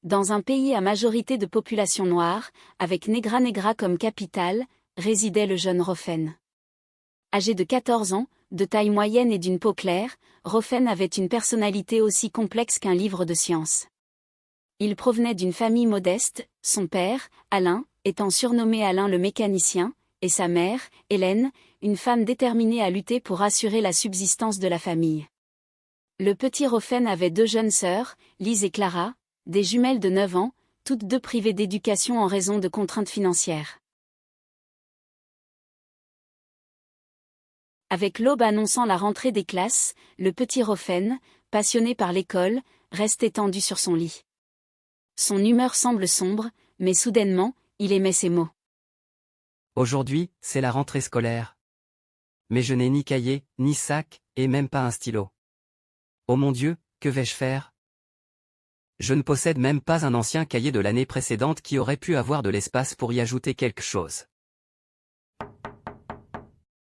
Dans un pays à majorité de population noire, avec Negra Negra comme capitale, résidait le jeune Rofen. Âgé de 14 ans, de taille moyenne et d'une peau claire, Rofen avait une personnalité aussi complexe qu'un livre de sciences. Il provenait d'une famille modeste, son père, Alain, étant surnommé Alain le mécanicien, et sa mère, Hélène, une femme déterminée à lutter pour assurer la subsistance de la famille. Le petit Rofen avait 2 jeunes sœurs, Lise et Clara, des jumelles de 9 ans, toutes 2 privées d'éducation en raison de contraintes financières. Avec l'aube annonçant la rentrée des classes, le petit Rofen, passionné par l'école, reste étendu sur son lit. Son humeur semble sombre, mais soudainement, il émet ces mots. Aujourd'hui, c'est la rentrée scolaire. Mais je n'ai ni cahier, ni sac, et même pas un stylo. Oh mon Dieu, que vais-je faire? Je ne possède même pas un ancien cahier de l'année précédente qui aurait pu avoir de l'espace pour y ajouter quelque chose.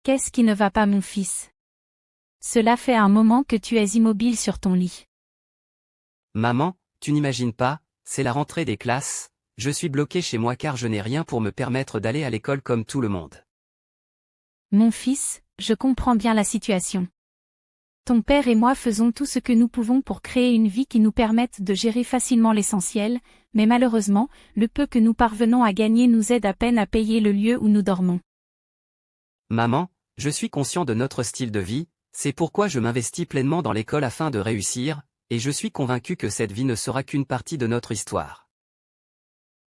Qu'est-ce qui ne va pas, mon fils? Cela fait un moment que tu es immobile sur ton lit. Maman, tu n'imagines pas, c'est la rentrée des classes, je suis bloqué chez moi car je n'ai rien pour me permettre d'aller à l'école comme tout le monde. Mon fils, je comprends bien la situation. Ton père et moi faisons tout ce que nous pouvons pour créer une vie qui nous permette de gérer facilement l'essentiel, mais malheureusement, le peu que nous parvenons à gagner nous aide à peine à payer le lieu où nous dormons. Maman, je suis conscient de notre style de vie, c'est pourquoi je m'investis pleinement dans l'école afin de réussir, et je suis convaincu que cette vie ne sera qu'une partie de notre histoire.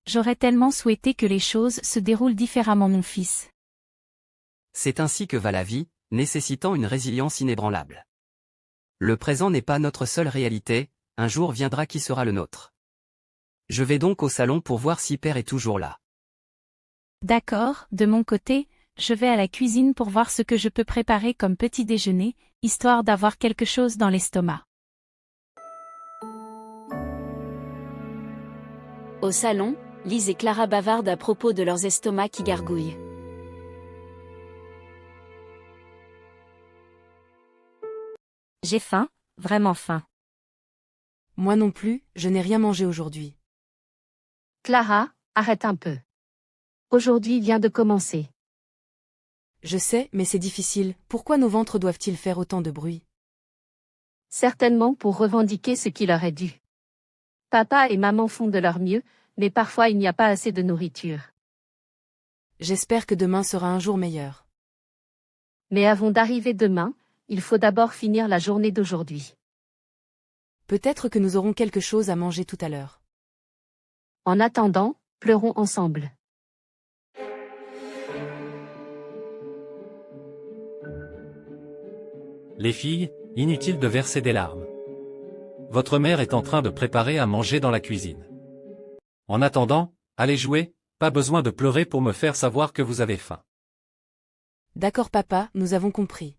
J'aurais tellement souhaité que les choses se déroulent différemment, mon fils. C'est ainsi que va la vie, nécessitant une résilience inébranlable. Le présent n'est pas notre seule réalité, un jour viendra qui sera le nôtre. Je vais donc au salon pour voir si Père est toujours là. D'accord, de mon côté, je vais à la cuisine pour voir ce que je peux préparer comme petit déjeuner, histoire d'avoir quelque chose dans l'estomac. Au salon, Lise et Clara bavardent à propos de leurs estomacs qui gargouillent. J'ai faim, vraiment faim. Moi non plus, je n'ai rien mangé aujourd'hui. Clara, arrête un peu. Aujourd'hui vient de commencer. Je sais, mais c'est difficile, pourquoi nos ventres doivent-ils faire autant de bruit? Certainement pour revendiquer ce qui leur est dû. Papa et maman font de leur mieux, mais parfois il n'y a pas assez de nourriture. J'espère que demain sera un jour meilleur. Mais avant d'arriver demain, il faut d'abord finir la journée d'aujourd'hui. Peut-être que nous aurons quelque chose à manger tout à l'heure. En attendant, pleurons ensemble. Les filles, inutile de verser des larmes. Votre mère est en train de préparer à manger dans la cuisine. En attendant, allez jouer, pas besoin de pleurer pour me faire savoir que vous avez faim. D'accord papa, nous avons compris.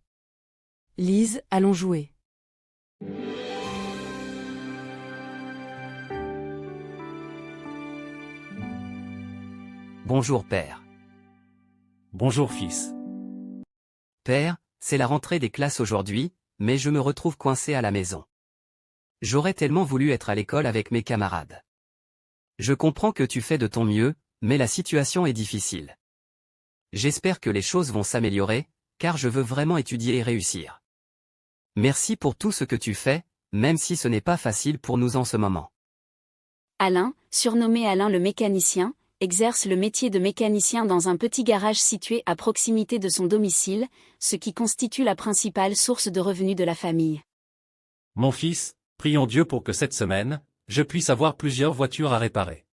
Lise, allons jouer. Bonjour Père. Bonjour fils. Père, c'est la rentrée des classes aujourd'hui, mais je me retrouve coincé à la maison. J'aurais tellement voulu être à l'école avec mes camarades. Je comprends que tu fais de ton mieux, mais la situation est difficile. J'espère que les choses vont s'améliorer, car je veux vraiment étudier et réussir. Merci pour tout ce que tu fais, même si ce n'est pas facile pour nous en ce moment. Alain, surnommé Alain le mécanicien, exerce le métier de mécanicien dans un petit garage situé à proximité de son domicile, ce qui constitue la principale source de revenus de la famille. Mon fils, prions Dieu pour que cette semaine, je puisse avoir plusieurs voitures à réparer.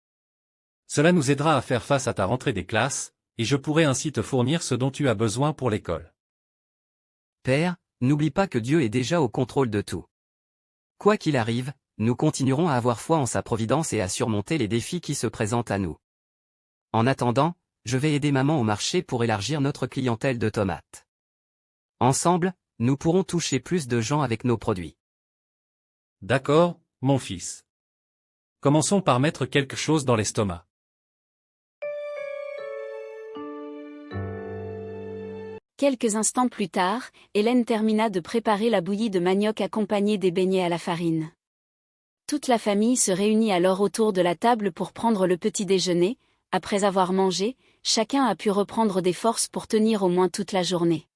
Cela nous aidera à faire face à ta rentrée des classes, et je pourrai ainsi te fournir ce dont tu as besoin pour l'école. Père, n'oublie pas que Dieu est déjà au contrôle de tout. Quoi qu'il arrive, nous continuerons à avoir foi en sa providence et à surmonter les défis qui se présentent à nous. En attendant, je vais aider maman au marché pour élargir notre clientèle de tomates. Ensemble, nous pourrons toucher plus de gens avec nos produits. D'accord, mon fils. Commençons par mettre quelque chose dans l'estomac. Quelques instants plus tard, Hélène termina de préparer la bouillie de manioc accompagnée des beignets à la farine. Toute la famille se réunit alors autour de la table pour prendre le petit déjeuner. Après avoir mangé, chacun a pu reprendre des forces pour tenir au moins toute la journée.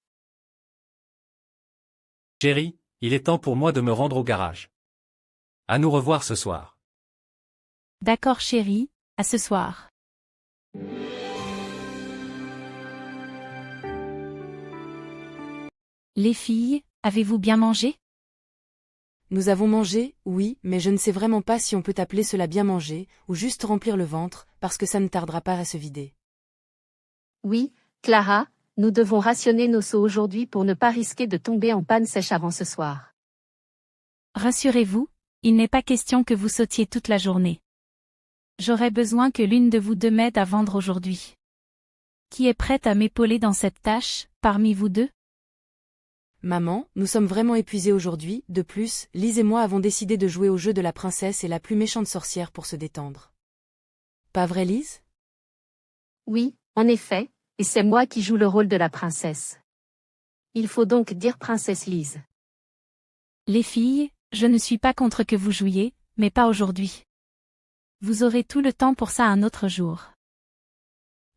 Chérie, il est temps pour moi de me rendre au garage. À nous revoir ce soir. D'accord chérie, à ce soir. Les filles, avez-vous bien mangé? Nous avons mangé, oui, mais je ne sais vraiment pas si on peut appeler cela bien manger, ou juste remplir le ventre, parce que ça ne tardera pas à se vider. Oui, Clara, nous devons rationner nos seaux aujourd'hui pour ne pas risquer de tomber en panne sèche avant ce soir. Rassurez-vous, il n'est pas question que vous sautiez toute la journée. J'aurais besoin que l'une de vous deux m'aide à vendre aujourd'hui. Qui est prête à m'épauler dans cette tâche, parmi vous deux? Maman, nous sommes vraiment épuisés aujourd'hui, de plus, Lise et moi avons décidé de jouer au jeu de la princesse et la plus méchante sorcière pour se détendre. Pas vrai Lise? Oui, en effet, et c'est moi qui joue le rôle de la princesse. Il faut donc dire princesse Lise. Les filles, je ne suis pas contre que vous jouiez, mais pas aujourd'hui. Vous aurez tout le temps pour ça un autre jour.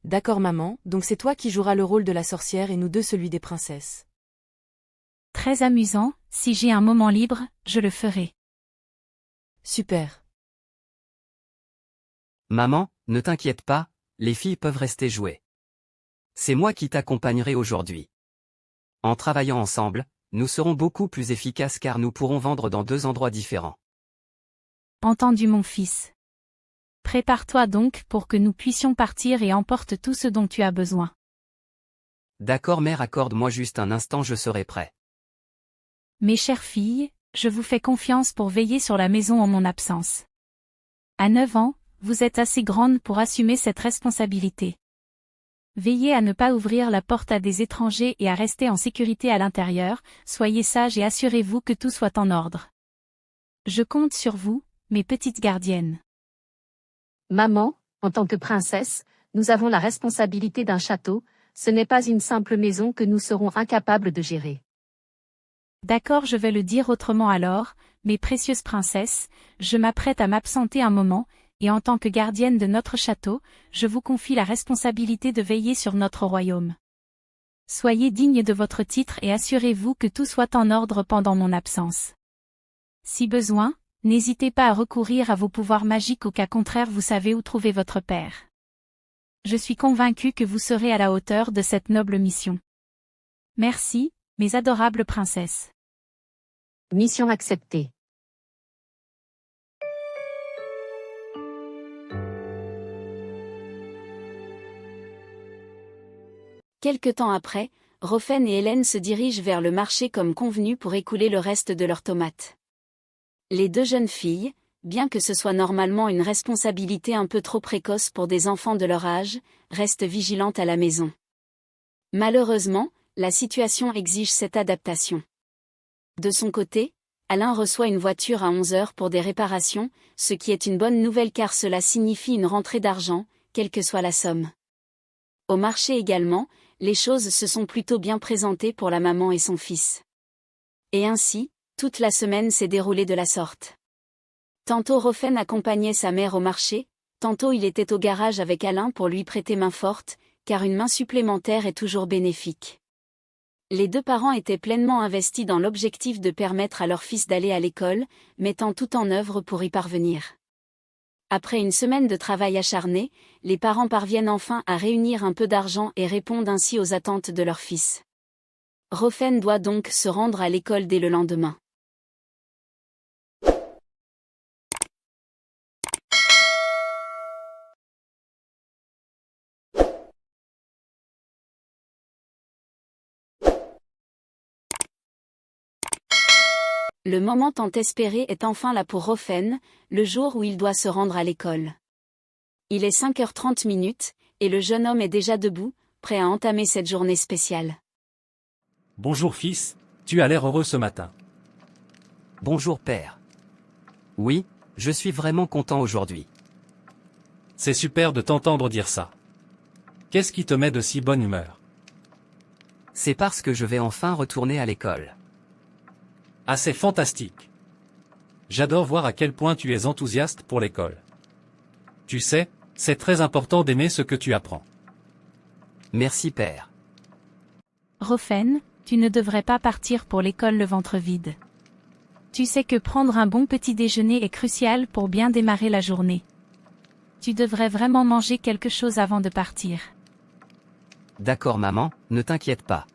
D'accord maman, donc c'est toi qui joueras le rôle de la sorcière et nous deux celui des princesses. Très amusant, si j'ai un moment libre, je le ferai. Super. Maman, ne t'inquiète pas, les filles peuvent rester jouer. C'est moi qui t'accompagnerai aujourd'hui. En travaillant ensemble, nous serons beaucoup plus efficaces car nous pourrons vendre dans 2 endroits différents. Entendu mon fils. Prépare-toi donc pour que nous puissions partir et emporte tout ce dont tu as besoin. D'accord mère, accorde-moi juste un instant, je serai prêt. Mes chères filles, je vous fais confiance pour veiller sur la maison en mon absence. À 9 ans, vous êtes assez grandes pour assumer cette responsabilité. Veillez à ne pas ouvrir la porte à des étrangers et à rester en sécurité à l'intérieur, soyez sages et assurez-vous que tout soit en ordre. Je compte sur vous, mes petites gardiennes. Maman, en tant que princesse, nous avons la responsabilité d'un château, ce n'est pas une simple maison que nous serons incapables de gérer. D'accord, je vais le dire autrement alors, mes précieuses princesses, je m'apprête à m'absenter un moment, et en tant que gardienne de notre château, je vous confie la responsabilité de veiller sur notre royaume. Soyez dignes de votre titre et assurez-vous que tout soit en ordre pendant mon absence. Si besoin, n'hésitez pas à recourir à vos pouvoirs magiques au cas contraire vous savez où trouver votre père. Je suis convaincue que vous serez à la hauteur de cette noble mission. Merci, mes adorables princesses. Mission acceptée. Quelque temps après, Rofen et Hélène se dirigent vers le marché comme convenu pour écouler le reste de leurs tomates. Les 2 jeunes filles, bien que ce soit normalement une responsabilité un peu trop précoce pour des enfants de leur âge, restent vigilantes à la maison. Malheureusement, la situation exige cette adaptation. De son côté, Alain reçoit une voiture à 11 heures pour des réparations, ce qui est une bonne nouvelle car cela signifie une rentrée d'argent, quelle que soit la somme. Au marché également, les choses se sont plutôt bien présentées pour la maman et son fils. Et ainsi, toute la semaine s'est déroulée de la sorte. Tantôt Rofen accompagnait sa mère au marché, tantôt il était au garage avec Alain pour lui prêter main forte, car une main supplémentaire est toujours bénéfique. Les 2 parents étaient pleinement investis dans l'objectif de permettre à leur fils d'aller à l'école, mettant tout en œuvre pour y parvenir. Après une semaine de travail acharné, les parents parviennent enfin à réunir un peu d'argent et répondent ainsi aux attentes de leur fils. Rofen doit donc se rendre à l'école dès le lendemain. Le moment tant espéré est enfin là pour Rofen, le jour où il doit se rendre à l'école. Il est 5h30, et le jeune homme est déjà debout, prêt à entamer cette journée spéciale. Bonjour fils, tu as l'air heureux ce matin. Bonjour père. Oui, je suis vraiment content aujourd'hui. C'est super de t'entendre dire ça. Qu'est-ce qui te met de si bonne humeur? C'est parce que je vais enfin retourner à l'école. Ah, c'est fantastique. j'adore voir à quel point tu es enthousiaste pour l'école. Tu sais, c'est très important d'aimer ce que tu apprends. Merci père. Rofen, tu ne devrais pas partir pour l'école le ventre vide. Tu sais que prendre un bon petit déjeuner est crucial pour bien démarrer la journée. Tu devrais vraiment manger quelque chose avant de partir. D'accord maman, ne t'inquiète pas.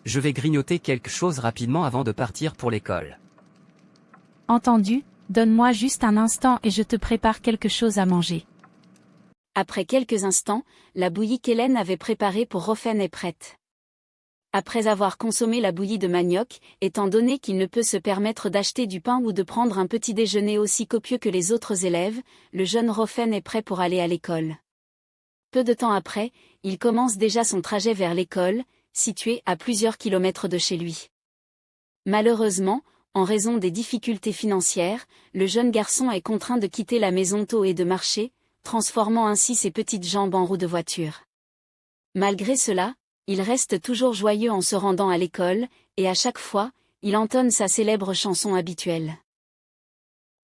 Je vais grignoter quelque chose rapidement avant de partir pour l'école. Entendu, donne-moi juste un instant et je te prépare quelque chose à manger. Après quelques instants, la bouillie qu'Hélène avait préparée pour Rofen est prête. Après avoir consommé la bouillie de manioc, étant donné qu'il ne peut se permettre d'acheter du pain ou de prendre un petit déjeuner aussi copieux que les autres élèves, le jeune Rofen est prêt pour aller à l'école. Peu de temps après, il commence déjà son trajet vers l'école, située à plusieurs kilomètres de chez lui. Malheureusement, en raison des difficultés financières, le jeune garçon est contraint de quitter la maison tôt et de marcher, transformant ainsi ses petites jambes en roues de voiture. Malgré cela, il reste toujours joyeux en se rendant à l'école, et à chaque fois, il entonne sa célèbre chanson habituelle.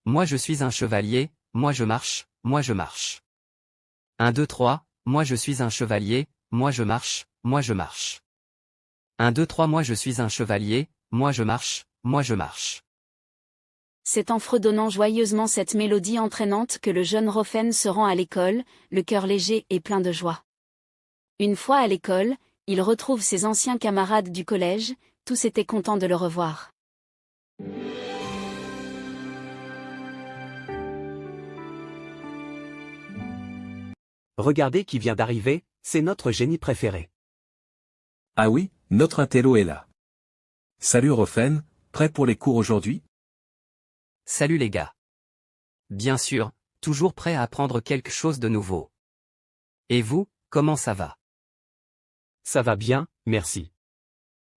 Moi je suis un chevalier, moi je marche, moi je marche. 1, 2, 3, moi je suis un chevalier, moi je marche, moi je marche. 1, 2, 3, moi je suis un chevalier, moi je marche, moi je marche. C'est en fredonnant joyeusement cette mélodie entraînante que le jeune Rofen se rend à l'école, le cœur léger et plein de joie. Une fois à l'école, il retrouve ses anciens camarades du collège, tous étaient contents de le revoir. Regardez qui vient d'arriver, c'est notre génie préféré. Ah oui, notre intello est là. Salut Rofen, prêt pour les cours aujourd'hui? Salut les gars. Bien sûr, toujours prêt à apprendre quelque chose de nouveau. Et vous, comment ça va? Ça va bien, merci.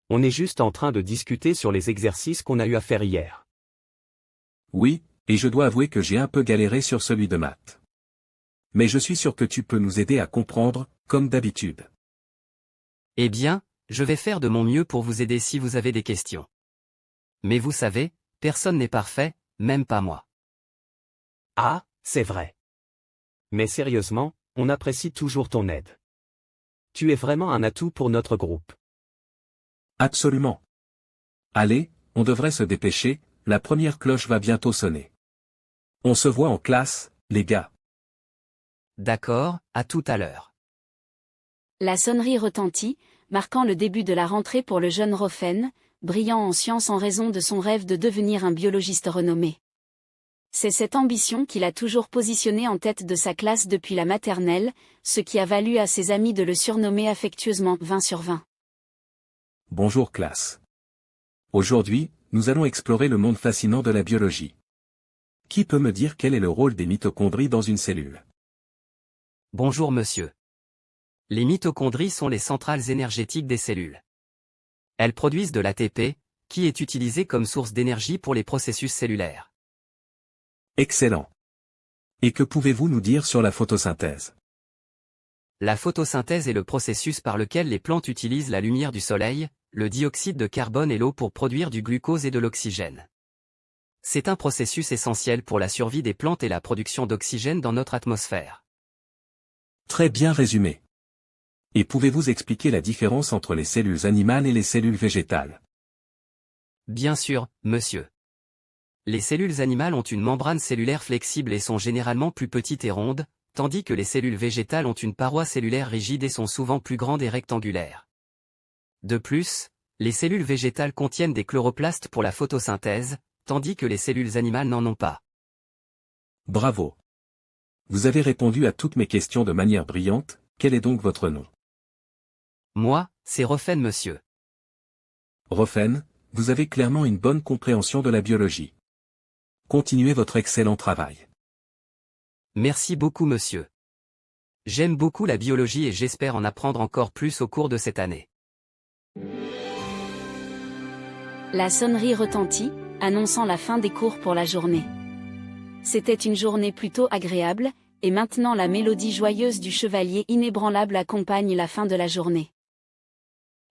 On est juste en train de discuter sur les exercices qu'on a eu à faire hier. Oui, et je dois avouer que j'ai un peu galéré sur celui de maths. Mais je suis sûr que tu peux nous aider à comprendre, comme d'habitude. Eh bien, je vais faire de mon mieux pour vous aider si vous avez des questions. Mais vous savez, personne n'est parfait, même pas moi. Ah, c'est vrai. Mais sérieusement, on apprécie toujours ton aide. Tu es vraiment un atout pour notre groupe. Absolument. Allez, on devrait se dépêcher, la première cloche va bientôt sonner. On se voit en classe, les gars. D'accord, à tout à l'heure. La sonnerie retentit, marquant le début de la rentrée pour le jeune Rofen, brillant en sciences en raison de son rêve de devenir un biologiste renommé. C'est cette ambition qui l'a toujours positionné en tête de sa classe depuis la maternelle, ce qui a valu à ses amis de le surnommer affectueusement 20 sur 20. Bonjour classe. Aujourd'hui, nous allons explorer le monde fascinant de la biologie. Qui peut me dire quel est le rôle des mitochondries dans une cellule? Bonjour monsieur. Les mitochondries sont les centrales énergétiques des cellules. Elles produisent de l'ATP, qui est utilisé comme source d'énergie pour les processus cellulaires. Excellent. Et que pouvez-vous nous dire sur la photosynthèse? La photosynthèse est le processus par lequel les plantes utilisent la lumière du soleil, le dioxyde de carbone et l'eau pour produire du glucose et de l'oxygène. C'est un processus essentiel pour la survie des plantes et la production d'oxygène dans notre atmosphère. Très bien résumé. Et pouvez-vous expliquer la différence entre les cellules animales et les cellules végétales? Bien sûr, monsieur. Les cellules animales ont une membrane cellulaire flexible et sont généralement plus petites et rondes, tandis que les cellules végétales ont une paroi cellulaire rigide et sont souvent plus grandes et rectangulaires. De plus, les cellules végétales contiennent des chloroplastes pour la photosynthèse, tandis que les cellules animales n'en ont pas. Bravo. Vous avez répondu à toutes mes questions de manière brillante, quel est donc votre nom? Moi, c'est Rofen monsieur. Rofen, vous avez clairement une bonne compréhension de la biologie. Continuez votre excellent travail. Merci beaucoup monsieur. J'aime beaucoup la biologie et j'espère en apprendre encore plus au cours de cette année. La sonnerie retentit, annonçant la fin des cours pour la journée. C'était une journée plutôt agréable, et maintenant la mélodie joyeuse du chevalier inébranlable accompagne la fin de la journée.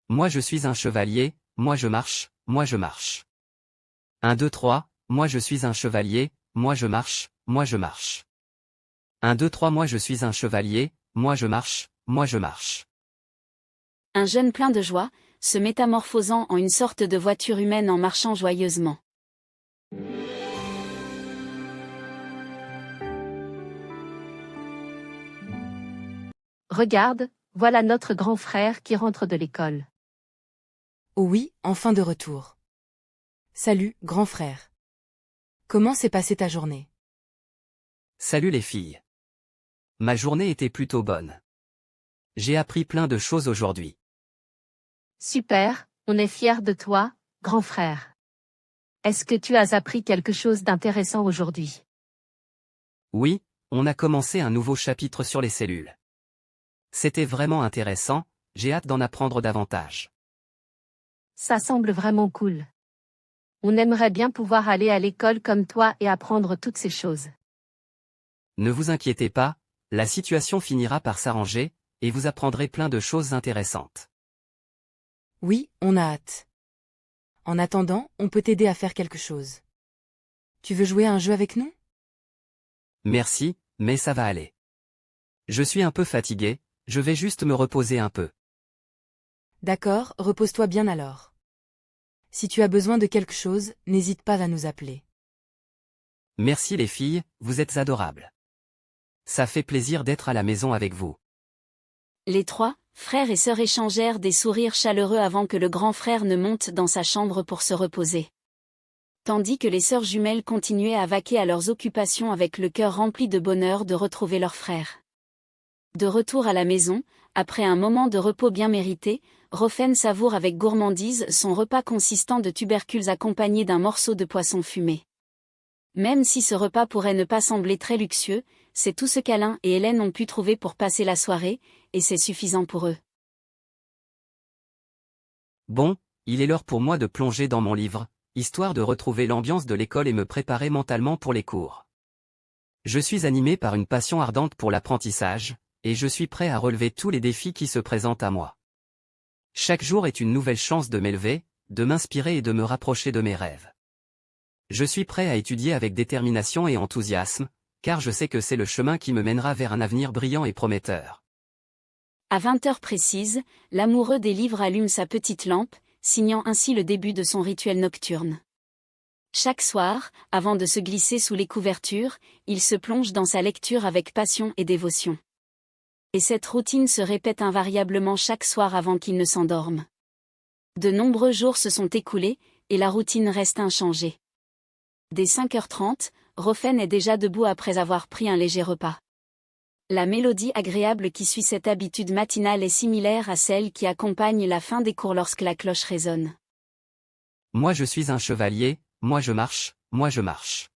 Moi je suis un chevalier, moi je marche, moi je marche. 1, 2, 3, moi je suis un chevalier, moi je marche, moi je marche. 1, 2, 3, moi je suis un chevalier, moi je marche, moi je marche. Un jeune plein de joie, se métamorphosant en une sorte de voiture humaine en marchant joyeusement. Regarde, voilà notre grand frère qui rentre de l'école. Oh oui, enfin de retour. Salut, grand frère. Comment s'est passée ta journée? Salut les filles. Ma journée était plutôt bonne. J'ai appris plein de choses aujourd'hui. Super, on est fiers de toi, grand frère. Est-ce que tu as appris quelque chose d'intéressant aujourd'hui? Oui, on a commencé un nouveau chapitre sur les cellules. C'était vraiment intéressant, j'ai hâte d'en apprendre davantage. Ça semble vraiment cool. On aimerait bien pouvoir aller à l'école comme toi et apprendre toutes ces choses. Ne vous inquiétez pas, la situation finira par s'arranger, et vous apprendrez plein de choses intéressantes. Oui, on a hâte. En attendant, on peut t'aider à faire quelque chose. Tu veux jouer à un jeu avec nous? Merci, mais ça va aller. Je suis un peu fatigué, je vais juste me reposer un peu. D'accord, repose-toi bien alors. Si tu as besoin de quelque chose, n'hésite pas à nous appeler. Merci les filles, vous êtes adorables. Ça fait plaisir d'être à la maison avec vous. Les trois, frères et sœurs échangèrent des sourires chaleureux avant que le grand frère ne monte dans sa chambre pour se reposer. Tandis que les sœurs jumelles continuaient à vaquer à leurs occupations avec le cœur rempli de bonheur de retrouver leur frère. De retour à la maison, après un moment de repos bien mérité, Rofen savoure avec gourmandise son repas consistant de tubercules accompagné d'un morceau de poisson fumé. Même si ce repas pourrait ne pas sembler très luxueux, c'est tout ce qu'Alain et Hélène ont pu trouver pour passer la soirée, et c'est suffisant pour eux. Bon, il est l'heure pour moi de plonger dans mon livre, histoire de retrouver l'ambiance de l'école et me préparer mentalement pour les cours. Je suis animé par une passion ardente pour l'apprentissage, et je suis prêt à relever tous les défis qui se présentent à moi. Chaque jour est une nouvelle chance de m'élever, de m'inspirer et de me rapprocher de mes rêves. Je suis prêt à étudier avec détermination et enthousiasme, car je sais que c'est le chemin qui me mènera vers un avenir brillant et prometteur. À 20 heures précises, l'amoureux des livres allume sa petite lampe, signant ainsi le début de son rituel nocturne. Chaque soir, avant de se glisser sous les couvertures, il se plonge dans sa lecture avec passion et dévotion. Et cette routine se répète invariablement chaque soir avant qu'il ne s'endorme. De nombreux jours se sont écoulés, et la routine reste inchangée. Dès 5h30, Rofen est déjà debout après avoir pris un léger repas. La mélodie agréable qui suit cette habitude matinale est similaire à celle qui accompagne la fin des cours lorsque la cloche résonne. Moi je suis un chevalier, moi je marche, moi je marche.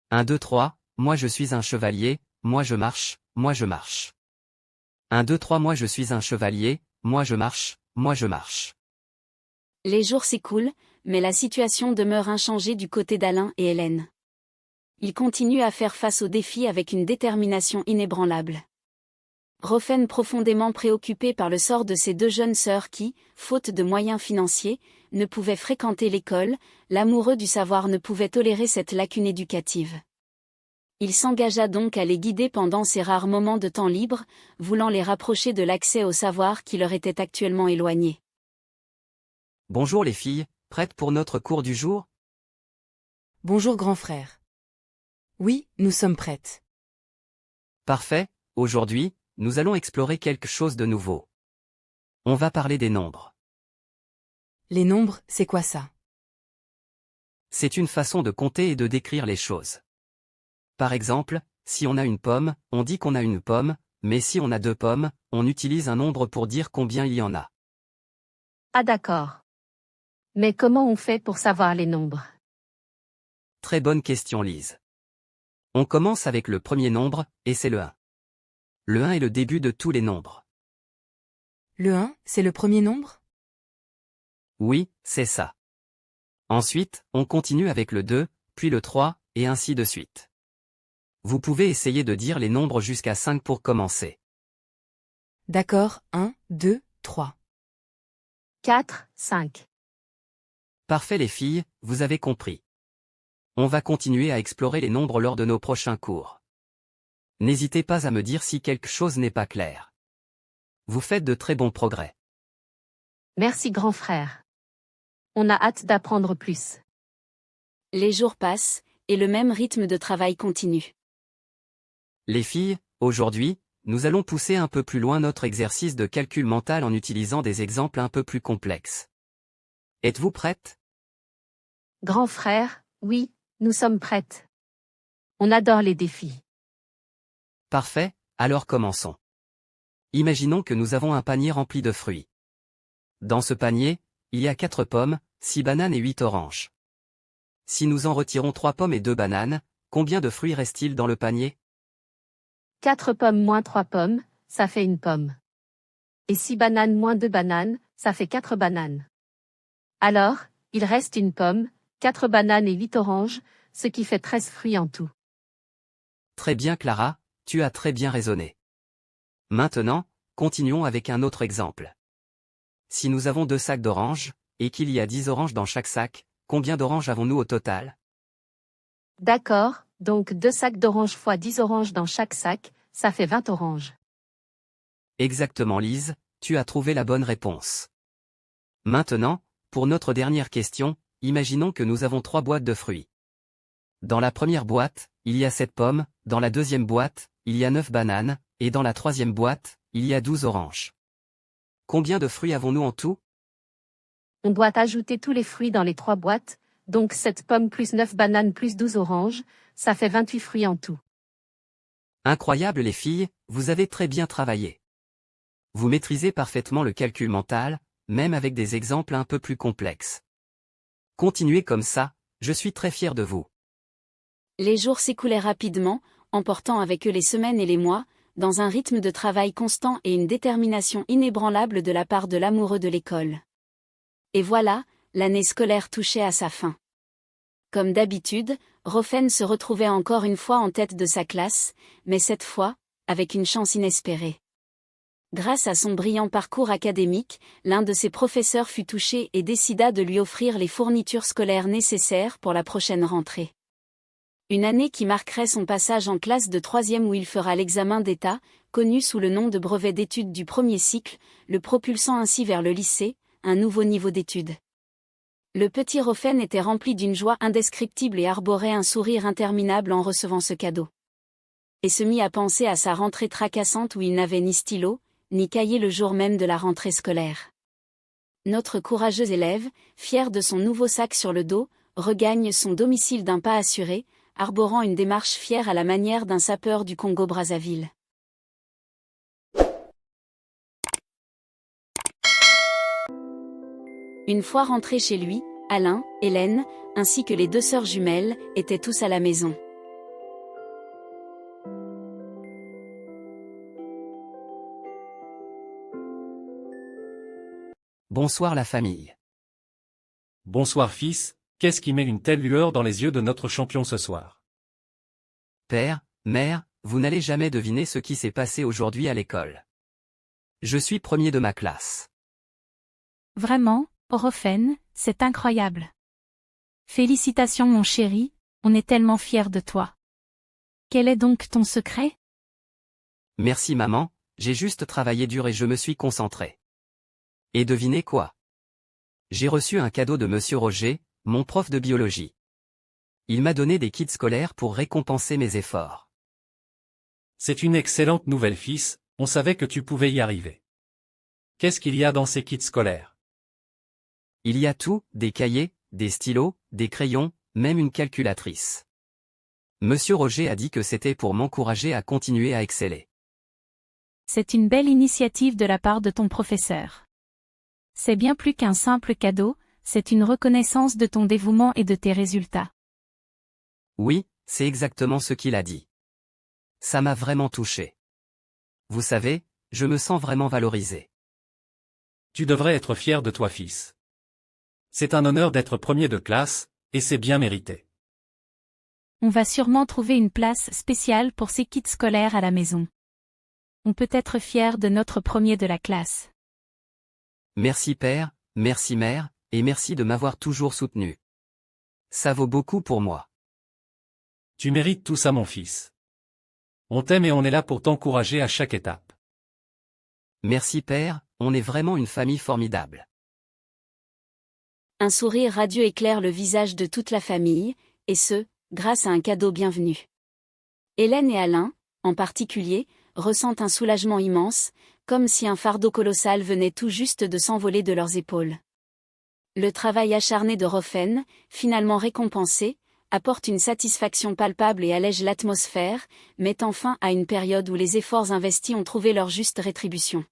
1, 2, 3, moi je suis un chevalier, moi je marche, moi je marche. 1, 2, 3, moi je suis un chevalier, moi je marche, moi je marche. Les jours s'écoulent, mais la situation demeure inchangée du côté d'Alain et Hélène. Ils continuent à faire face aux défis avec une détermination inébranlable. Rofen profondément préoccupé par le sort de ses deux jeunes sœurs qui, faute de moyens financiers, ne pouvaient fréquenter l'école, l'amoureux du savoir ne pouvait tolérer cette lacune éducative. Il s'engagea donc à les guider pendant ces rares moments de temps libre, voulant les rapprocher de l'accès au savoir qui leur était actuellement éloigné. Bonjour les filles, prêtes pour notre cours du jour? Bonjour grand frère. Oui, nous sommes prêtes. Parfait, aujourd'hui, nous allons explorer quelque chose de nouveau. On va parler des nombres. Les nombres, c'est quoi ça? C'est une façon de compter et de décrire les choses. Par exemple, si on a une pomme, on dit qu'on a une pomme, mais si on a 2 pommes, on utilise un nombre pour dire combien il y en a. Ah d'accord. Mais comment on fait pour savoir les nombres? Très bonne question Lise. On commence avec le premier nombre, et c'est le 1. Le 1 est le début de tous les nombres. Le 1, c'est le premier nombre? Oui, c'est ça. Ensuite, on continue avec le 2, puis le 3, et ainsi de suite. Vous pouvez essayer de dire les nombres jusqu'à 5 pour commencer. D'accord, 1, 2, 3. 4, 5. Parfait les filles, vous avez compris. On va continuer à explorer les nombres lors de nos prochains cours. N'hésitez pas à me dire si quelque chose n'est pas clair. Vous faites de très bons progrès. Merci grand frère. On a hâte d'apprendre plus. Les jours passent, et le même rythme de travail continue. Les filles, aujourd'hui, nous allons pousser un peu plus loin notre exercice de calcul mental en utilisant des exemples un peu plus complexes. Êtes-vous prêtes? Grand frère, oui, nous sommes prêtes. On adore les défis. Parfait, alors commençons. Imaginons que nous avons un panier rempli de fruits. Dans ce panier, il y a 4 pommes, 6 bananes et 8 oranges. Si nous en retirons 3 pommes et 2 bananes, combien de fruits reste-t-il dans le panier? 4 pommes moins 3 pommes, ça fait une pomme. Et 6 bananes moins 2 bananes, ça fait 4 bananes. Alors, il reste une pomme, 4 bananes et 8 oranges, ce qui fait 13 fruits en tout. Très bien Clara, tu as très bien raisonné. Maintenant, continuons avec un autre exemple. Si nous avons 2 sacs d'oranges, et qu'il y a 10 oranges dans chaque sac, combien d'oranges avons-nous au total? D'accord, donc 2 sacs d'oranges fois 10 oranges dans chaque sac, ça fait 20 oranges. Exactement Lise, tu as trouvé la bonne réponse. Maintenant, pour notre dernière question, imaginons que nous avons 3 boîtes de fruits. Dans la première boîte, il y a 7 pommes, dans la deuxième boîte, il y a 9 bananes, et dans la troisième boîte, il y a 12 oranges. Combien de fruits avons-nous en tout? On doit ajouter tous les fruits dans les 3 boîtes, donc 7 pommes plus 9 bananes plus 12 oranges, ça fait 28 fruits en tout. Incroyable les filles, vous avez très bien travaillé. Vous maîtrisez parfaitement le calcul mental, même avec des exemples un peu plus complexes. Continuez comme ça, je suis très fier de vous. Les jours s'écoulaient rapidement, emportant avec eux les semaines et les mois, dans un rythme de travail constant et une détermination inébranlable de la part de l'amoureux de l'école. Et voilà, l'année scolaire touchait à sa fin. Comme d'habitude, Rofen se retrouvait encore une fois en tête de sa classe, mais cette fois, avec une chance inespérée. Grâce à son brillant parcours académique, l'un de ses professeurs fut touché et décida de lui offrir les fournitures scolaires nécessaires pour la prochaine rentrée. Une année qui marquerait son passage en classe de 3e où il fera l'examen d'État, connu sous le nom de brevet d'études du premier cycle, le propulsant ainsi vers le lycée, un nouveau niveau d'études. Le petit Rofen était rempli d'une joie indescriptible et arborait un sourire interminable en recevant ce cadeau. Et se mit à penser à sa rentrée tracassante où il n'avait ni stylo, ni cahier le jour même de la rentrée scolaire. Notre courageux élève, fier de son nouveau sac sur le dos, regagne son domicile d'un pas assuré, arborant une démarche fière à la manière d'un sapeur du Congo-Brazzaville. Une fois rentré chez lui, Alain, Hélène, ainsi que les 2 sœurs jumelles, étaient tous à la maison. Bonsoir la famille. Bonsoir fils, qu'est-ce qui met une telle lueur dans les yeux de notre champion ce soir? Père, mère, vous n'allez jamais deviner ce qui s'est passé aujourd'hui à l'école. Je suis premier de ma classe. Vraiment, Rofen, c'est incroyable. Félicitations mon chéri, on est tellement fiers de toi. Quel est donc ton secret? Merci maman, j'ai juste travaillé dur et je me suis concentré. Et devinez quoi? J'ai reçu un cadeau de Monsieur Roger, mon prof de biologie. Il m'a donné des kits scolaires pour récompenser mes efforts. C'est une excellente nouvelle fils, on savait que tu pouvais y arriver. Qu'est-ce qu'il y a dans ces kits scolaires? Il y a tout, des cahiers, des stylos, des crayons, même une calculatrice. Monsieur Roger a dit que c'était pour m'encourager à continuer à exceller. C'est une belle initiative de la part de ton professeur. C'est bien plus qu'un simple cadeau, c'est une reconnaissance de ton dévouement et de tes résultats. Oui, c'est exactement ce qu'il a dit. Ça m'a vraiment touché. Vous savez, je me sens vraiment valorisé. Tu devrais être fier de toi fils. C'est un honneur d'être premier de classe, et c'est bien mérité. On va sûrement trouver une place spéciale pour ces kits scolaires à la maison. On peut être fier de notre premier de la classe. Merci père, merci mère, et merci de m'avoir toujours soutenu. Ça vaut beaucoup pour moi. Tu mérites tout ça mon fils. On t'aime et on est là pour t'encourager à chaque étape. Merci père, on est vraiment une famille formidable. Un sourire radieux éclaire le visage de toute la famille, et ce, grâce à un cadeau bienvenu. Hélène et Alain, en particulier, ressentent un soulagement immense, comme si un fardeau colossal venait tout juste de s'envoler de leurs épaules. Le travail acharné de Rofen, finalement récompensé, apporte une satisfaction palpable et allège l'atmosphère, mettant fin à une période où les efforts investis ont trouvé leur juste rétribution.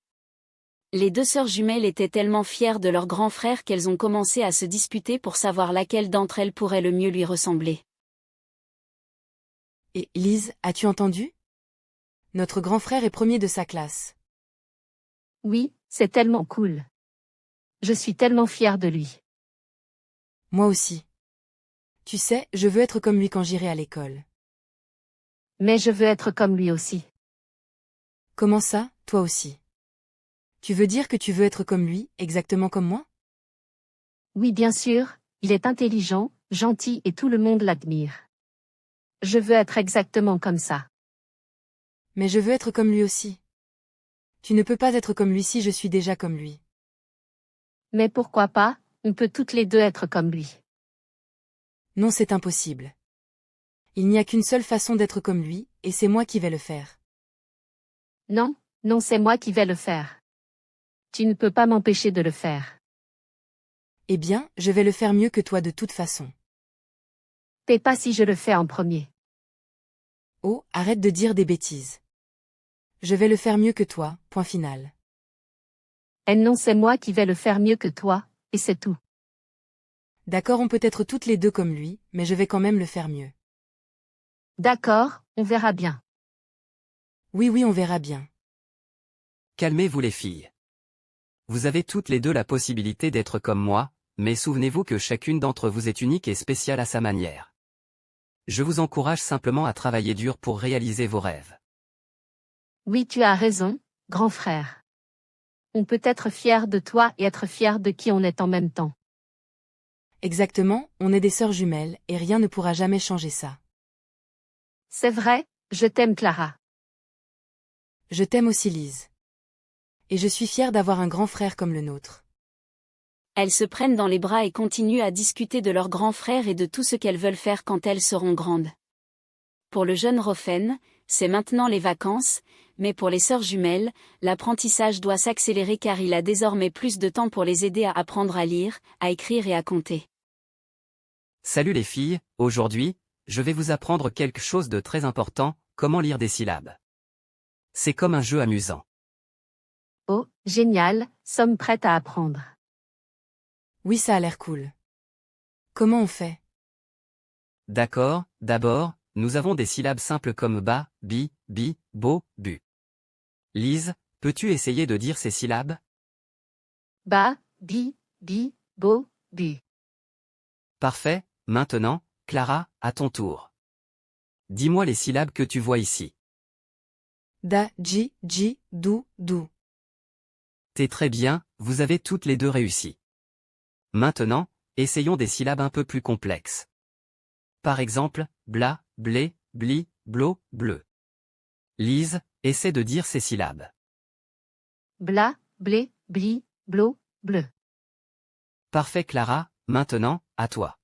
Les deux sœurs jumelles étaient tellement fières de leur grand frère qu'elles ont commencé à se disputer pour savoir laquelle d'entre elles pourrait le mieux lui ressembler. Et Lise, as-tu entendu? Notre grand frère est premier de sa classe. Oui, c'est tellement cool. Je suis tellement fière de lui. Moi aussi. Tu sais, je veux être comme lui quand j'irai à l'école. Mais je veux être comme lui aussi. Comment ça, toi aussi? Tu veux dire que tu veux être comme lui, exactement comme moi? Oui, bien sûr, il est intelligent, gentil et tout le monde l'admire. Je veux être exactement comme ça. Mais je veux être comme lui aussi. Tu ne peux pas être comme lui si je suis déjà comme lui. Mais pourquoi pas, on peut toutes les deux être comme lui. Non, c'est impossible. Il n'y a qu'une seule façon d'être comme lui, et c'est moi qui vais le faire. Non, non, c'est moi qui vais le faire. Tu ne peux pas m'empêcher de le faire. Eh bien, je vais le faire mieux que toi de toute façon. T'es pas si je le fais en premier. Oh, arrête de dire des bêtises. Je vais le faire mieux que toi, point final. Et non, c'est moi qui vais le faire mieux que toi, et c'est tout. D'accord, on peut être toutes les deux comme lui, mais je vais quand même le faire mieux. D'accord, on verra bien. Oui, on verra bien. Calmez-vous les filles. Vous avez toutes les deux la possibilité d'être comme moi, mais souvenez-vous que chacune d'entre vous est unique et spéciale à sa manière. Je vous encourage simplement à travailler dur pour réaliser vos rêves. Oui, tu as raison, grand frère. On peut être fier de toi et être fier de qui on est en même temps. Exactement, on est des sœurs jumelles, et rien ne pourra jamais changer ça. C'est vrai, je t'aime Clara. Je t'aime aussi Lise. Et je suis fière d'avoir un grand frère comme le nôtre. Elles se prennent dans les bras et continuent à discuter de leur grand frère et de tout ce qu'elles veulent faire quand elles seront grandes. Pour le jeune Rofen, c'est maintenant les vacances, mais pour les sœurs jumelles, l'apprentissage doit s'accélérer car il a désormais plus de temps pour les aider à apprendre à lire, à écrire et à compter. Salut les filles, aujourd'hui, je vais vous apprendre quelque chose de très important, comment lire des syllabes. C'est comme un jeu amusant. Oh, génial, sommes prêtes à apprendre. Oui, ça a l'air cool. Comment on fait? D'accord, d'abord, nous avons des syllabes simples comme ba, bi, bo, bu. Lise, peux-tu essayer de dire ces syllabes? Ba, bi, bo, bu. Parfait, maintenant, Clara, à ton tour. Dis-moi les syllabes que tu vois ici. Da, ji, dou. T'es très bien, vous avez toutes les deux réussi. Maintenant, essayons des syllabes un peu plus complexes. Par exemple, bla, blé, bli, blo, bleu. Lise, essaie de dire ces syllabes. Bla, blé, bli, blo, bleu. Parfait Clara, maintenant, à toi.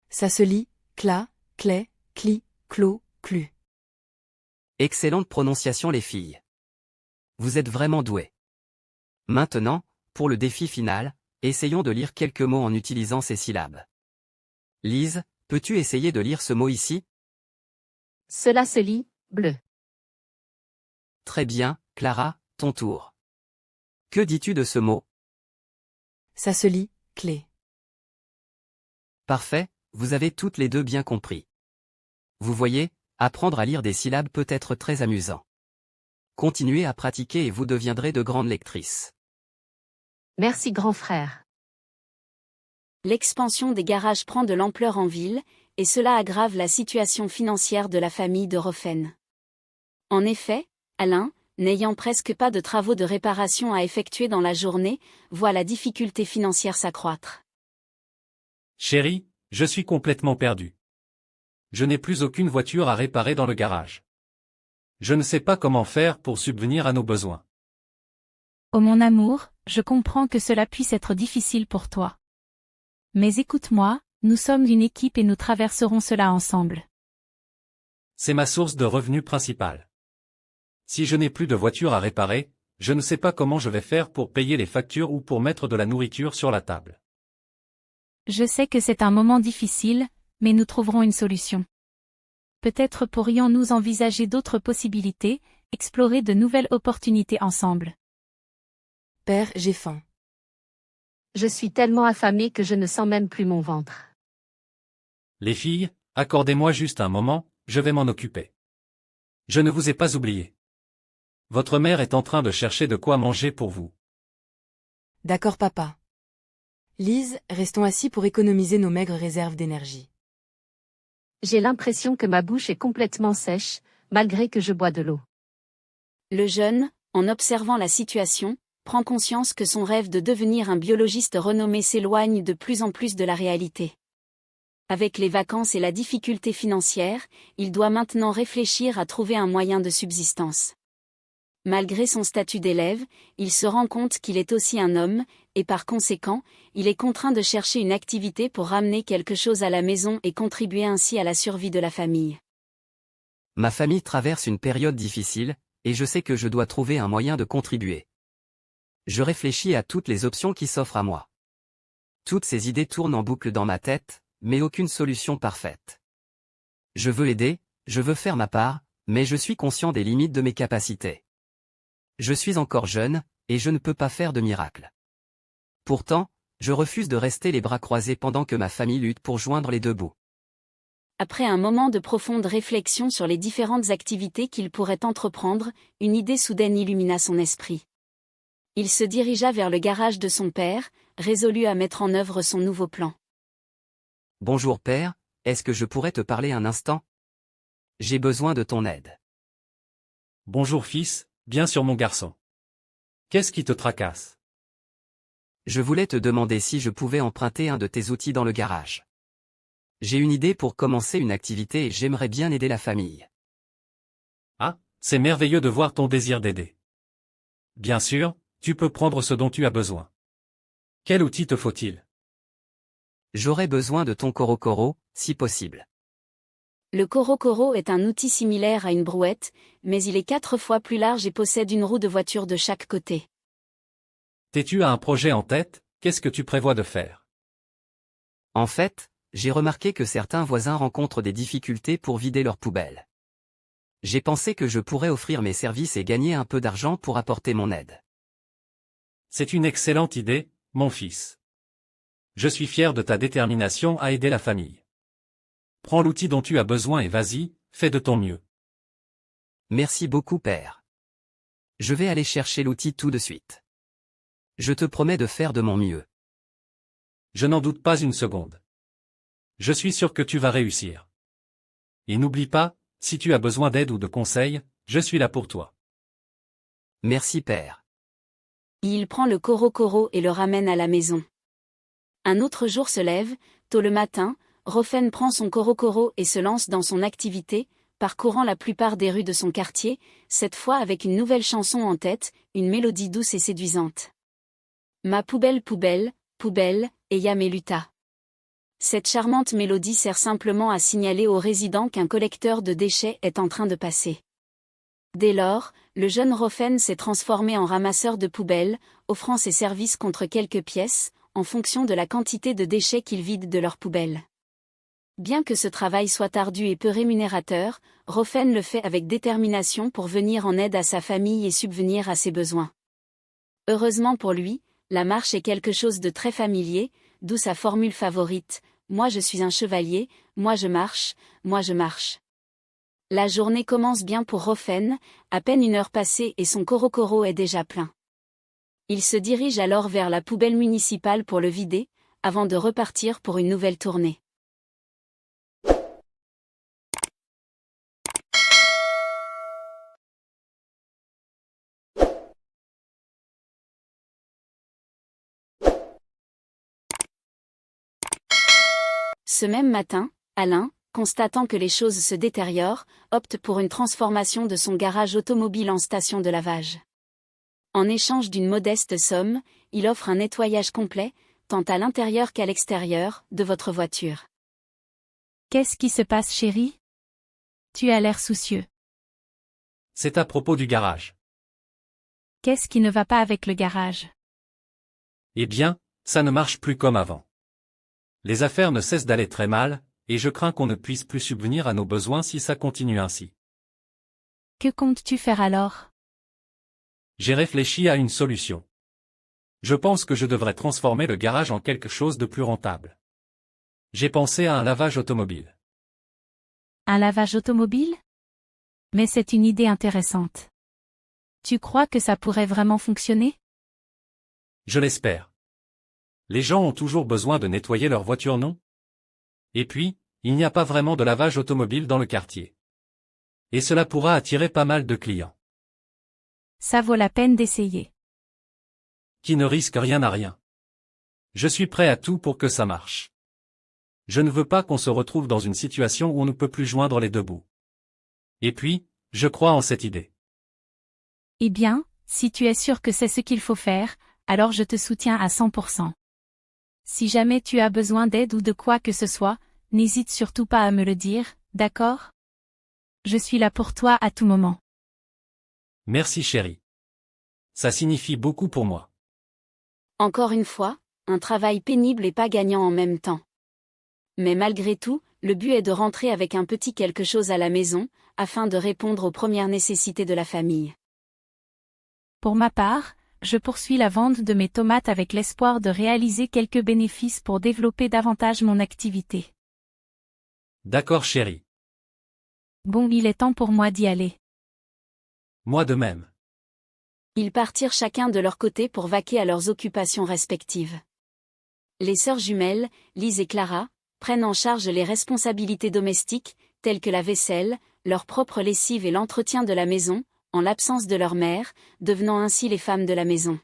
Ça se lit, cla, clé, cli, clo, clu. Excellente prononciation les filles. Vous êtes vraiment douées. Maintenant, pour le défi final, essayons de lire quelques mots en utilisant ces syllabes. Lise, peux-tu essayer de lire ce mot ici? Cela se lit, bleu. Très bien, Clara, ton tour. Que dis-tu de ce mot? Ça se lit, clé. Parfait, vous avez toutes les deux bien compris. Vous voyez, apprendre à lire des syllabes peut être très amusant. Continuez à pratiquer et vous deviendrez de grandes lectrices. Merci grand frère. L'expansion des garages prend de l'ampleur en ville, et cela aggrave la situation financière de la famille de Rofen. En effet, Alain, n'ayant presque pas de travaux de réparation à effectuer dans la journée, voit la difficulté financière s'accroître. Chérie, je suis complètement perdu. Je n'ai plus aucune voiture à réparer dans le garage. Je ne sais pas comment faire pour subvenir à nos besoins. Oh mon amour, je comprends que cela puisse être difficile pour toi. Mais écoute-moi, nous sommes une équipe et nous traverserons cela ensemble. C'est ma source de revenus principale. Si je n'ai plus de voiture à réparer, je ne sais pas comment je vais faire pour payer les factures ou pour mettre de la nourriture sur la table. Je sais que c'est un moment difficile, mais nous trouverons une solution. Peut-être pourrions-nous envisager d'autres possibilités, explorer de nouvelles opportunités ensemble. Père, j'ai faim. Je suis tellement affamée que je ne sens même plus mon ventre. Les filles, accordez-moi juste un moment, je vais m'en occuper. Je ne vous ai pas oublié. Votre mère est en train de chercher de quoi manger pour vous. D'accord papa. Lise, restons assis pour économiser nos maigres réserves d'énergie. J'ai l'impression que ma bouche est complètement sèche, malgré que je bois de l'eau. Le jeune, en observant la situation, prend conscience que son rêve de devenir un biologiste renommé s'éloigne de plus en plus de la réalité. Avec les vacances et la difficulté financière, il doit maintenant réfléchir à trouver un moyen de subsistance. Malgré son statut d'élève, il se rend compte qu'il est aussi un homme, et par conséquent, il est contraint de chercher une activité pour ramener quelque chose à la maison et contribuer ainsi à la survie de la famille. Ma famille traverse une période difficile, et je sais que je dois trouver un moyen de contribuer. Je réfléchis à toutes les options qui s'offrent à moi. Toutes ces idées tournent en boucle dans ma tête, mais aucune solution parfaite. Je veux aider, je veux faire ma part, mais je suis conscient des limites de mes capacités. Je suis encore jeune, et je ne peux pas faire de miracle. Pourtant, je refuse de rester les bras croisés pendant que ma famille lutte pour joindre les deux bouts. Après un moment de profonde réflexion sur les différentes activités qu'il pourrait entreprendre, une idée soudaine illumina son esprit. Il se dirigea vers le garage de son père, résolu à mettre en œuvre son nouveau plan. « Bonjour père, est-ce que je pourrais te parler un instant ? J'ai besoin de ton aide. » Bonjour fils, bien sûr mon garçon. Qu'est-ce qui te tracasse? Je voulais te demander si je pouvais emprunter un de tes outils dans le garage. J'ai une idée pour commencer une activité et j'aimerais bien aider la famille. Ah, c'est merveilleux de voir ton désir d'aider. Bien sûr, tu peux prendre ce dont tu as besoin. Quel outil te faut-il? J'aurais besoin de ton korokoro, si possible. Le korokoro est un outil similaire à une brouette, mais il est 4 fois plus large et possède une roue de voiture de chaque côté. Tu as un projet en tête, qu'est-ce que tu prévois de faire? En fait, j'ai remarqué que certains voisins rencontrent des difficultés pour vider leurs poubelles. J'ai pensé que je pourrais offrir mes services et gagner un peu d'argent pour apporter mon aide. C'est une excellente idée, mon fils. Je suis fier de ta détermination à aider la famille. Prends l'outil dont tu as besoin et vas-y, fais de ton mieux. Merci beaucoup père. Je vais aller chercher l'outil tout de suite. Je te promets de faire de mon mieux. Je n'en doute pas une seconde. Je suis sûr que tu vas réussir. Et n'oublie pas, si tu as besoin d'aide ou de conseils, je suis là pour toi. Merci père. Il prend le korokoro et le ramène à la maison. Un autre jour se lève, tôt le matin, Rofen prend son korokoro et se lance dans son activité, parcourant la plupart des rues de son quartier, cette fois avec une nouvelle chanson en tête, une mélodie douce et séduisante. Ma poubelle poubelle, poubelle, Eya Meluta. Cette charmante mélodie sert simplement à signaler aux résidents qu'un collecteur de déchets est en train de passer. Dès lors, le jeune Rofen s'est transformé en ramasseur de poubelles, offrant ses services contre quelques pièces, en fonction de la quantité de déchets qu'il vide de leurs poubelles. Bien que ce travail soit ardu et peu rémunérateur, Rofen le fait avec détermination pour venir en aide à sa famille et subvenir à ses besoins. Heureusement pour lui, la marche est quelque chose de très familier, d'où sa formule favorite, « Moi je suis un chevalier, moi je marche, moi je marche ». La journée commence bien pour Rofen, à peine 1 heure passée et son korokoro est déjà plein. Il se dirige alors vers la poubelle municipale pour le vider, avant de repartir pour une nouvelle tournée. Ce même matin, Alain, constatant que les choses se détériorent, opte pour une transformation de son garage automobile en station de lavage. En échange d'une modeste somme, il offre un nettoyage complet, tant à l'intérieur qu'à l'extérieur, de votre voiture. Qu'est-ce qui se passe, chérie? Tu as l'air soucieux. C'est à propos du garage. Qu'est-ce qui ne va pas avec le garage? Eh bien, ça ne marche plus comme avant. Les affaires ne cessent d'aller très mal, et je crains qu'on ne puisse plus subvenir à nos besoins si ça continue ainsi. Que comptes-tu faire alors? J'ai réfléchi à une solution. Je pense que je devrais transformer le garage en quelque chose de plus rentable. J'ai pensé à un lavage automobile. Un lavage automobile? Mais c'est une idée intéressante. Tu crois que ça pourrait vraiment fonctionner? Je l'espère. Les gens ont toujours besoin de nettoyer leur voiture, non? Et puis, il n'y a pas vraiment de lavage automobile dans le quartier. Et cela pourra attirer pas mal de clients. Ça vaut la peine d'essayer. Qui ne risque rien à rien. Je suis prêt à tout pour que ça marche. Je ne veux pas qu'on se retrouve dans une situation où on ne peut plus joindre les deux bouts. Et puis, je crois en cette idée. Eh bien, si tu es sûr que c'est ce qu'il faut faire, alors je te soutiens à 100%. Si jamais tu as besoin d'aide ou de quoi que ce soit, n'hésite surtout pas à me le dire, d'accord? Je suis là pour toi à tout moment. Merci chérie. Ça signifie beaucoup pour moi. Encore une fois, un travail pénible et pas gagnant en même temps. Mais malgré tout, le but est de rentrer avec un petit quelque chose à la maison, afin de répondre aux premières nécessités de la famille. Pour ma part, je poursuis la vente de mes tomates avec l'espoir de réaliser quelques bénéfices pour développer davantage mon activité. D'accord chérie. Bon, il est temps pour moi d'y aller. Moi de même. Ils partirent chacun de leur côté pour vaquer à leurs occupations respectives. Les sœurs jumelles, Lise et Clara, prennent en charge les responsabilités domestiques, telles que la vaisselle, leur propre lessive et l'entretien de la maison, en l'absence de leur mère, devenant ainsi les femmes de la maison.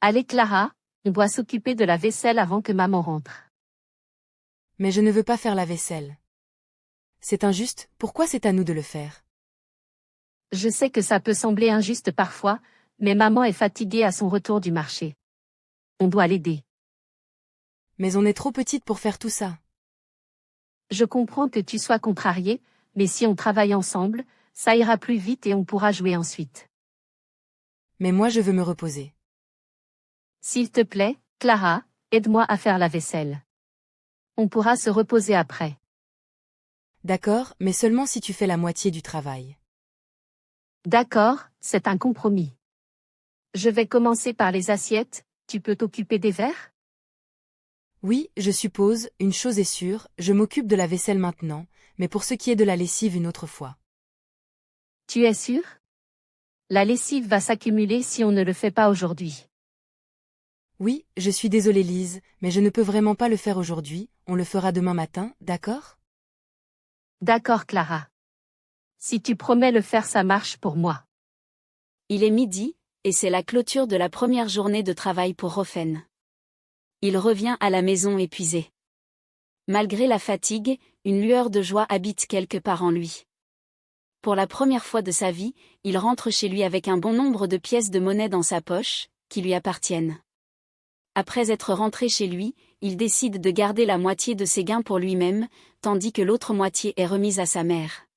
Allez Clara, on doit s'occuper de la vaisselle avant que maman rentre. Mais je ne veux pas faire la vaisselle. C'est injuste, pourquoi c'est à nous de le faire? Je sais que ça peut sembler injuste parfois, mais maman est fatiguée à son retour du marché. On doit l'aider. Mais on est trop petite pour faire tout ça. Je comprends que tu sois contrariée, mais si on travaille ensemble, ça ira plus vite et on pourra jouer ensuite. Mais moi je veux me reposer. S'il te plaît, Clara, aide-moi à faire la vaisselle. On pourra se reposer après. D'accord, mais seulement si tu fais la moitié du travail. D'accord, c'est un compromis. Je vais commencer par les assiettes, tu peux t'occuper des verres? Oui, je suppose, une chose est sûre, je m'occupe de la vaisselle maintenant, mais pour ce qui est de la lessive une autre fois. Tu es sûr? La lessive va s'accumuler si on ne le fait pas aujourd'hui. Oui, je suis désolée Lise, mais je ne peux vraiment pas le faire aujourd'hui, on le fera demain matin, d'accord? D'accord Clara. Si tu promets le faire, ça marche pour moi. Il est midi, et c'est la clôture de la première journée de travail pour Rofen. Il revient à la maison épuisé. Malgré la fatigue, une lueur de joie habite quelque part en lui. Pour la première fois de sa vie, il rentre chez lui avec un bon nombre de pièces de monnaie dans sa poche, qui lui appartiennent. Après être rentré chez lui, il décide de garder la moitié de ses gains pour lui-même, tandis que l'autre moitié est remise à sa mère.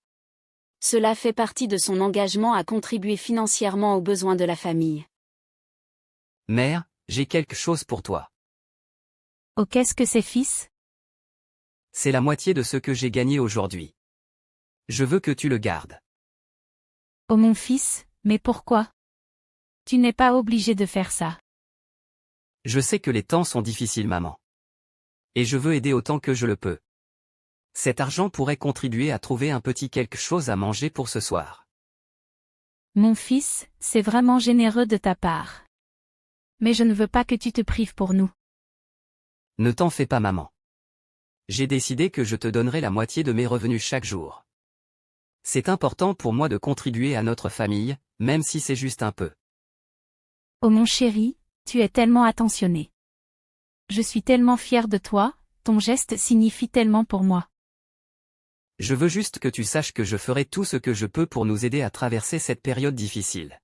Cela fait partie de son engagement à contribuer financièrement aux besoins de la famille. Mère, j'ai quelque chose pour toi. Oh, qu'est-ce que c'est, fils? C'est la moitié de ce que j'ai gagné aujourd'hui. Je veux que tu le gardes. Oh mon fils, mais pourquoi? Tu n'es pas obligé de faire ça. Je sais que les temps sont difficiles, maman. Et je veux aider autant que je le peux. Cet argent pourrait contribuer à trouver un petit quelque chose à manger pour ce soir. Mon fils, c'est vraiment généreux de ta part. Mais je ne veux pas que tu te prives pour nous. Ne t'en fais pas, maman. J'ai décidé que je te donnerai la moitié de mes revenus chaque jour. C'est important pour moi de contribuer à notre famille, même si c'est juste un peu. Oh mon chéri, tu es tellement attentionné. Je suis tellement fière de toi, ton geste signifie tellement pour moi. Je veux juste que tu saches que je ferai tout ce que je peux pour nous aider à traverser cette période difficile.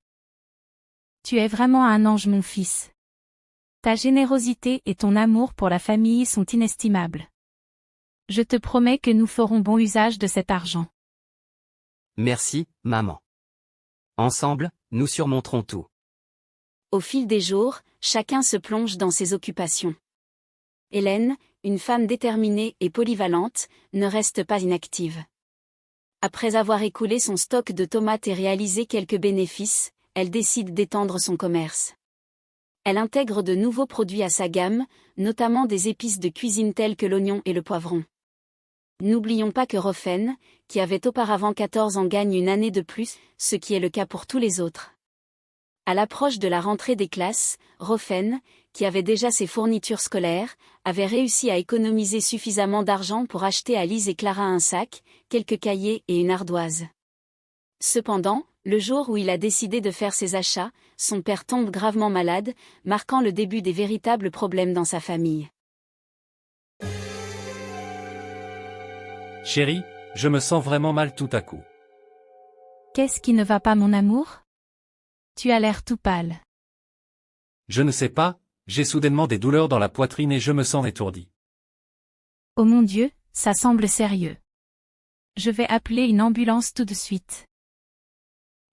Tu es vraiment un ange, mon fils. Ta générosité et ton amour pour la famille sont inestimables. Je te promets que nous ferons bon usage de cet argent. Merci, maman. Ensemble, nous surmonterons tout. Au fil des jours, chacun se plonge dans ses occupations. Hélène, une femme déterminée et polyvalente, ne reste pas inactive. Après avoir écoulé son stock de tomates et réalisé quelques bénéfices, elle décide d'étendre son commerce. Elle intègre de nouveaux produits à sa gamme, notamment des épices de cuisine telles que l'oignon et le poivron. N'oublions pas que Rofen, qui avait auparavant 14 ans, gagne une année de plus, ce qui est le cas pour tous les autres. À l'approche de la rentrée des classes, Rofen, qui avait déjà ses fournitures scolaires, avait réussi à économiser suffisamment d'argent pour acheter à Lise et Clara un sac, quelques cahiers et une ardoise. Cependant, le jour où il a décidé de faire ses achats, son père tombe gravement malade, marquant le début des véritables problèmes dans sa famille. Chérie, je me sens vraiment mal tout à coup. Qu'est-ce qui ne va pas, mon amour? Tu as l'air tout pâle. Je ne sais pas, j'ai soudainement des douleurs dans la poitrine et je me sens étourdi. Oh mon Dieu, ça semble sérieux. Je vais appeler une ambulance tout de suite.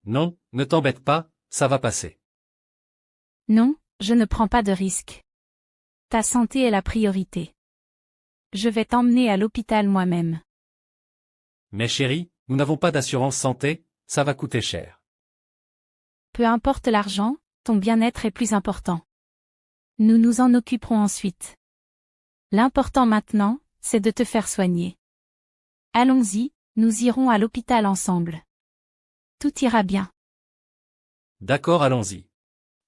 Non, ne t'embête pas, ça va passer. Non, je ne prends pas de risque. Ta santé est la priorité. Je vais t'emmener à l'hôpital moi-même. Mais chérie, nous n'avons pas d'assurance santé, ça va coûter cher. Peu importe l'argent, ton bien-être est plus important. Nous nous en occuperons ensuite. L'important maintenant, c'est de te faire soigner. Allons-y, nous irons à l'hôpital ensemble. Tout ira bien. D'accord, allons-y.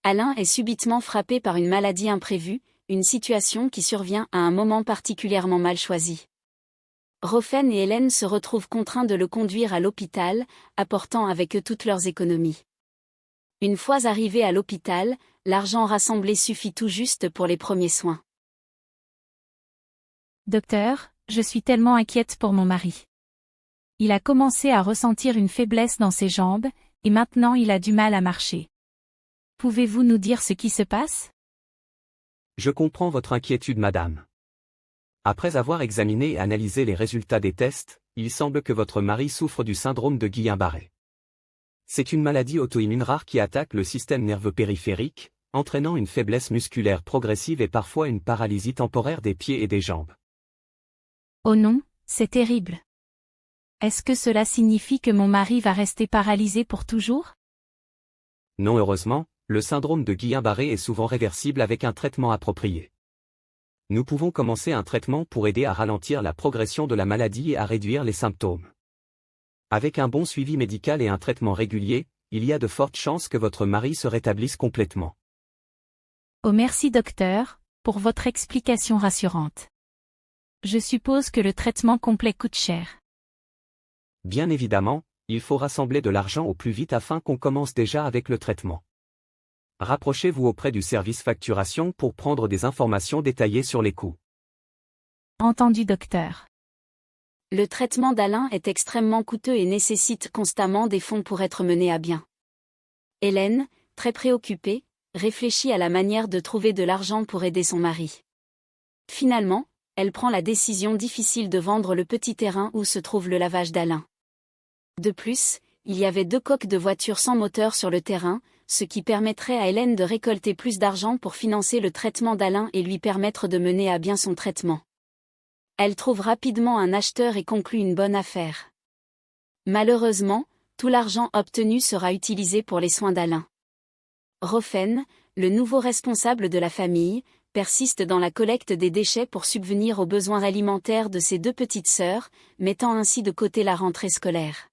Alain est subitement frappé par une maladie imprévue, une situation qui survient à un moment particulièrement mal choisi. Rofen et Hélène se retrouvent contraints de le conduire à l'hôpital, apportant avec eux toutes leurs économies. Une fois arrivés à l'hôpital, l'argent rassemblé suffit tout juste pour les premiers soins. Docteur, je suis tellement inquiète pour mon mari. Il a commencé à ressentir une faiblesse dans ses jambes, et maintenant il a du mal à marcher. Pouvez-vous nous dire ce qui se passe? Je comprends votre inquiétude, madame. Après avoir examiné et analysé les résultats des tests, il semble que votre mari souffre du syndrome de Guillain-Barré. C'est une maladie auto-immune rare qui attaque le système nerveux périphérique, entraînant une faiblesse musculaire progressive et parfois une paralysie temporaire des pieds et des jambes. Oh non, c'est terrible. Est-ce que cela signifie que mon mari va rester paralysé pour toujours? Non, heureusement, le syndrome de Guillain-Barré est souvent réversible avec un traitement approprié. Nous pouvons commencer un traitement pour aider à ralentir la progression de la maladie et à réduire les symptômes. Avec un bon suivi médical et un traitement régulier, il y a de fortes chances que votre mari se rétablisse complètement. Oh merci docteur, pour votre explication rassurante. Je suppose que le traitement complet coûte cher. Bien évidemment, il faut rassembler de l'argent au plus vite afin qu'on commence déjà avec le traitement. Rapprochez-vous auprès du service facturation pour prendre des informations détaillées sur les coûts. Entendu docteur. Le traitement d'Alain est extrêmement coûteux et nécessite constamment des fonds pour être mené à bien. Hélène, très préoccupée, réfléchit à la manière de trouver de l'argent pour aider son mari. Finalement, elle prend la décision difficile de vendre le petit terrain où se trouve le lavage d'Alain. De plus, il y avait 2 coques de voitures sans moteur sur le terrain, ce qui permettrait à Hélène de récolter plus d'argent pour financer le traitement d'Alain et lui permettre de mener à bien son traitement. Elle trouve rapidement un acheteur et conclut une bonne affaire. Malheureusement, tout l'argent obtenu sera utilisé pour les soins d'Alain. Rofen, le nouveau responsable de la famille, persiste dans la collecte des déchets pour subvenir aux besoins alimentaires de ses 2 petites sœurs, mettant ainsi de côté la rentrée scolaire.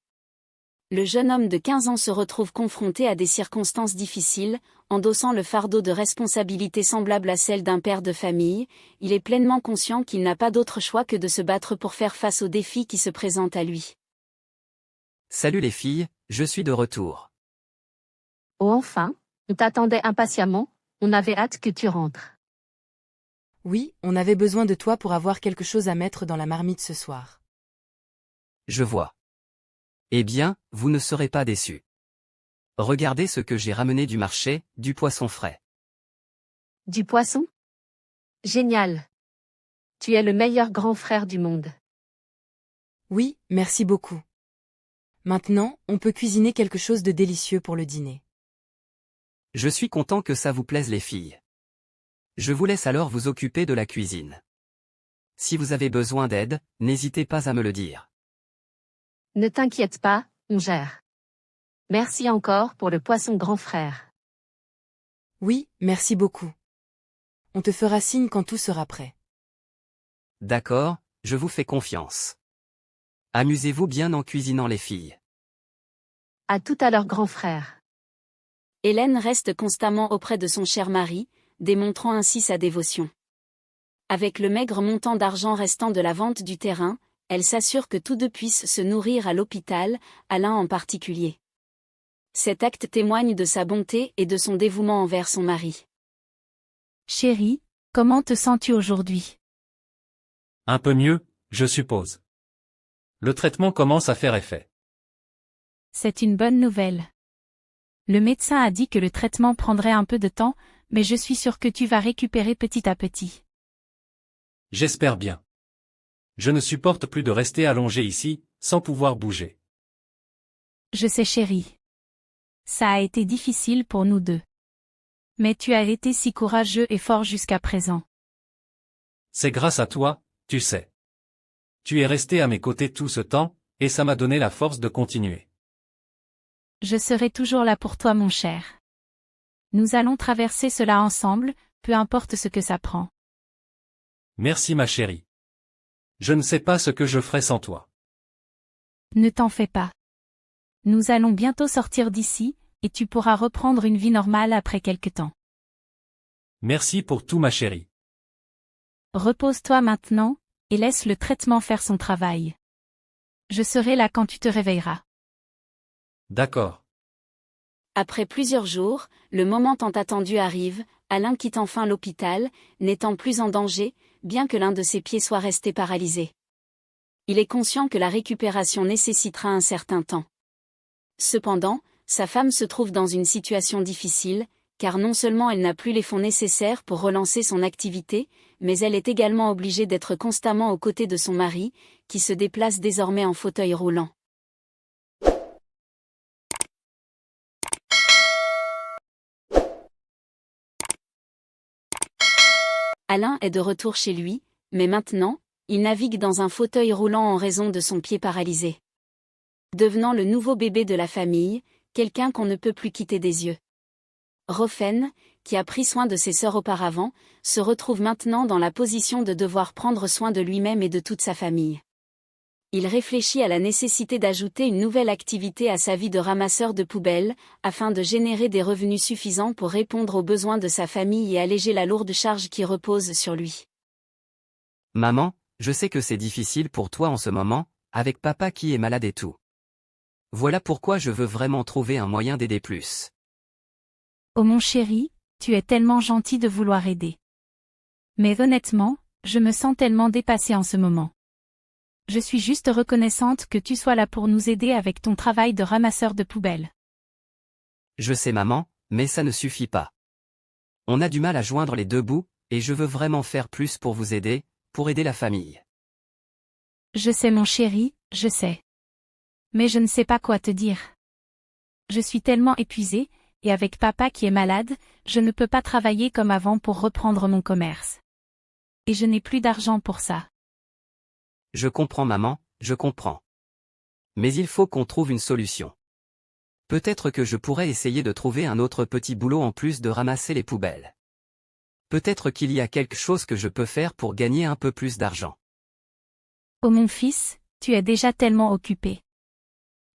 Le jeune homme de 15 ans se retrouve confronté à des circonstances difficiles, endossant le fardeau de responsabilité semblable à celle d'un père de famille. Il est pleinement conscient qu'il n'a pas d'autre choix que de se battre pour faire face aux défis qui se présentent à lui. Salut les filles, je suis de retour. Oh enfin, on t'attendait impatiemment, on avait hâte que tu rentres. Oui, on avait besoin de toi pour avoir quelque chose à mettre dans la marmite ce soir. Je vois. Eh bien, vous ne serez pas déçus. Regardez ce que j'ai ramené du marché, du poisson frais. Du poisson? Génial. Tu es le meilleur grand frère du monde. Oui, merci beaucoup. Maintenant, on peut cuisiner quelque chose de délicieux pour le dîner. Je suis content que ça vous plaise les filles. Je vous laisse alors vous occuper de la cuisine. Si vous avez besoin d'aide, n'hésitez pas à me le dire. Ne t'inquiète pas, on gère. Merci encore pour le poisson grand frère. Oui, merci beaucoup. On te fera signe quand tout sera prêt. D'accord, je vous fais confiance. Amusez-vous bien en cuisinant les filles. À tout à l'heure grand frère. Hélène reste constamment auprès de son cher mari, démontrant ainsi sa dévotion. Avec le maigre montant d'argent restant de la vente du terrain, elle s'assure que tous deux puissent se nourrir à l'hôpital, Alain en particulier. Cet acte témoigne de sa bonté et de son dévouement envers son mari. Chérie, comment te sens-tu aujourd'hui? Un peu mieux, je suppose. Le traitement commence à faire effet. C'est une bonne nouvelle. Le médecin a dit que le traitement prendrait un peu de temps, mais je suis sûre que tu vas récupérer petit à petit. J'espère bien. Je ne supporte plus de rester allongé ici, sans pouvoir bouger. Je sais chérie. Ça a été difficile pour nous deux. Mais tu as été si courageux et fort jusqu'à présent. C'est grâce à toi, tu sais. Tu es resté à mes côtés tout ce temps, et ça m'a donné la force de continuer. Je serai toujours là pour toi mon cher. Nous allons traverser cela ensemble, peu importe ce que ça prend. Merci ma chérie. Je ne sais pas ce que je ferais sans toi. Ne t'en fais pas. Nous allons bientôt sortir d'ici, et tu pourras reprendre une vie normale après quelque temps. Merci pour tout ma chérie. Repose-toi maintenant, et laisse le traitement faire son travail. Je serai là quand tu te réveilleras. D'accord. Après plusieurs jours, le moment tant attendu arrive, Alain quitte enfin l'hôpital, n'étant plus en danger, bien que l'un de ses pieds soit resté paralysé. Il est conscient que la récupération nécessitera un certain temps. Cependant, sa femme se trouve dans une situation difficile, car non seulement elle n'a plus les fonds nécessaires pour relancer son activité, mais elle est également obligée d'être constamment aux côtés de son mari, qui se déplace désormais en fauteuil roulant. Alain est de retour chez lui, mais maintenant, il navigue dans un fauteuil roulant en raison de son pied paralysé. Devenant le nouveau bébé de la famille, quelqu'un qu'on ne peut plus quitter des yeux. Rofen, qui a pris soin de ses sœurs auparavant, se retrouve maintenant dans la position de devoir prendre soin de lui-même et de toute sa famille. Il réfléchit à la nécessité d'ajouter une nouvelle activité à sa vie de ramasseur de poubelles, afin de générer des revenus suffisants pour répondre aux besoins de sa famille et alléger la lourde charge qui repose sur lui. Maman, je sais que c'est difficile pour toi en ce moment, avec papa qui est malade et tout. Voilà pourquoi je veux vraiment trouver un moyen d'aider plus. Oh mon chéri, tu es tellement gentil de vouloir aider. Mais honnêtement, je me sens tellement dépassée en ce moment. Je suis juste reconnaissante que tu sois là pour nous aider avec ton travail de ramasseur de poubelles. Je sais maman, mais ça ne suffit pas. On a du mal à joindre les deux bouts, et je veux vraiment faire plus pour vous aider, pour aider la famille. Je sais mon chéri, je sais. Mais je ne sais pas quoi te dire. Je suis tellement épuisée, et avec papa qui est malade, je ne peux pas travailler comme avant pour reprendre mon commerce. Et je n'ai plus d'argent pour ça. Je comprends maman, je comprends. Mais il faut qu'on trouve une solution. Peut-être que je pourrais essayer de trouver un autre petit boulot en plus de ramasser les poubelles. Peut-être qu'il y a quelque chose que je peux faire pour gagner un peu plus d'argent. Oh mon fils, tu es déjà tellement occupé.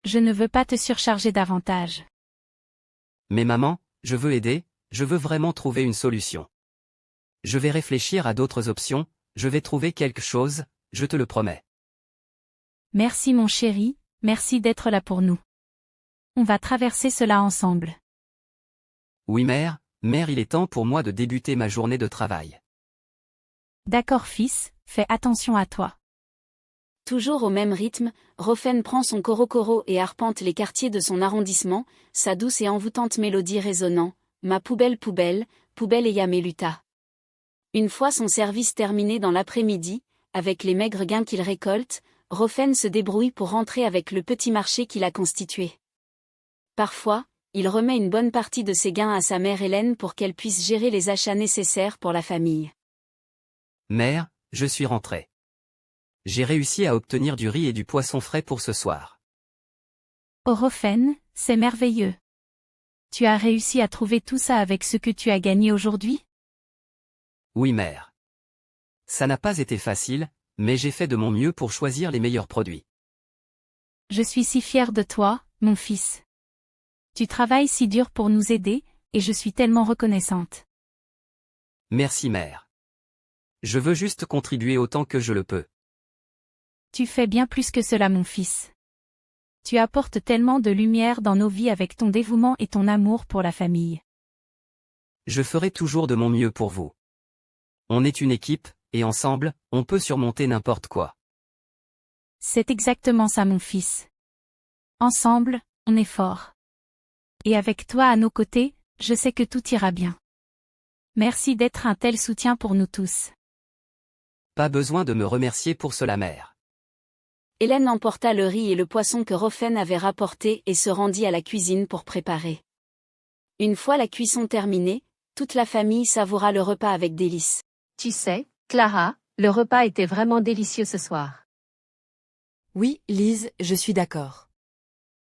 Je ne veux pas te surcharger davantage. Mais maman, je veux aider, je veux vraiment trouver une solution. Je vais réfléchir à d'autres options, je vais trouver quelque chose, je te le promets. Merci mon chéri, merci d'être là pour nous. On va traverser cela ensemble. Oui mère, il est temps pour moi de débuter ma journée de travail. D'accord fils, fais attention à toi. Toujours au même rythme, Rofen prend son korokoro et arpente les quartiers de son arrondissement, sa douce et envoûtante mélodie résonnant, ma poubelle poubelle, poubelle et yameluta. Une fois son service terminé dans l'après-midi, avec les maigres gains qu'il récolte, Rofen se débrouille pour rentrer avec le petit marché qu'il a constitué. Parfois, il remet une bonne partie de ses gains à sa mère Hélène pour qu'elle puisse gérer les achats nécessaires pour la famille. Mère, je suis rentré. J'ai réussi à obtenir du riz et du poisson frais pour ce soir. Oh Rofen, c'est merveilleux. Tu as réussi à trouver tout ça avec ce que tu as gagné aujourd'hui? Oui mère. Ça n'a pas été facile, mais j'ai fait de mon mieux pour choisir les meilleurs produits. Je suis si fière de toi, mon fils. Tu travailles si dur pour nous aider, et je suis tellement reconnaissante. Merci mère. Je veux juste contribuer autant que je le peux. Tu fais bien plus que cela mon fils. Tu apportes tellement de lumière dans nos vies avec ton dévouement et ton amour pour la famille. Je ferai toujours de mon mieux pour vous. On est une équipe, et ensemble, on peut surmonter n'importe quoi. C'est exactement ça mon fils. Ensemble, on est fort. Et avec toi à nos côtés, je sais que tout ira bien. Merci d'être un tel soutien pour nous tous. Pas besoin de me remercier pour cela mère. Hélène emporta le riz et le poisson que Rofen avait rapporté et se rendit à la cuisine pour préparer. Une fois la cuisson terminée, toute la famille savoura le repas avec délice. Tu sais, Clara, le repas était vraiment délicieux ce soir. Oui, Lise, je suis d'accord.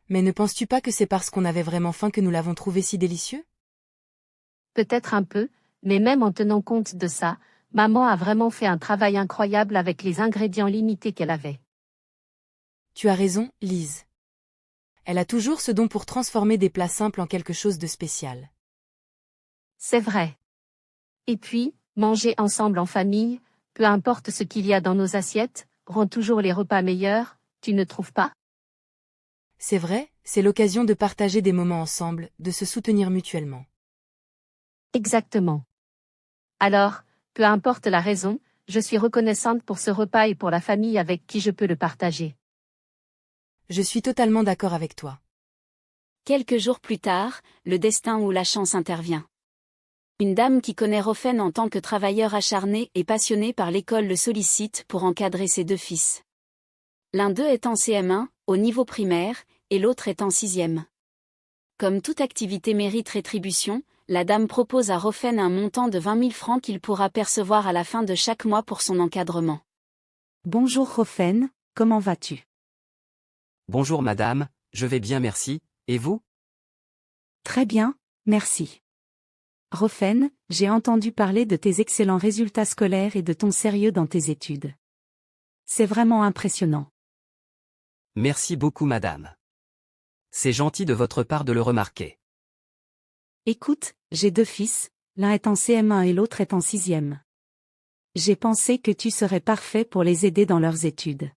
Mais ne penses-tu pas que c'est parce qu'on avait vraiment faim que nous l'avons trouvé si délicieux? Peut-être un peu, mais même en tenant compte de ça, maman a vraiment fait un travail incroyable avec les ingrédients limités qu'elle avait. Tu as raison, Lise. Elle a toujours ce don pour transformer des plats simples en quelque chose de spécial. C'est vrai. Et puis, manger ensemble en famille, peu importe ce qu'il y a dans nos assiettes, rend toujours les repas meilleurs, tu ne trouves pas? C'est vrai, c'est l'occasion de partager des moments ensemble, de se soutenir mutuellement. Exactement. Alors, peu importe la raison, je suis reconnaissante pour ce repas et pour la famille avec qui je peux le partager. Je suis totalement d'accord avec toi. Quelques jours plus tard, le destin ou la chance intervient. Une dame qui connaît Rofen en tant que travailleur acharné et passionné par l'école le sollicite pour encadrer ses deux fils. L'un d'eux est en CM1, au niveau primaire, et l'autre est en 6e. Comme toute activité mérite rétribution, la dame propose à Rofen un montant de 20 000 francs qu'il pourra percevoir à la fin de chaque mois pour son encadrement. Bonjour Rofen, comment vas-tu? Bonjour madame, je vais bien merci, et vous? Très bien, merci. Rofen, j'ai entendu parler de tes excellents résultats scolaires et de ton sérieux dans tes études. C'est vraiment impressionnant. Merci beaucoup madame. C'est gentil de votre part de le remarquer. Écoute, j'ai deux fils, l'un est en CM1 et l'autre est en 6e. J'ai pensé que tu serais parfait pour les aider dans leurs études.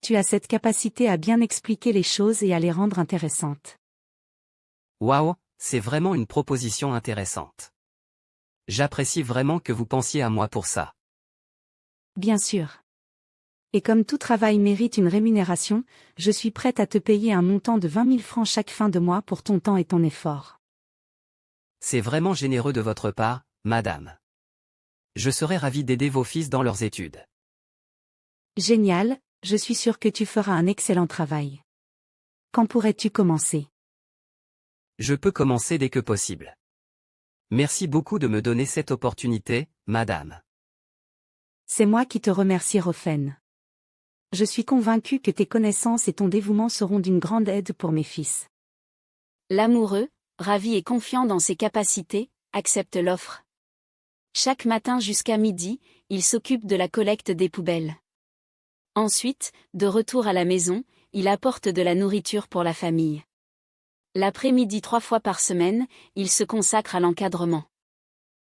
Tu as cette capacité à bien expliquer les choses et à les rendre intéressantes. Waouh, c'est vraiment une proposition intéressante. J'apprécie vraiment que vous pensiez à moi pour ça. Bien sûr. Et comme tout travail mérite une rémunération, je suis prête à te payer un montant de 20 000 francs chaque fin de mois pour ton temps et ton effort. C'est vraiment généreux de votre part, madame. Je serais ravi d'aider vos fils dans leurs études. Génial, je suis sûre que tu feras un excellent travail. Quand pourrais-tu commencer? Je peux commencer dès que possible. Merci beaucoup de me donner cette opportunité, madame. C'est moi qui te remercie Rofen. Je suis convaincue que tes connaissances et ton dévouement seront d'une grande aide pour mes fils. L'amoureux, ravi et confiant dans ses capacités, accepte l'offre. Chaque matin jusqu'à midi, il s'occupe de la collecte des poubelles. Ensuite, de retour à la maison, il apporte de la nourriture pour la famille. L'après-midi 3 fois par semaine, il se consacre à l'encadrement.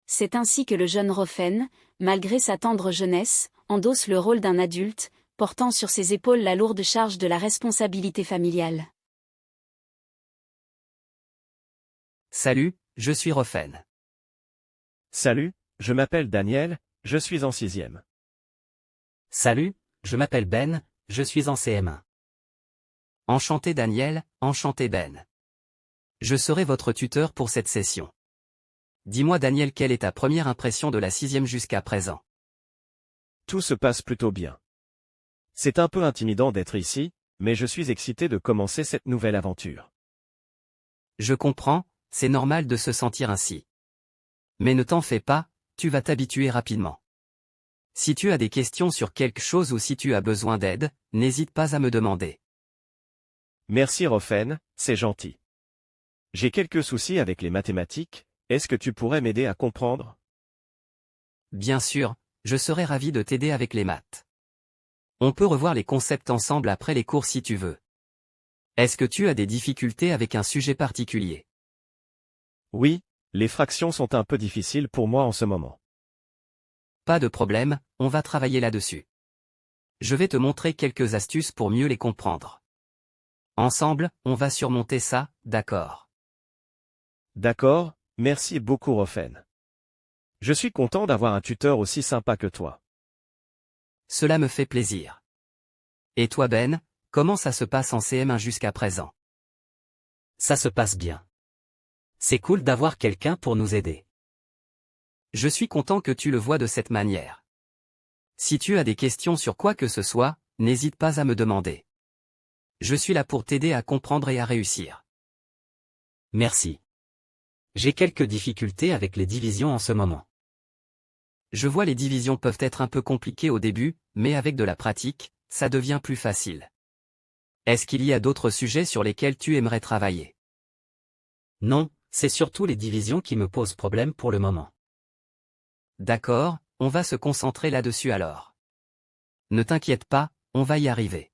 C'est ainsi que le jeune Rofen, malgré sa tendre jeunesse, endosse le rôle d'un adulte, portant sur ses épaules la lourde charge de la responsabilité familiale. Salut, je suis Rofen. Salut, je m'appelle Daniel, je suis en 6e. Salut, je m'appelle Ben, je suis en CM1. Enchanté Daniel, enchanté Ben. Je serai votre tuteur pour cette session. Dis-moi Daniel, quelle est ta première impression de la 6e jusqu'à présent? Tout se passe plutôt bien. C'est un peu intimidant d'être ici, mais je suis excité de commencer cette nouvelle aventure. Je comprends, c'est normal de se sentir ainsi. Mais ne t'en fais pas, tu vas t'habituer rapidement. Si tu as des questions sur quelque chose ou si tu as besoin d'aide, n'hésite pas à me demander. Merci Rofen, c'est gentil. J'ai quelques soucis avec les mathématiques, est-ce que tu pourrais m'aider à comprendre? Bien sûr, je serai ravi de t'aider avec les maths. On peut revoir les concepts ensemble après les cours si tu veux. Est-ce que tu as des difficultés avec un sujet particulier? Oui, les fractions sont un peu difficiles pour moi en ce moment. Pas de problème, on va travailler là-dessus. Je vais te montrer quelques astuces pour mieux les comprendre. Ensemble, on va surmonter ça, d'accord? D'accord, merci beaucoup Rofen. Je suis content d'avoir un tuteur aussi sympa que toi. Cela me fait plaisir. Et toi Ben, comment ça se passe en CM1 jusqu'à présent? Ça se passe bien. C'est cool d'avoir quelqu'un pour nous aider. Je suis content que tu le vois de cette manière. Si tu as des questions sur quoi que ce soit, n'hésite pas à me demander. Je suis là pour t'aider à comprendre et à réussir. Merci. J'ai quelques difficultés avec les divisions en ce moment. Je vois les divisions peuvent être un peu compliquées au début, mais avec de la pratique, ça devient plus facile. Est-ce qu'il y a d'autres sujets sur lesquels tu aimerais travailler? Non, c'est surtout les divisions qui me posent problème pour le moment. D'accord, on va se concentrer là-dessus alors. Ne t'inquiète pas, on va y arriver.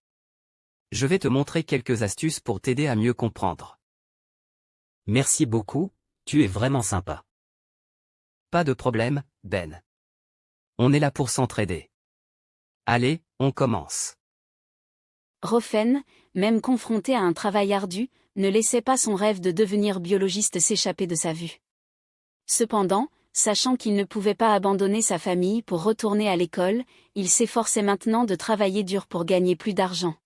Je vais te montrer quelques astuces pour t'aider à mieux comprendre. Merci beaucoup, tu es vraiment sympa. Pas de problème, Ben. On est là pour s'entraider. Allez, on commence. Rofen, même confronté à un travail ardu, ne laissait pas son rêve de devenir biologiste s'échapper de sa vue. Cependant, sachant qu'il ne pouvait pas abandonner sa famille pour retourner à l'école, il s'efforçait maintenant de travailler dur pour gagner plus d'argent.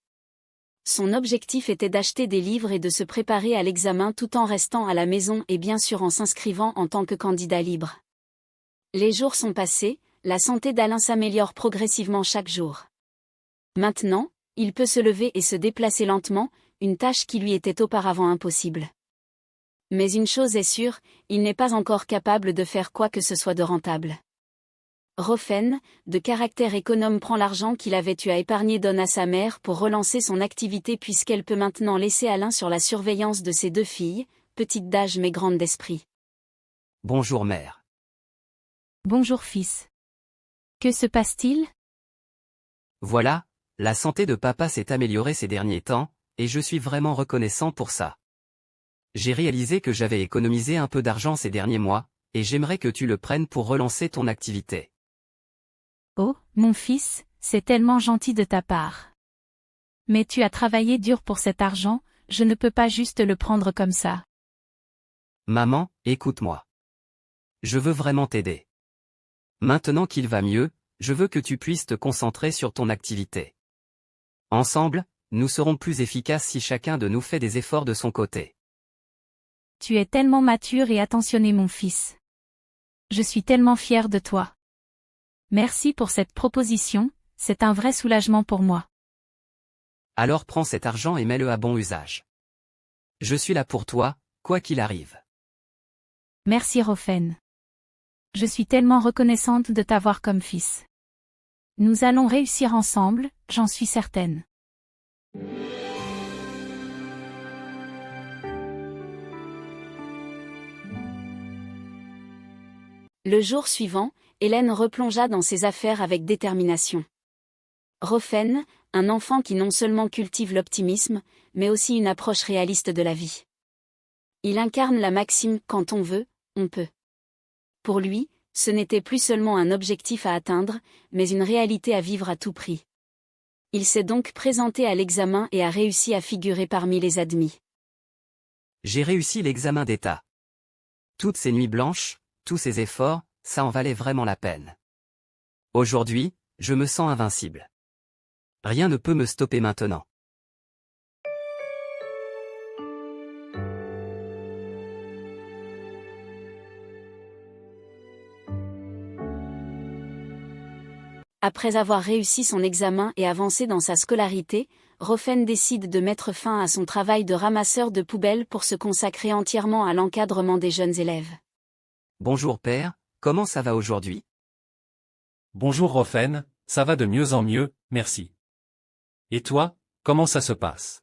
Son objectif était d'acheter des livres et de se préparer à l'examen tout en restant à la maison et bien sûr en s'inscrivant en tant que candidat libre. Les jours sont passés, la santé d'Alain s'améliore progressivement chaque jour. Maintenant, il peut se lever et se déplacer lentement, une tâche qui lui était auparavant impossible. Mais une chose est sûre, il n'est pas encore capable de faire quoi que ce soit de rentable. Rofen, de caractère économe, prend l'argent qu'il avait eu à épargner, donne à sa mère pour relancer son activité puisqu'elle peut maintenant laisser Alain sur la surveillance de ses 2 filles, petites d'âge mais grandes d'esprit. Bonjour mère. Bonjour fils. Que se passe-t-il? Voilà, la santé de papa s'est améliorée ces derniers temps, et je suis vraiment reconnaissant pour ça. J'ai réalisé que j'avais économisé un peu d'argent ces derniers mois, et j'aimerais que tu le prennes pour relancer ton activité. Oh, mon fils, c'est tellement gentil de ta part. Mais tu as travaillé dur pour cet argent, je ne peux pas juste le prendre comme ça. Maman, écoute-moi. Je veux vraiment t'aider. Maintenant qu'il va mieux, je veux que tu puisses te concentrer sur ton activité. Ensemble, nous serons plus efficaces si chacun de nous fait des efforts de son côté. Tu es tellement mature et attentionné mon fils. Je suis tellement fière de toi. Merci pour cette proposition, c'est un vrai soulagement pour moi. Alors prends cet argent et mets-le à bon usage. Je suis là pour toi, quoi qu'il arrive. Merci Rofen. Je suis tellement reconnaissante de t'avoir comme fils. Nous allons réussir ensemble, j'en suis certaine. Le jour suivant, Hélène replongea dans ses affaires avec détermination. Rofen, un enfant qui non seulement cultive l'optimisme, mais aussi une approche réaliste de la vie. Il incarne la maxime « quand on veut, on peut ». Pour lui, ce n'était plus seulement un objectif à atteindre, mais une réalité à vivre à tout prix. Il s'est donc présenté à l'examen et a réussi à figurer parmi les admis. J'ai réussi l'examen d'État. Toutes ces nuits blanches, tous ces efforts, ça en valait vraiment la peine. Aujourd'hui, je me sens invincible. Rien ne peut me stopper maintenant. Après avoir réussi son examen et avancé dans sa scolarité, Rofen décide de mettre fin à son travail de ramasseur de poubelles pour se consacrer entièrement à l'encadrement des jeunes élèves. Bonjour père, comment ça va aujourd'hui? Bonjour Rofen, ça va de mieux en mieux, merci. Et toi, comment ça se passe?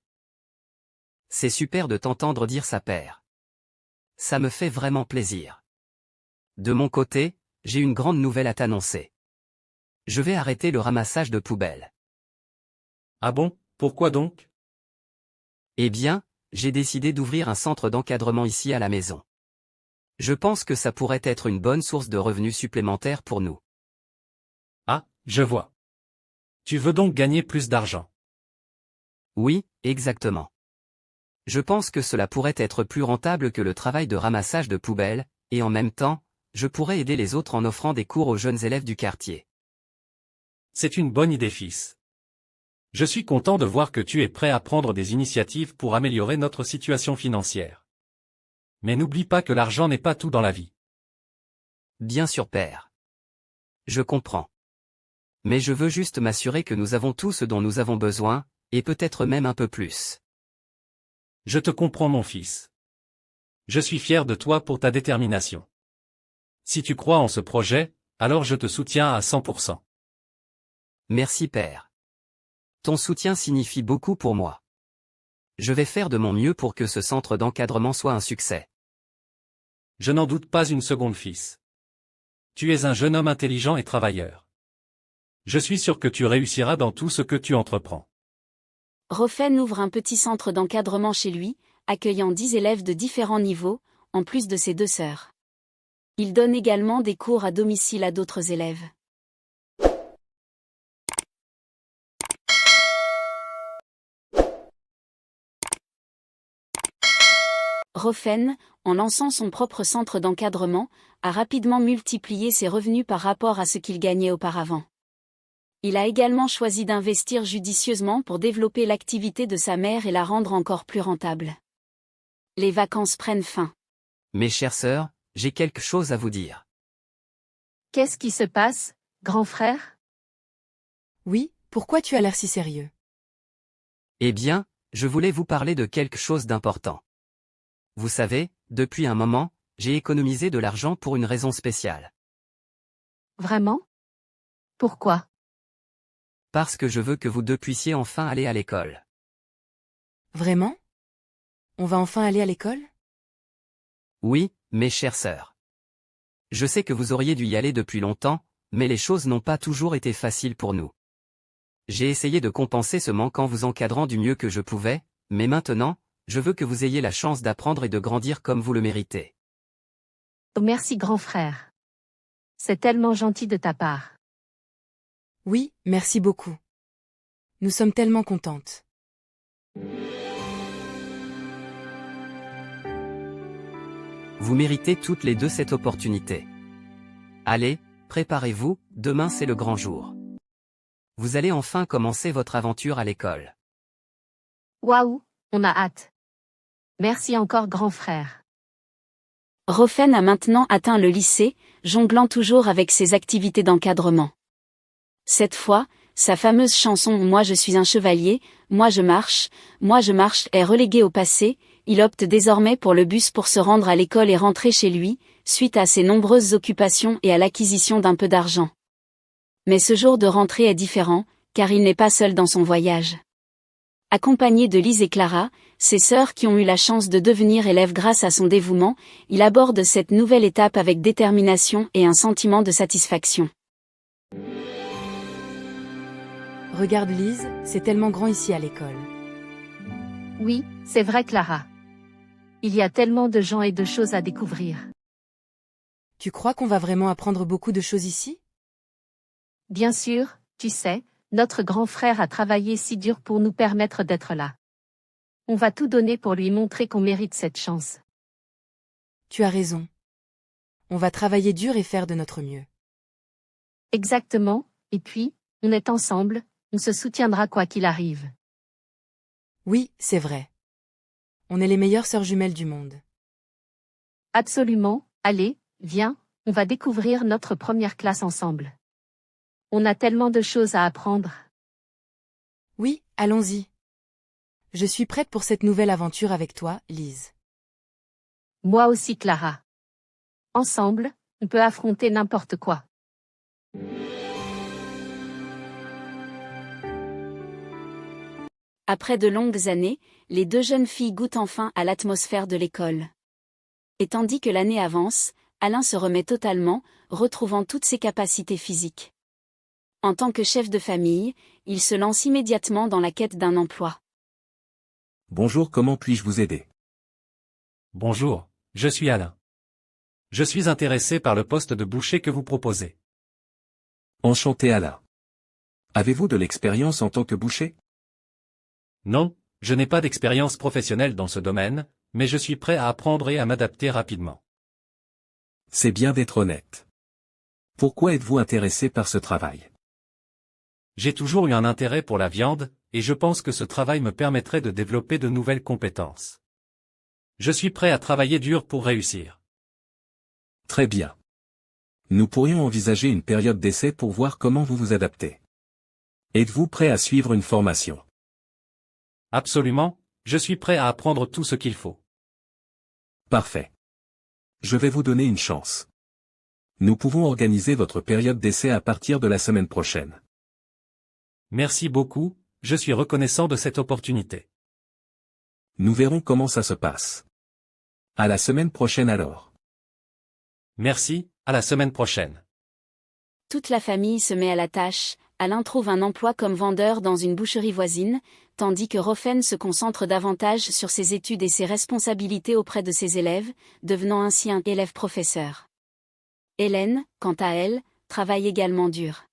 C'est super de t'entendre dire ça père. Ça me fait vraiment plaisir. De mon côté, j'ai une grande nouvelle à t'annoncer. Je vais arrêter le ramassage de poubelles. Ah bon, pourquoi donc? Eh bien, j'ai décidé d'ouvrir un centre d'encadrement ici à la maison. Je pense que ça pourrait être une bonne source de revenus supplémentaires pour nous. Ah, je vois. Tu veux donc gagner plus d'argent? Oui, exactement. Je pense que cela pourrait être plus rentable que le travail de ramassage de poubelles, et en même temps, je pourrais aider les autres en offrant des cours aux jeunes élèves du quartier. C'est une bonne idée fils. Je suis content de voir que tu es prêt à prendre des initiatives pour améliorer notre situation financière. Mais n'oublie pas que l'argent n'est pas tout dans la vie. Bien sûr père. Je comprends. Mais je veux juste m'assurer que nous avons tout ce dont nous avons besoin, et peut-être même un peu plus. Je te comprends mon fils. Je suis fier de toi pour ta détermination. Si tu crois en ce projet, alors je te soutiens à 100%. Merci père. Ton soutien signifie beaucoup pour moi. Je vais faire de mon mieux pour que ce centre d'encadrement soit un succès. Je n'en doute pas une seconde fils. Tu es un jeune homme intelligent et travailleur. Je suis sûr que tu réussiras dans tout ce que tu entreprends. Rofen ouvre un petit centre d'encadrement chez lui, accueillant 10 élèves de différents niveaux, en plus de ses 2 sœurs. Il donne également des cours à domicile à d'autres élèves. Rofen, en lançant son propre centre d'encadrement, a rapidement multiplié ses revenus par rapport à ce qu'il gagnait auparavant. Il a également choisi d'investir judicieusement pour développer l'activité de sa mère et la rendre encore plus rentable. Les vacances prennent fin. Mes chères sœurs, j'ai quelque chose à vous dire. Qu'est-ce qui se passe, grand frère? Oui, pourquoi tu as l'air si sérieux? Eh bien, je voulais vous parler de quelque chose d'important. Vous savez, depuis un moment, j'ai économisé de l'argent pour une raison spéciale. Vraiment? Pourquoi? Parce que je veux que vous deux puissiez enfin aller à l'école. Vraiment? On va enfin aller à l'école? Oui, mes chères sœurs. Je sais que vous auriez dû y aller depuis longtemps, mais les choses n'ont pas toujours été faciles pour nous. J'ai essayé de compenser ce manque en vous encadrant du mieux que je pouvais, mais maintenant, je veux que vous ayez la chance d'apprendre et de grandir comme vous le méritez. Oh, merci grand frère. C'est tellement gentil de ta part. Oui, merci beaucoup. Nous sommes tellement contentes. Vous méritez toutes les deux cette opportunité. Allez, préparez-vous, demain c'est le grand jour. Vous allez enfin commencer votre aventure à l'école. Waouh, on a hâte. Merci encore grand frère. Rofen a maintenant atteint le lycée, jonglant toujours avec ses activités d'encadrement. Cette fois, sa fameuse chanson « Moi je suis un chevalier, moi je marche » est reléguée au passé. Il opte désormais pour le bus pour se rendre à l'école et rentrer chez lui, suite à ses nombreuses occupations et à l'acquisition d'un peu d'argent. Mais ce jour de rentrée est différent, car il n'est pas seul dans son voyage. Accompagné de Lise et Clara, ses sœurs qui ont eu la chance de devenir élèves grâce à son dévouement, il aborde cette nouvelle étape avec détermination et un sentiment de satisfaction. Regarde Lise, c'est tellement grand ici à l'école. Oui, c'est vrai Clara. Il y a tellement de gens et de choses à découvrir. Tu crois qu'on va vraiment apprendre beaucoup de choses ici? Bien sûr, tu sais, notre grand frère a travaillé si dur pour nous permettre d'être là. On va tout donner pour lui montrer qu'on mérite cette chance. Tu as raison. On va travailler dur et faire de notre mieux. Exactement, et puis, on est ensemble, On se soutiendra quoi qu'il arrive. Oui, c'est vrai. On est les meilleures sœurs jumelles du monde. Absolument, allez, viens, on va découvrir notre première classe ensemble. On a tellement de choses à apprendre. Oui, allons-y. Je suis prête pour cette nouvelle aventure avec toi, Lise. Moi aussi, Clara. Ensemble, on peut affronter n'importe quoi. Après de longues années, les deux jeunes filles goûtent enfin à l'atmosphère de l'école. Et tandis que l'année avance, Alain se remet totalement, retrouvant toutes ses capacités physiques. En tant que chef de famille, il se lance immédiatement dans la quête d'un emploi. Bonjour, comment puis-je vous aider? Bonjour, je suis Alain. Je suis intéressé par le poste de boucher que vous proposez. Enchanté Alain. Avez-vous de l'expérience en tant que boucher? Non, je n'ai pas d'expérience professionnelle dans ce domaine, mais je suis prêt à apprendre et à m'adapter rapidement. C'est bien d'être honnête. Pourquoi êtes-vous intéressé par ce travail? J'ai toujours eu un intérêt pour la viande, et je pense que ce travail me permettrait de développer de nouvelles compétences. Je suis prêt à travailler dur pour réussir. Très bien. Nous pourrions envisager une période d'essai pour voir comment vous vous adaptez. Êtes-vous prêt à suivre une formation? Absolument, je suis prêt à apprendre tout ce qu'il faut. Parfait. Je vais vous donner une chance. Nous pouvons organiser votre période d'essai à partir de la semaine prochaine. Merci beaucoup, je suis reconnaissant de cette opportunité. Nous verrons comment ça se passe. À la semaine prochaine alors. Merci, à la semaine prochaine. Toute la famille se met à la tâche, Alain trouve un emploi comme vendeur dans une boucherie voisine, tandis que Rofen se concentre davantage sur ses études et ses responsabilités auprès de ses élèves, devenant ainsi un élève-professeur. Hélène, quant à elle, travaille également dur.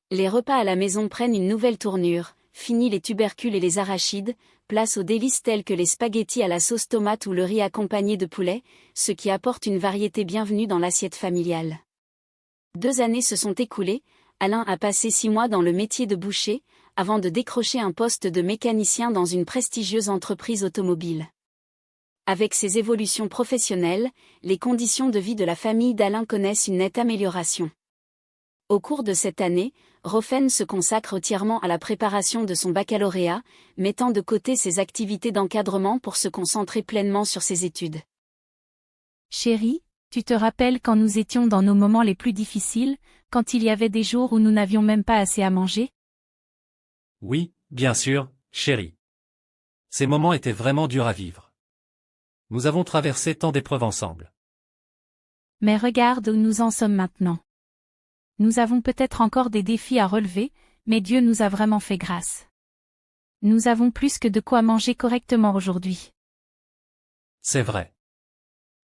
Les repas à la maison prennent une nouvelle tournure, fini les tubercules et les arachides, place aux délices telles que les spaghettis à la sauce tomate ou le riz accompagné de poulet, ce qui apporte une variété bienvenue dans l'assiette familiale. 2 années se sont écoulées, Alain a passé 6 mois dans le métier de boucher, avant de décrocher un poste de mécanicien dans une prestigieuse entreprise automobile. Avec ces évolutions professionnelles, les conditions de vie de la famille d'Alain connaissent une nette amélioration. Au cours de cette année, Rofen se consacre entièrement à la préparation de son baccalauréat, mettant de côté ses activités d'encadrement pour se concentrer pleinement sur ses études. Chérie, tu te rappelles quand nous étions dans nos moments les plus difficiles, quand il y avait des jours où nous n'avions même pas assez à manger? Oui, bien sûr, chérie. Ces moments étaient vraiment durs à vivre. Nous avons traversé tant d'épreuves ensemble. Mais regarde où nous en sommes maintenant. Nous avons peut-être encore des défis à relever, mais Dieu nous a vraiment fait grâce. Nous avons plus que de quoi manger correctement aujourd'hui. C'est vrai.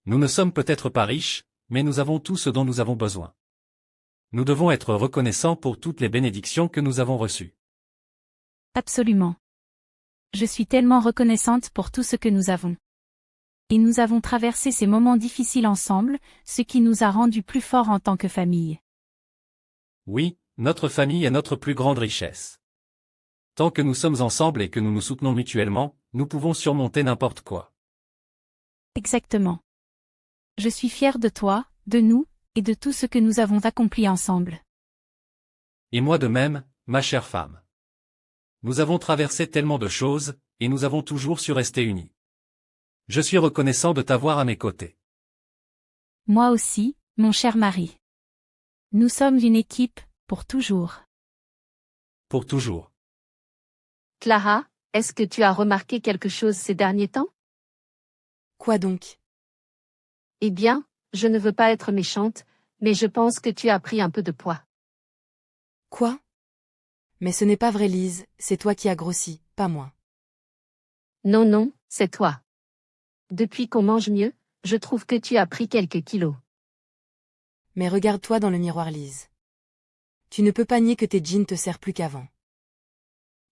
Nous ne sommes peut-être pas riches, mais nous avons tout ce dont nous avons besoin. Nous devons être reconnaissants pour toutes les bénédictions que nous avons reçues. Absolument. Je suis tellement reconnaissante pour tout ce que nous avons. Et nous avons traversé ces moments difficiles ensemble, ce qui nous a rendus plus forts en tant que famille. Oui, notre famille est notre plus grande richesse. Tant que nous sommes ensemble et que nous nous soutenons mutuellement, nous pouvons surmonter n'importe quoi. Exactement. Je suis fière de toi, de nous, et de tout ce que nous avons accompli ensemble. Et moi de même, ma chère femme. Nous avons traversé tellement de choses, et nous avons toujours su rester unis. Je suis reconnaissant de t'avoir à mes côtés. Moi aussi, mon cher mari. Nous sommes une équipe, pour toujours. Pour toujours. Clara, est-ce que tu as remarqué quelque chose ces derniers temps? Quoi donc? Eh bien, je ne veux pas être méchante, mais je pense que tu as pris un peu de poids. Quoi? Mais ce n'est pas vrai, Lise, c'est toi qui as grossi, pas moi. Non, non, c'est toi. Depuis qu'on mange mieux, je trouve que tu as pris quelques kilos. Mais regarde-toi dans le miroir, Lise. Tu ne peux pas nier que tes jeans te serrent plus qu'avant.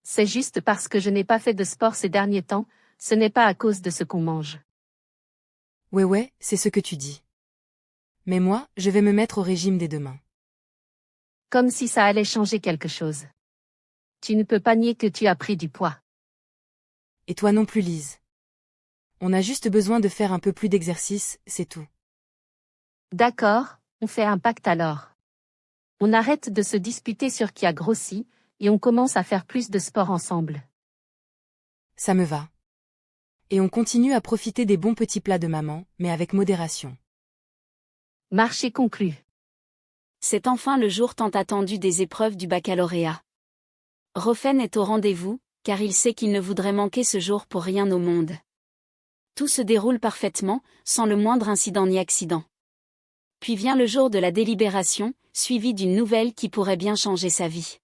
C'est juste parce que je n'ai pas fait de sport ces derniers temps, ce n'est pas à cause de ce qu'on mange. Ouais, c'est ce que tu dis. Mais moi, je vais me mettre au régime dès demain. Comme si ça allait changer quelque chose. tu ne peux pas nier que tu as pris du poids. Et toi non plus, Lise. On a juste besoin de faire un peu plus d'exercice, c'est tout. D'accord, on fait un pacte alors. On arrête de se disputer sur qui a grossi, et on commence à faire plus de sport ensemble. Ça me va. Et on continue à profiter des bons petits plats de maman, mais avec modération. Marché conclu. C'est enfin le jour tant attendu des épreuves du baccalauréat. Rofen est au rendez-vous, car il sait qu'il ne voudrait manquer ce jour pour rien au monde. Tout se déroule parfaitement, sans le moindre incident ni accident. Puis vient le jour de la délibération, suivi d'une nouvelle qui pourrait bien changer sa vie.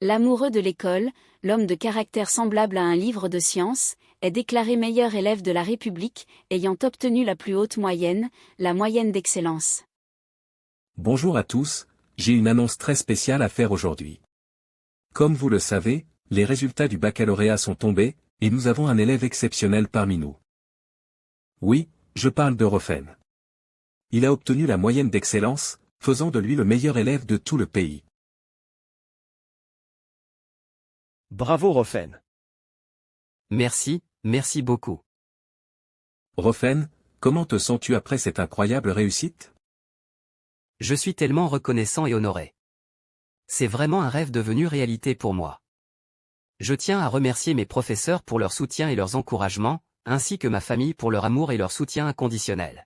L'amoureux de l'école, l'homme de caractère semblable à un livre de sciences, est déclaré meilleur élève de la République, ayant obtenu la plus haute moyenne, la moyenne d'excellence. Bonjour à tous, j'ai une annonce très spéciale à faire aujourd'hui. Comme vous le savez, les résultats du baccalauréat sont tombés, et nous avons un élève exceptionnel parmi nous. Oui, je parle de Rofen. Il a obtenu la moyenne d'excellence, faisant de lui le meilleur élève de tout le pays. Bravo Rofen. Merci, merci beaucoup. Rofen, comment te sens-tu après cette incroyable réussite? Je suis tellement reconnaissant et honoré. C'est vraiment un rêve devenu réalité pour moi. Je tiens à remercier mes professeurs pour leur soutien et leurs encouragements, ainsi que ma famille pour leur amour et leur soutien inconditionnel.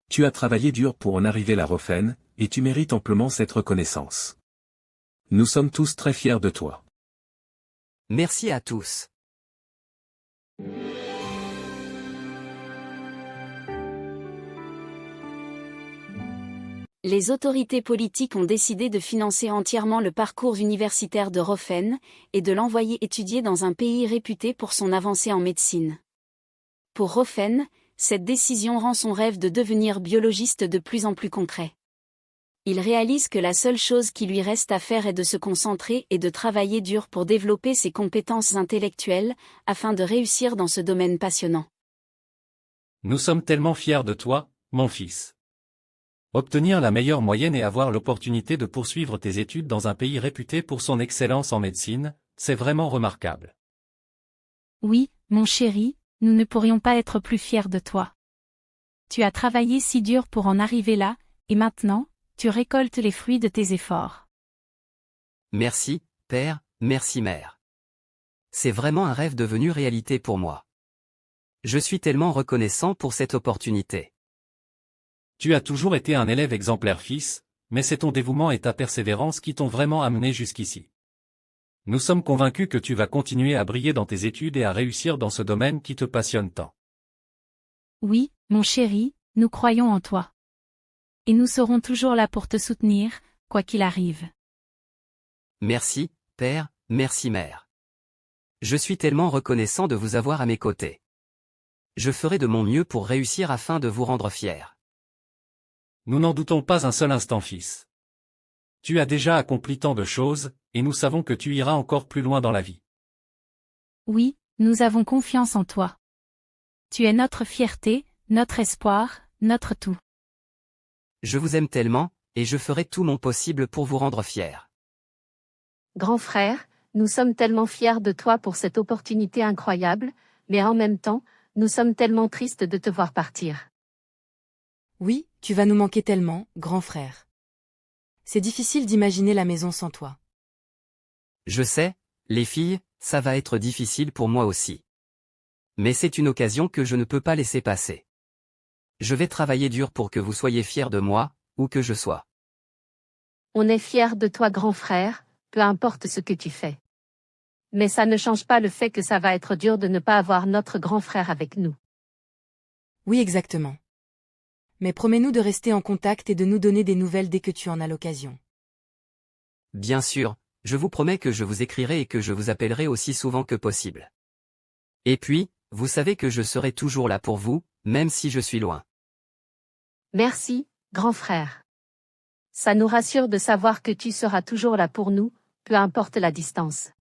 Tu as travaillé dur pour en arriver là, Rofen, et tu mérites amplement cette reconnaissance. Nous sommes tous très fiers de toi. Merci à tous. Les autorités politiques ont décidé de financer entièrement le parcours universitaire de Rofen, et de l'envoyer étudier dans un pays réputé pour son avancée en médecine. Pour Rofen, cette décision rend son rêve de devenir biologiste de plus en plus concret. Il réalise que la seule chose qui lui reste à faire est de se concentrer et de travailler dur pour développer ses compétences intellectuelles, afin de réussir dans ce domaine passionnant. Nous sommes tellement fiers de toi, mon fils. Obtenir la meilleure moyenne et avoir l'opportunité de poursuivre tes études dans un pays réputé pour son excellence en médecine, c'est vraiment remarquable. Oui, mon chéri, nous ne pourrions pas être plus fiers de toi. Tu as travaillé si dur pour en arriver là, et maintenant, tu récoltes les fruits de tes efforts. Merci, père, merci mère. C'est vraiment un rêve devenu réalité pour moi. Je suis tellement reconnaissant pour cette opportunité. Tu as toujours été un élève exemplaire, fils, mais c'est ton dévouement et ta persévérance qui t'ont vraiment amené jusqu'ici. Nous sommes convaincus que tu vas continuer à briller dans tes études et à réussir dans ce domaine qui te passionne tant. Oui, mon chéri, nous croyons en toi. Et nous serons toujours là pour te soutenir, quoi qu'il arrive. Merci, père, merci mère. Je suis tellement reconnaissant de vous avoir à mes côtés. Je ferai de mon mieux pour réussir afin de vous rendre fiers. Nous n'en doutons pas un seul instant, fils. Tu as déjà accompli tant de choses, et nous savons que tu iras encore plus loin dans la vie. Oui, nous avons confiance en toi. Tu es notre fierté, notre espoir, notre tout. Je vous aime tellement, et je ferai tout mon possible pour vous rendre fiers. Grand frère, nous sommes tellement fiers de toi pour cette opportunité incroyable, mais en même temps, nous sommes tellement tristes de te voir partir. Oui, tu vas nous manquer tellement, grand frère. C'est difficile d'imaginer la maison sans toi. Je sais, les filles, ça va être difficile pour moi aussi. Mais c'est une occasion que je ne peux pas laisser passer. Je vais travailler dur pour que vous soyez fiers de moi, où que je sois. On est fiers de toi, grand frère, peu importe ce que tu fais. Mais ça ne change pas le fait que ça va être dur de ne pas avoir notre grand frère avec nous. Oui, exactement. Mais promets-nous de rester en contact et de nous donner des nouvelles dès que tu en as l'occasion. Bien sûr, je vous promets que je vous écrirai et que je vous appellerai aussi souvent que possible. Et puis, vous savez que je serai toujours là pour vous, même si je suis loin. Merci, grand frère. Ça nous rassure de savoir que tu seras toujours là pour nous, peu importe la distance.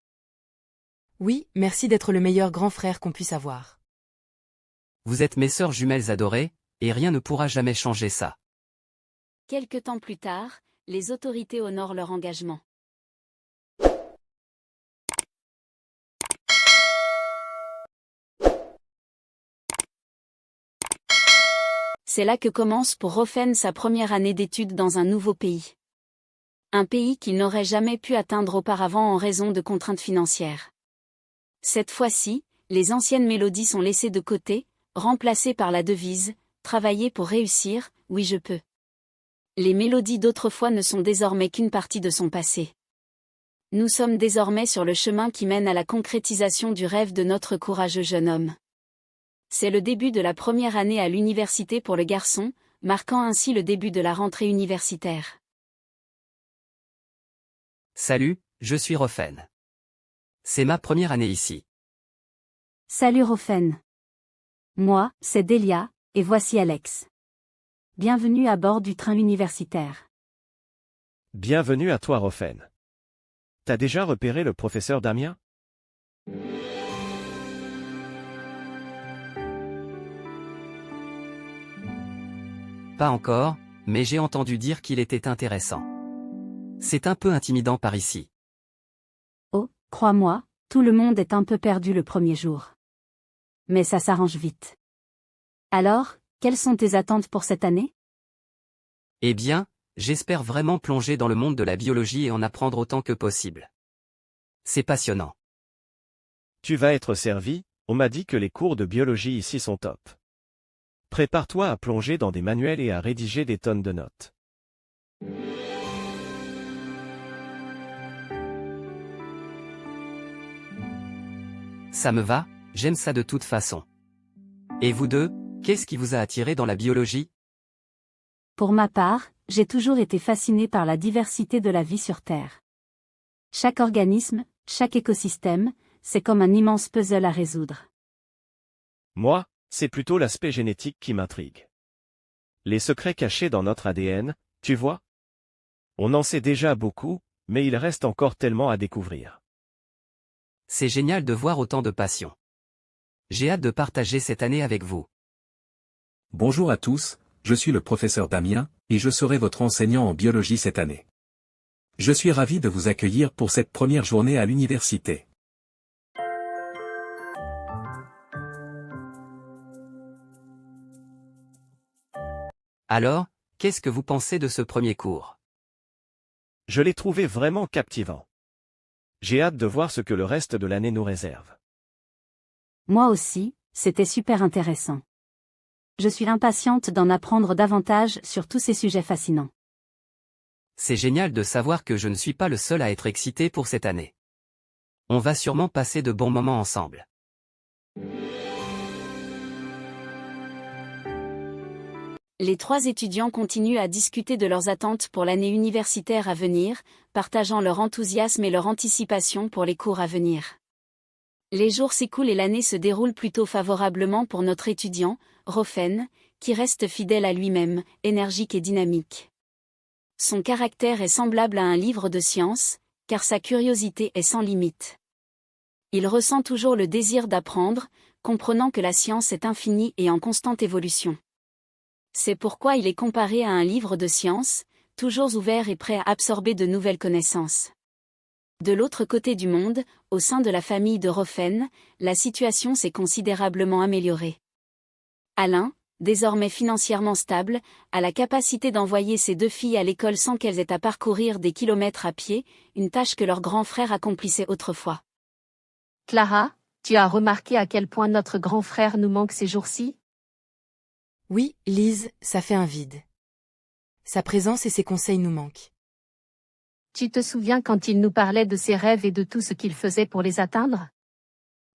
Oui, merci d'être le meilleur grand frère qu'on puisse avoir. Vous êtes mes sœurs jumelles adorées, et rien ne pourra jamais changer ça. Quelque temps plus tard, les autorités honorent leur engagement. C'est là que commence pour Rofen sa première année d'études dans un nouveau pays. Un pays qu'il n'aurait jamais pu atteindre auparavant en raison de contraintes financières. Cette fois-ci, les anciennes mélodies sont laissées de côté, remplacées par la devise « Travailler pour réussir, oui je peux ». Les mélodies d'autrefois ne sont désormais qu'une partie de son passé. Nous sommes désormais sur le chemin qui mène à la concrétisation du rêve de notre courageux jeune homme. C'est le début de la première année à l'université pour le garçon, marquant ainsi le début de la rentrée universitaire. Salut, je suis Rofen. C'est ma première année ici. Salut Rofen. Moi, c'est Delia, et voici Alex. Bienvenue à bord du train universitaire. Bienvenue à toi Rofen. T'as déjà repéré le professeur Damien? Pas encore, mais j'ai entendu dire qu'il était intéressant. C'est un peu intimidant par ici. Oh, crois-moi, tout le monde est un peu perdu le premier jour. Mais ça s'arrange vite. Alors, quelles sont tes attentes pour cette année? Eh bien, j'espère vraiment plonger dans le monde de la biologie et en apprendre autant que possible. C'est passionnant. Tu vas être servi, on m'a dit que les cours de biologie ici sont top. Prépare-toi à plonger dans des manuels et à rédiger des tonnes de notes. Ça me va, j'aime ça de toute façon. Et vous deux, qu'est-ce qui vous a attiré dans la biologie? Pour ma part, j'ai toujours été fasciné par la diversité de la vie sur Terre. Chaque organisme, chaque écosystème, c'est comme un immense puzzle à résoudre. Moi, c'est plutôt l'aspect génétique qui m'intrigue. Les secrets cachés dans notre ADN, tu vois? On en sait déjà beaucoup, mais il reste encore tellement à découvrir. C'est génial de voir autant de passion. J'ai hâte de partager cette année avec vous. Bonjour à tous, je suis le professeur Damien, et je serai votre enseignant en biologie cette année. Je suis ravi de vous accueillir pour cette première journée à l'université. Alors, qu'est-ce que vous pensez de ce premier cours? Je l'ai trouvé vraiment captivant. J'ai hâte de voir ce que le reste de l'année nous réserve. Moi aussi, c'était super intéressant. Je suis impatiente d'en apprendre davantage sur tous ces sujets fascinants. C'est génial de savoir que je ne suis pas le seul à être excité pour cette année. On va sûrement passer de bons moments ensemble. Les trois étudiants continuent à discuter de leurs attentes pour l'année universitaire à venir, partageant leur enthousiasme et leur anticipation pour les cours à venir. Les jours s'écoulent et l'année se déroule plutôt favorablement pour notre étudiant, Rofen, qui reste fidèle à lui-même, énergique et dynamique. Son caractère est semblable à un livre de science, car sa curiosité est sans limite. Il ressent toujours le désir d'apprendre, comprenant que la science est infinie et en constante évolution. C'est pourquoi il est comparé à un livre de science, toujours ouvert et prêt à absorber de nouvelles connaissances. De l'autre côté du monde, au sein de la famille de Rofen, la situation s'est considérablement améliorée. Alain, désormais financièrement stable, a la capacité d'envoyer ses deux filles à l'école sans qu'elles aient à parcourir des kilomètres à pied, une tâche que leur grand frère accomplissait autrefois. Clara, tu as remarqué à quel point notre grand frère nous manque ces jours-ci? Oui, Lise, ça fait un vide. Sa présence et ses conseils nous manquent. Tu te souviens quand il nous parlait de ses rêves et de tout ce qu'il faisait pour les atteindre?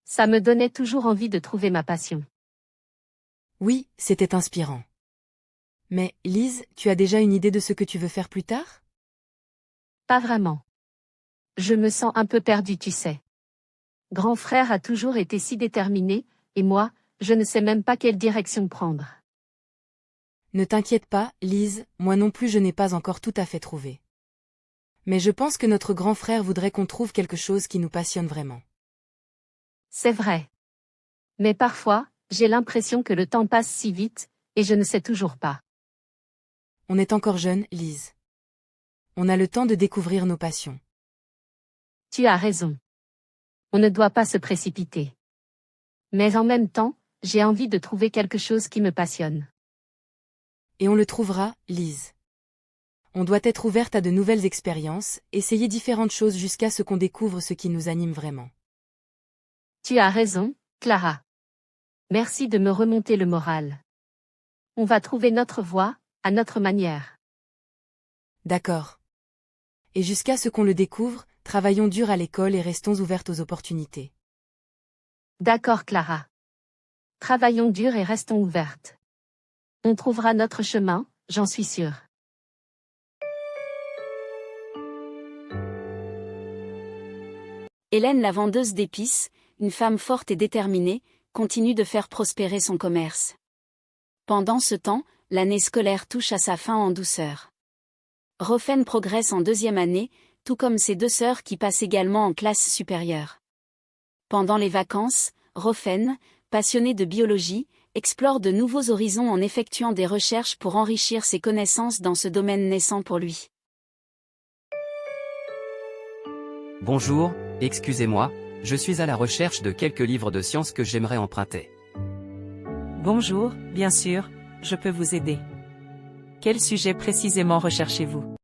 Ça me donnait toujours envie de trouver ma passion. Oui, c'était inspirant. Mais, Lise, tu as déjà une idée de ce que tu veux faire plus tard? Pas vraiment. Je me sens un peu perdue, tu sais. Grand frère a toujours été si déterminé, et moi, je ne sais même pas quelle direction prendre. Ne t'inquiète pas, Lise, moi non plus je n'ai pas encore tout à fait trouvé. Mais je pense que notre grand frère voudrait qu'on trouve quelque chose qui nous passionne vraiment. C'est vrai. Mais parfois, j'ai l'impression que le temps passe si vite, et je ne sais toujours pas. On est encore jeune, Lise. On a le temps de découvrir nos passions. Tu as raison. On ne doit pas se précipiter. Mais en même temps, j'ai envie de trouver quelque chose qui me passionne. Et on le trouvera, Lise. On doit être ouverte à de nouvelles expériences, essayer différentes choses jusqu'à ce qu'on découvre ce qui nous anime vraiment. Tu as raison, Clara. Merci de me remonter le moral. On va trouver notre voie, à notre manière. D'accord. Et jusqu'à ce qu'on le découvre, travaillons dur à l'école et restons ouvertes aux opportunités. D'accord, Clara. Travaillons dur et restons ouvertes. On trouvera notre chemin, j'en suis sûre. Hélène la vendeuse d'épices, une femme forte et déterminée, continue de faire prospérer son commerce. Pendant ce temps, l'année scolaire touche à sa fin en douceur. Rofen progresse en deuxième année, tout comme ses deux sœurs qui passent également en classe supérieure. Pendant les vacances, Rofen, passionné de biologie, explore de nouveaux horizons en effectuant des recherches pour enrichir ses connaissances dans ce domaine naissant pour lui. Bonjour, excusez-moi, je suis à la recherche de quelques livres de sciences que j'aimerais emprunter. Bonjour, bien sûr, je peux vous aider. Quel sujet précisément recherchez-vous?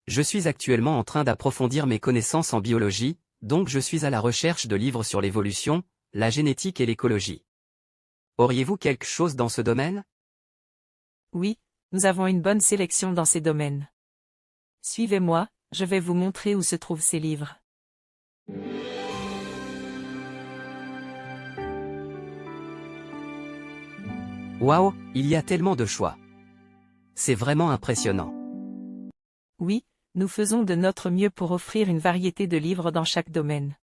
Je suis actuellement en train d'approfondir mes connaissances en biologie, donc je suis à la recherche de livres sur l'évolution, la génétique et l'écologie. Auriez-vous quelque chose dans ce domaine? Oui, nous avons une bonne sélection dans ces domaines. Suivez-moi, je vais vous montrer où se trouvent ces livres. Waouh, il y a tellement de choix. C'est vraiment impressionnant. Oui, nous faisons de notre mieux pour offrir une variété de livres dans chaque domaine.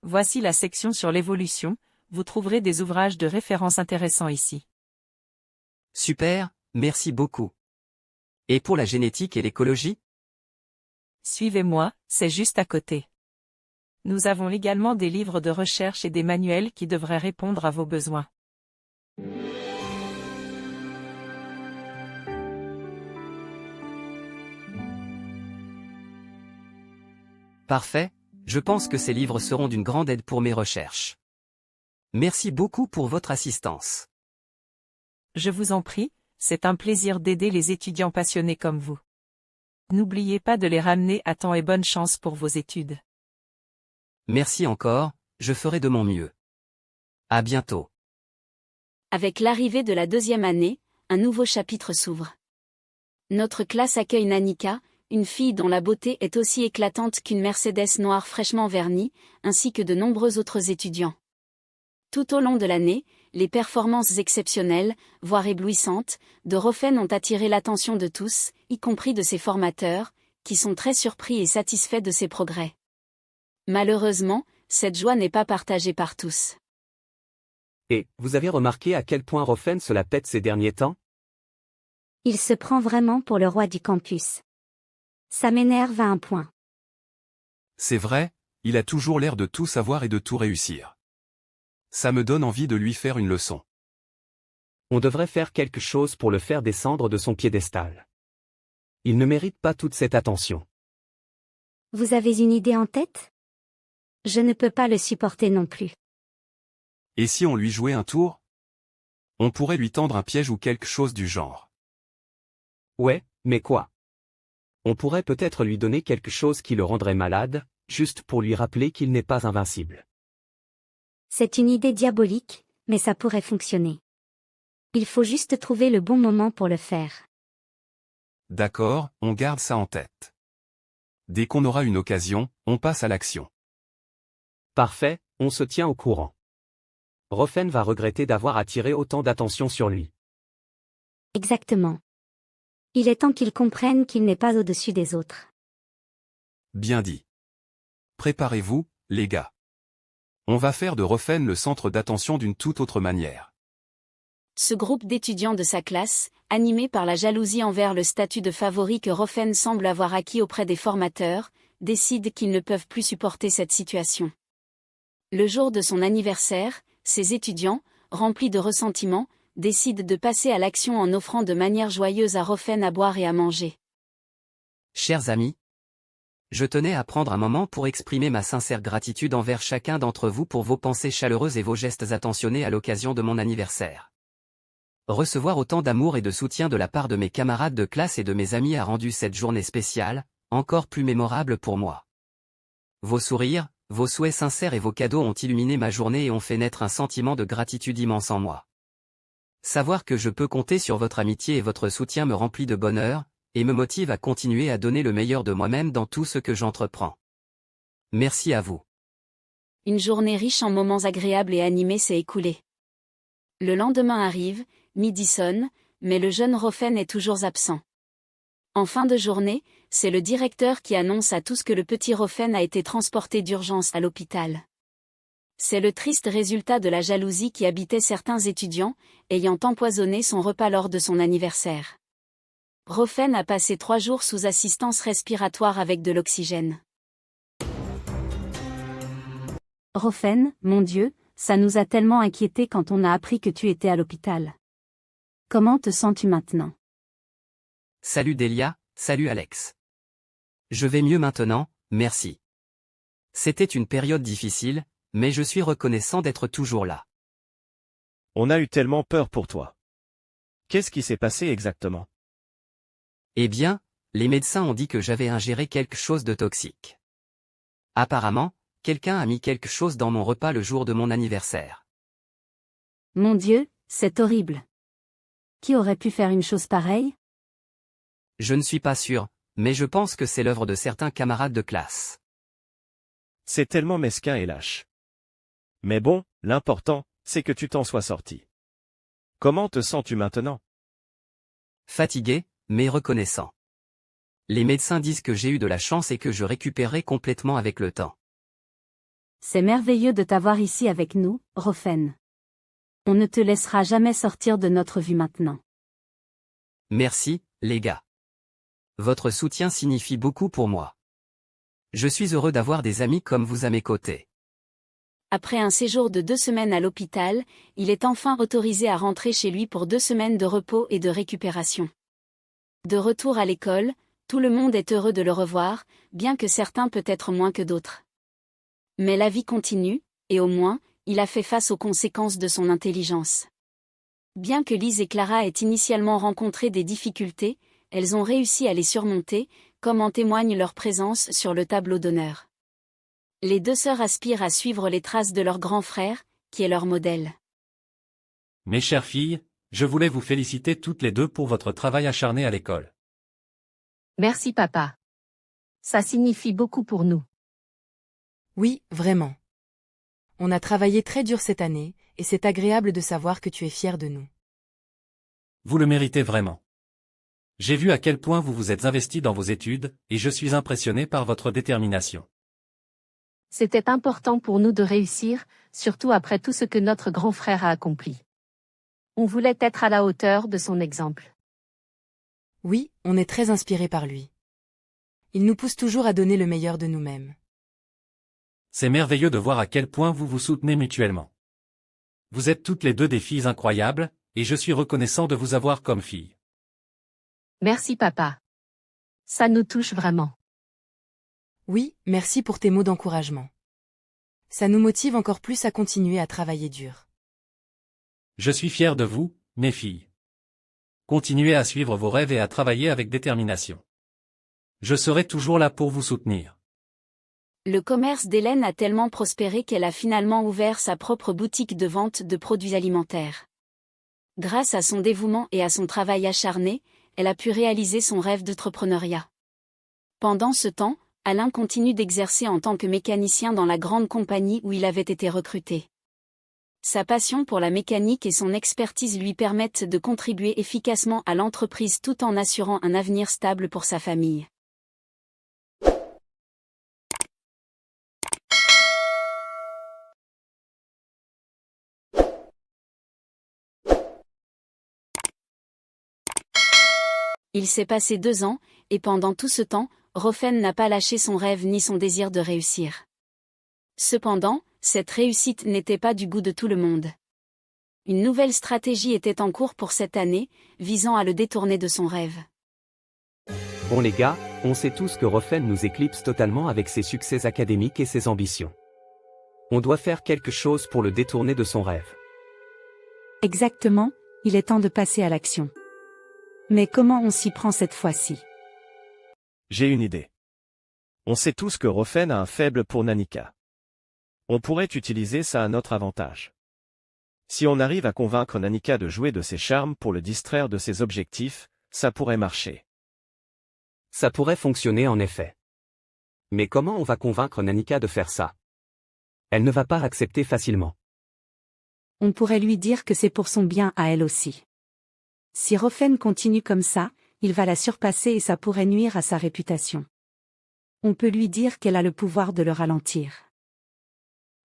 Voici la section sur l'évolution, vous trouverez des ouvrages de référence intéressants ici. Super, merci beaucoup. Et pour la génétique et l'écologie? Suivez-moi, c'est juste à côté. Nous avons également des livres de recherche et des manuels qui devraient répondre à vos besoins. Parfait, je pense que ces livres seront d'une grande aide pour mes recherches. Merci beaucoup pour votre assistance. Je vous en prie, c'est un plaisir d'aider les étudiants passionnés comme vous. N'oubliez pas de les ramener à temps et bonne chance pour vos études. Merci encore, je ferai de mon mieux. À bientôt. Avec l'arrivée de la deuxième année, un nouveau chapitre s'ouvre. Notre classe accueille Nanika, une fille dont la beauté est aussi éclatante qu'une Mercedes noire fraîchement vernie, ainsi que de nombreux autres étudiants. Tout au long de l'année, les performances exceptionnelles, voire éblouissantes, de Rofen ont attiré l'attention de tous, y compris de ses formateurs, qui sont très surpris et satisfaits de ses progrès. Malheureusement, cette joie n'est pas partagée par tous. Et, vous avez remarqué à quel point Rofen se la pète ces derniers temps? Il se prend vraiment pour le roi du campus. Ça m'énerve à un point. C'est vrai, il a toujours l'air de tout savoir et de tout réussir. Ça me donne envie de lui faire une leçon. On devrait faire quelque chose pour le faire descendre de son piédestal. Il ne mérite pas toute cette attention. Vous avez une idée en tête? Je ne peux pas le supporter non plus. Et si on lui jouait un tour? On pourrait lui tendre un piège ou quelque chose du genre. Ouais, mais quoi? On pourrait peut-être lui donner quelque chose qui le rendrait malade, juste pour lui rappeler qu'il n'est pas invincible. C'est une idée diabolique, mais ça pourrait fonctionner. Il faut juste trouver le bon moment pour le faire. D'accord, on garde ça en tête. Dès qu'on aura une occasion, on passe à l'action. Parfait, on se tient au courant. Rofen va regretter d'avoir attiré autant d'attention sur lui. Exactement. Il est temps qu'il comprenne qu'il n'est pas au-dessus des autres. Bien dit. Préparez-vous, les gars. On va faire de Rofen le centre d'attention d'une toute autre manière. Ce groupe d'étudiants de sa classe, animé par la jalousie envers le statut de favori que Rofen semble avoir acquis auprès des formateurs, décide qu'ils ne peuvent plus supporter cette situation. Le jour de son anniversaire, ces étudiants, remplis de ressentiment, décident de passer à l'action en offrant de manière joyeuse à Rofen à boire et à manger. Chers amis, je tenais à prendre un moment pour exprimer ma sincère gratitude envers chacun d'entre vous pour vos pensées chaleureuses et vos gestes attentionnés à l'occasion de mon anniversaire. Recevoir autant d'amour et de soutien de la part de mes camarades de classe et de mes amis a rendu cette journée spéciale, encore plus mémorable pour moi. Vos sourires, vos souhaits sincères et vos cadeaux ont illuminé ma journée et ont fait naître un sentiment de gratitude immense en moi. Savoir que je peux compter sur votre amitié et votre soutien me remplit de bonheur, et me motive à continuer à donner le meilleur de moi-même dans tout ce que j'entreprends. Merci à vous. Une journée riche en moments agréables et animés s'est écoulée. Le lendemain arrive, midi sonne, mais le jeune Rofen est toujours absent. En fin de journée, c'est le directeur qui annonce à tous que le petit Rofen a été transporté d'urgence à l'hôpital. C'est le triste résultat de la jalousie qui habitait certains étudiants, ayant empoisonné son repas lors de son anniversaire. Rofen a passé 3 jours sous assistance respiratoire avec de l'oxygène. Rofen, mon Dieu, ça nous a tellement inquiétés quand on a appris que tu étais à l'hôpital. Comment te sens-tu maintenant? Salut Delia, salut Alex. Je vais mieux maintenant, merci. C'était une période difficile, mais je suis reconnaissant d'être toujours là. On a eu tellement peur pour toi. Qu'est-ce qui s'est passé exactement? Eh bien, les médecins ont dit que j'avais ingéré quelque chose de toxique. Apparemment, quelqu'un a mis quelque chose dans mon repas le jour de mon anniversaire. Mon Dieu, c'est horrible. Qui aurait pu faire une chose pareille? Je ne suis pas sûr, mais je pense que c'est l'œuvre de certains camarades de classe. C'est tellement mesquin et lâche. Mais bon, l'important, c'est que tu t'en sois sorti. Comment te sens-tu maintenant? Fatigué, mais reconnaissant. Les médecins disent que j'ai eu de la chance et que je récupérerai complètement avec le temps. C'est merveilleux de t'avoir ici avec nous, Rofen. On ne te laissera jamais sortir de notre vue maintenant. Merci, les gars. Votre soutien signifie beaucoup pour moi. Je suis heureux d'avoir des amis comme vous à mes côtés. Après un séjour de 2 semaines à l'hôpital, il est enfin autorisé à rentrer chez lui pour 2 semaines de repos et de récupération. De retour à l'école, tout le monde est heureux de le revoir, bien que certains peut-être moins que d'autres. Mais la vie continue, et au moins, il a fait face aux conséquences de son intelligence. Bien que Lise et Clara aient initialement rencontré des difficultés, elles ont réussi à les surmonter, comme en témoigne leur présence sur le tableau d'honneur. Les 2 sœurs aspirent à suivre les traces de leur grand frère, qui est leur modèle. Mes chères filles, je voulais vous féliciter toutes les 2 pour votre travail acharné à l'école. Merci papa. Ça signifie beaucoup pour nous. Oui, vraiment. On a travaillé très dur cette année, et c'est agréable de savoir que tu es fier de nous. Vous le méritez vraiment. J'ai vu à quel point vous vous êtes investis dans vos études, et je suis impressionné par votre détermination. C'était important pour nous de réussir, surtout après tout ce que notre grand frère a accompli. On voulait être à la hauteur de son exemple. Oui, on est très inspirés par lui. Il nous pousse toujours à donner le meilleur de nous-mêmes. C'est merveilleux de voir à quel point vous vous soutenez mutuellement. Vous êtes toutes les 2 des filles incroyables, et je suis reconnaissant de vous avoir comme filles. Merci papa. Ça nous touche vraiment. Oui, merci pour tes mots d'encouragement. Ça nous motive encore plus à continuer à travailler dur. Je suis fier de vous, mes filles. Continuez à suivre vos rêves et à travailler avec détermination. Je serai toujours là pour vous soutenir. Le commerce d'Hélène a tellement prospéré qu'elle a finalement ouvert sa propre boutique de vente de produits alimentaires. Grâce à son dévouement et à son travail acharné, elle a pu réaliser son rêve d'entrepreneuriat. Pendant ce temps, Alain continue d'exercer en tant que mécanicien dans la grande compagnie où il avait été recruté. Sa passion pour la mécanique et son expertise lui permettent de contribuer efficacement à l'entreprise tout en assurant un avenir stable pour sa famille. Il s'est passé 2 ans, et pendant tout ce temps, Rofen n'a pas lâché son rêve ni son désir de réussir. Cependant, cette réussite n'était pas du goût de tout le monde. Une nouvelle stratégie était en cours pour cette année, visant à le détourner de son rêve. Bon les gars, on sait tous que Rofen nous éclipse totalement avec ses succès académiques et ses ambitions. On doit faire quelque chose pour le détourner de son rêve. Exactement, il est temps de passer à l'action. Mais comment on s'y prend cette fois-ci? J'ai une idée. On sait tous que Rofen a un faible pour Nanika. On pourrait utiliser ça à notre avantage. Si on arrive à convaincre Nanika de jouer de ses charmes pour le distraire de ses objectifs, ça pourrait marcher. Ça pourrait fonctionner en effet. Mais comment on va convaincre Nanika de faire ça? Elle ne va pas accepter facilement. On pourrait lui dire que c'est pour son bien à elle aussi. Si Rofen continue comme ça, il va la surpasser et ça pourrait nuire à sa réputation. On peut lui dire qu'elle a le pouvoir de le ralentir.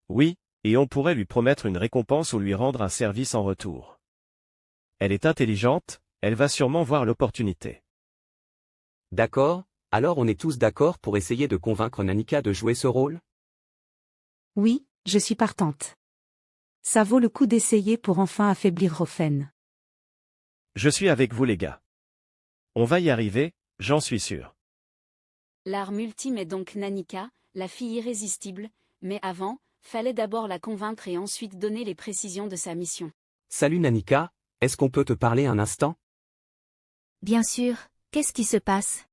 Oui, et on pourrait lui promettre une récompense ou lui rendre un service en retour. Elle est intelligente, elle va sûrement voir l'opportunité. D'accord, alors on est tous d'accord pour essayer de convaincre Nanika de jouer ce rôle? Oui, je suis partante. Ça vaut le coup d'essayer pour enfin affaiblir Rofen. Je suis avec vous les gars. On va y arriver, j'en suis sûr. L'arme ultime est donc Nanika, la fille irrésistible, mais avant, fallait d'abord la convaincre et ensuite donner les précisions de sa mission. Salut Nanika, est-ce qu'on peut te parler un instant? Bien sûr, qu'est-ce qui se passe?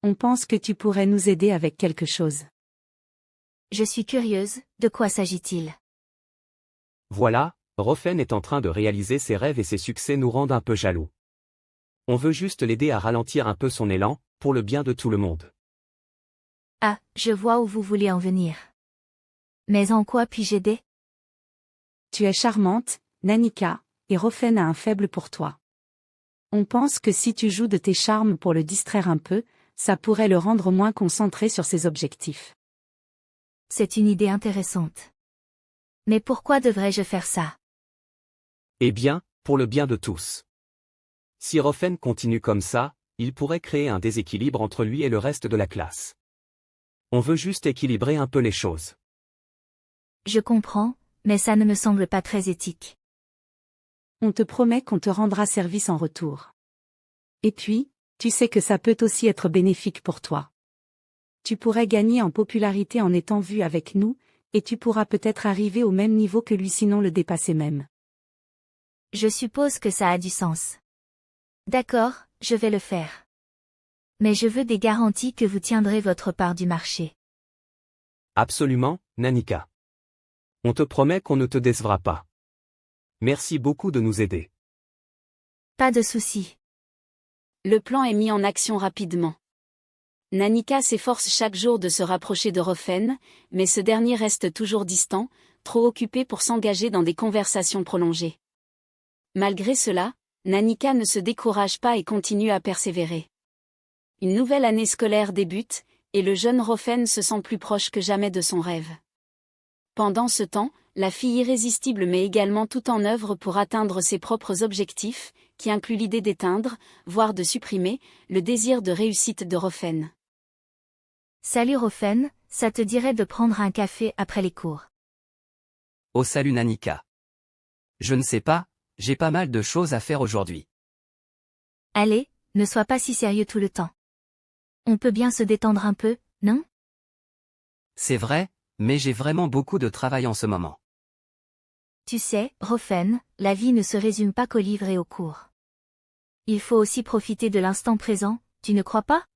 On pense que tu pourrais nous aider avec quelque chose. Je suis curieuse, de quoi s'agit-il? Voilà, Rofen est en train de réaliser ses rêves et ses succès nous rendent un peu jaloux. On veut juste l'aider à ralentir un peu son élan, pour le bien de tout le monde. Ah, je vois où vous voulez en venir. Mais en quoi puis-je aider? Tu es charmante, Nanika, et Rofen a un faible pour toi. On pense que si tu joues de tes charmes pour le distraire un peu, ça pourrait le rendre moins concentré sur ses objectifs. C'est une idée intéressante. Mais pourquoi devrais-je faire ça? Eh bien, pour le bien de tous. Si Rofen continue comme ça, il pourrait créer un déséquilibre entre lui et le reste de la classe. On veut juste équilibrer un peu les choses. Je comprends, mais ça ne me semble pas très éthique. On te promet qu'on te rendra service en retour. Et puis, tu sais que ça peut aussi être bénéfique pour toi. Tu pourrais gagner en popularité en étant vu avec nous, et tu pourras peut-être arriver au même niveau que lui sinon le dépasser même. Je suppose que ça a du sens. D'accord, je vais le faire. Mais je veux des garanties que vous tiendrez votre part du marché. Absolument, Nanika. On te promet qu'on ne te décevra pas. Merci beaucoup de nous aider. Pas de souci. Le plan est mis en action rapidement. Nanika s'efforce chaque jour de se rapprocher de Rofen, mais ce dernier reste toujours distant, trop occupé pour s'engager dans des conversations prolongées. Malgré cela, Nanika ne se décourage pas et continue à persévérer. Une nouvelle année scolaire débute, et le jeune Rofen se sent plus proche que jamais de son rêve. Pendant ce temps, la fille irrésistible met également tout en œuvre pour atteindre ses propres objectifs, qui incluent l'idée d'éteindre, voire de supprimer, le désir de réussite de Rofen. Salut Rofen, ça te dirait de prendre un café après les cours? Oh salut Nanika. Je ne sais pas, j'ai pas mal de choses à faire aujourd'hui. Allez, ne sois pas si sérieux tout le temps. On peut bien se détendre un peu, non? C'est vrai, mais j'ai vraiment beaucoup de travail en ce moment. Tu sais, Rofen, la vie ne se résume pas qu'aux livres et aux cours. Il faut aussi profiter de l'instant présent, tu ne crois pas?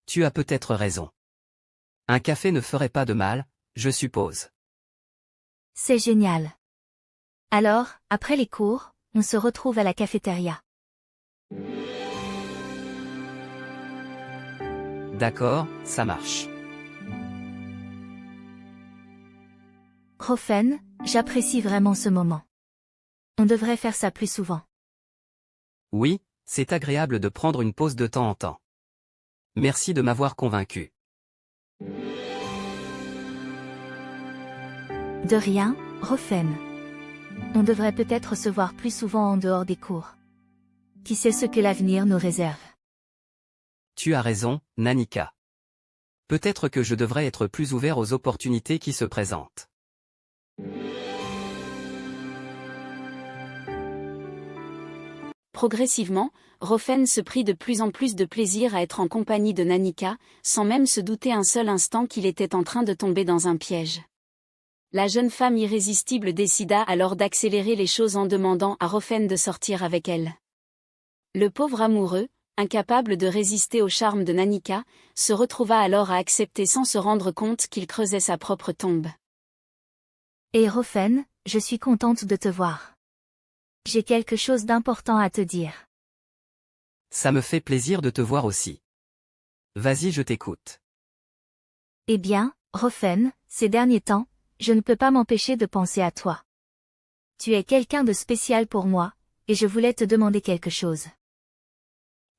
Tu as peut-être raison. Un café ne ferait pas de mal, je suppose. C'est génial. Alors, après les cours, on se retrouve à la cafétéria. D'accord, ça marche. Rofen, j'apprécie vraiment ce moment. On devrait faire ça plus souvent. Oui, c'est agréable de prendre une pause de temps en temps. Merci de m'avoir convaincu. De rien, Rofen. On devrait peut-être se voir plus souvent en dehors des cours. Qui sait ce que l'avenir nous réserve? Tu as raison, Nanika. Peut-être que je devrais être plus ouvert aux opportunités qui se présentent. Progressivement, Rofen se prit de plus en plus de plaisir à être en compagnie de Nanika, sans même se douter un seul instant qu'il était en train de tomber dans un piège. La jeune femme irrésistible décida alors d'accélérer les choses en demandant à Rofen de sortir avec elle. Le pauvre amoureux, incapable de résister au charme de Nanika, se retrouva alors à accepter sans se rendre compte qu'il creusait sa propre tombe. Et Rofen, je suis contente de te voir. J'ai quelque chose d'important à te dire. Ça me fait plaisir de te voir aussi. Vas-y, je t'écoute. Eh bien, Rofen, ces derniers temps, je ne peux pas m'empêcher de penser à toi. Tu es quelqu'un de spécial pour moi, et je voulais te demander quelque chose.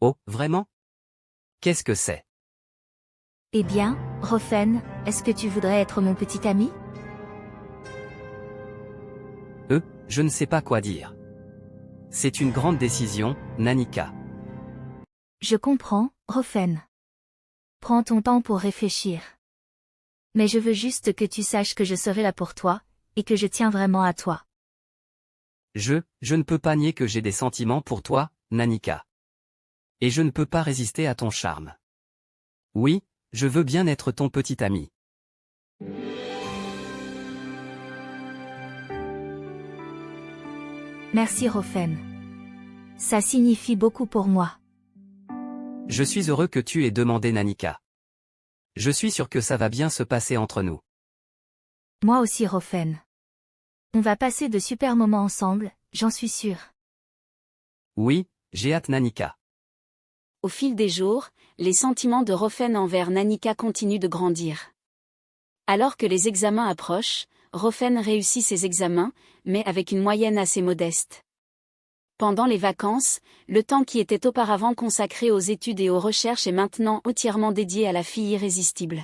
Oh, vraiment? Qu'est-ce que c'est? Eh bien, Rofen, est-ce que tu voudrais être mon petit ami? Je ne sais pas quoi dire. C'est une grande décision, Nanika. Je comprends, Rofen. Prends ton temps pour réfléchir. Mais je veux juste que tu saches que je serai là pour toi, et que je tiens vraiment à toi. Je ne peux pas nier que j'ai des sentiments pour toi, Nanika. Et je ne peux pas résister à ton charme. Oui, je veux bien être ton petit ami. Merci Rofen. Ça signifie beaucoup pour moi. Je suis heureux que tu aies demandé Nanika. Je suis sûr que ça va bien se passer entre nous. Moi aussi Rofen. On va passer de super moments ensemble, j'en suis sûre. Oui, j'ai hâte Nanika. Au fil des jours, les sentiments de Rofen envers Nanika continuent de grandir. Alors que les examens approchent, Rofen réussit ses examens, mais avec une moyenne assez modeste. Pendant les vacances, le temps qui était auparavant consacré aux études et aux recherches est maintenant entièrement dédié à la fille irrésistible.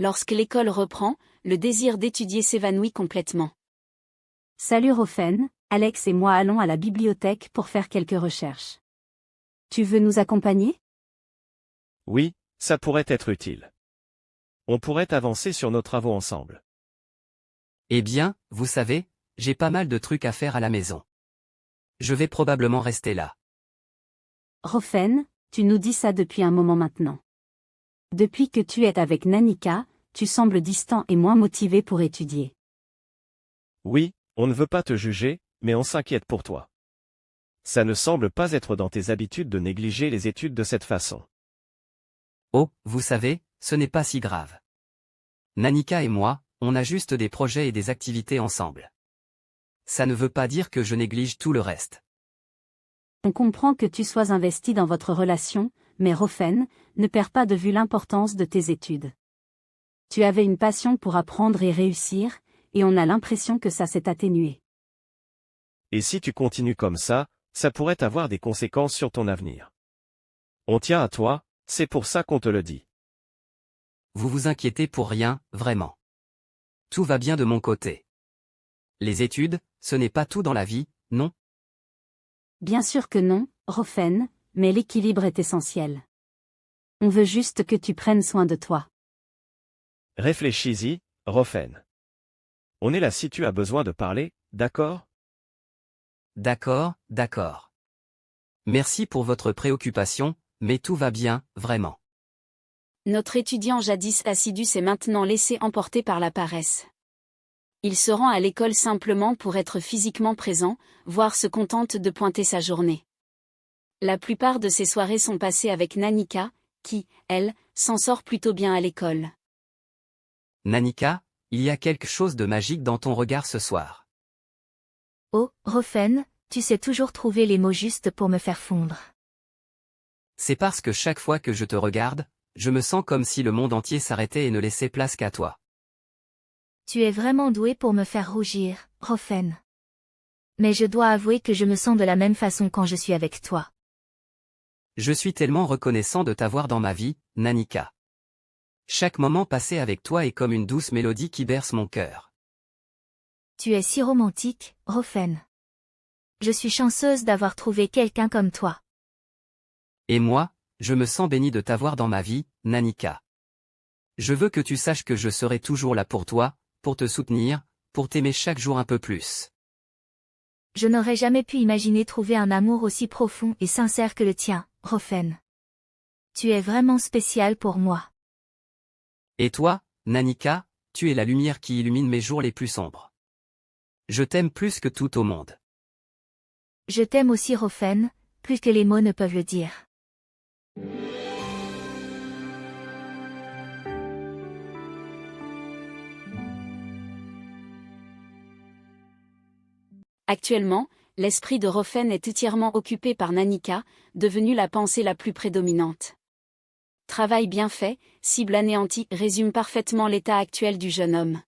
Lorsque l'école reprend, le désir d'étudier s'évanouit complètement. Salut Rofen, Alex et moi allons à la bibliothèque pour faire quelques recherches. Tu veux nous accompagner? Oui, ça pourrait être utile. On pourrait avancer sur nos travaux ensemble. Eh bien, vous savez, j'ai pas mal de trucs à faire à la maison. Je vais probablement rester là. Rofen, tu nous dis ça depuis un moment maintenant. Depuis que tu es avec Nanika, tu sembles distant et moins motivé pour étudier. Oui, on ne veut pas te juger, mais on s'inquiète pour toi. Ça ne semble pas être dans tes habitudes de négliger les études de cette façon. Oh, vous savez, ce n'est pas si grave. Nanika et moi, on a juste des projets et des activités ensemble. Ça ne veut pas dire que je néglige tout le reste. On comprend que tu sois investi dans votre relation, mais Rofen, ne perds pas de vue l'importance de tes études. Tu avais une passion pour apprendre et réussir, et on a l'impression que ça s'est atténué. Et si tu continues comme ça pourrait avoir des conséquences sur ton avenir. On tient à toi, c'est pour ça qu'on te le dit. Vous vous inquiétez pour rien, vraiment. Tout va bien de mon côté. Les études, ce n'est pas tout dans la vie, non? Bien sûr que non, Rofen, mais l'équilibre est essentiel. On veut juste que tu prennes soin de toi. Réfléchis-y, Rofen. On est là si tu as besoin de parler, d'accord? D'accord. Merci pour votre préoccupation, mais tout va bien, vraiment. Notre étudiant jadis assidu s'est maintenant laissé emporter par la paresse. Il se rend à l'école simplement pour être physiquement présent, voire se contente de pointer sa journée. La plupart de ses soirées sont passées avec Nanika, qui, elle, s'en sort plutôt bien à l'école. Nanika, il y a quelque chose de magique dans ton regard ce soir. Oh, Rofen, tu sais toujours trouver les mots justes pour me faire fondre. C'est parce que chaque fois que je te regarde, je me sens comme si le monde entier s'arrêtait et ne laissait place qu'à toi. Tu es vraiment doué pour me faire rougir, Rofen. Mais je dois avouer que je me sens de la même façon quand je suis avec toi. Je suis tellement reconnaissant de t'avoir dans ma vie, Nanika. Chaque moment passé avec toi est comme une douce mélodie qui berce mon cœur. Tu es si romantique, Rofen. Je suis chanceuse d'avoir trouvé quelqu'un comme toi. Et moi, je me sens béni de t'avoir dans ma vie, Nanika. Je veux que tu saches que je serai toujours là pour toi, pour te soutenir, pour t'aimer chaque jour un peu plus. Je n'aurais jamais pu imaginer trouver un amour aussi profond et sincère que le tien, Rofen. Tu es vraiment spécial pour moi. Et toi, Nanika, tu es la lumière qui illumine mes jours les plus sombres. Je t'aime plus que tout au monde. Je t'aime aussi Rofen, plus que les mots ne peuvent le dire. Actuellement, l'esprit de Rofen est entièrement occupé par Nanika, devenue la pensée la plus prédominante. Travail bien fait, cible anéantie, résume parfaitement l'état actuel du jeune homme.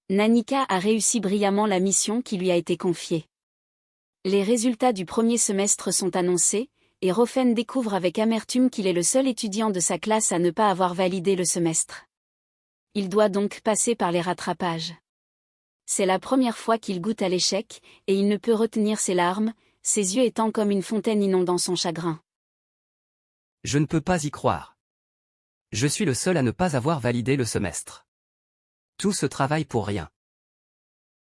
Nanika a réussi brillamment la mission qui lui a été confiée. Les résultats du premier semestre sont annoncés, et Rofen découvre avec amertume qu'il est le seul étudiant de sa classe à ne pas avoir validé le semestre. Il doit donc passer par les rattrapages. C'est la première fois qu'il goûte à l'échec, et il ne peut retenir ses larmes, ses yeux étant comme une fontaine inondant son chagrin. Je ne peux pas y croire. Je suis le seul à ne pas avoir validé le semestre. Tout ce travail pour rien.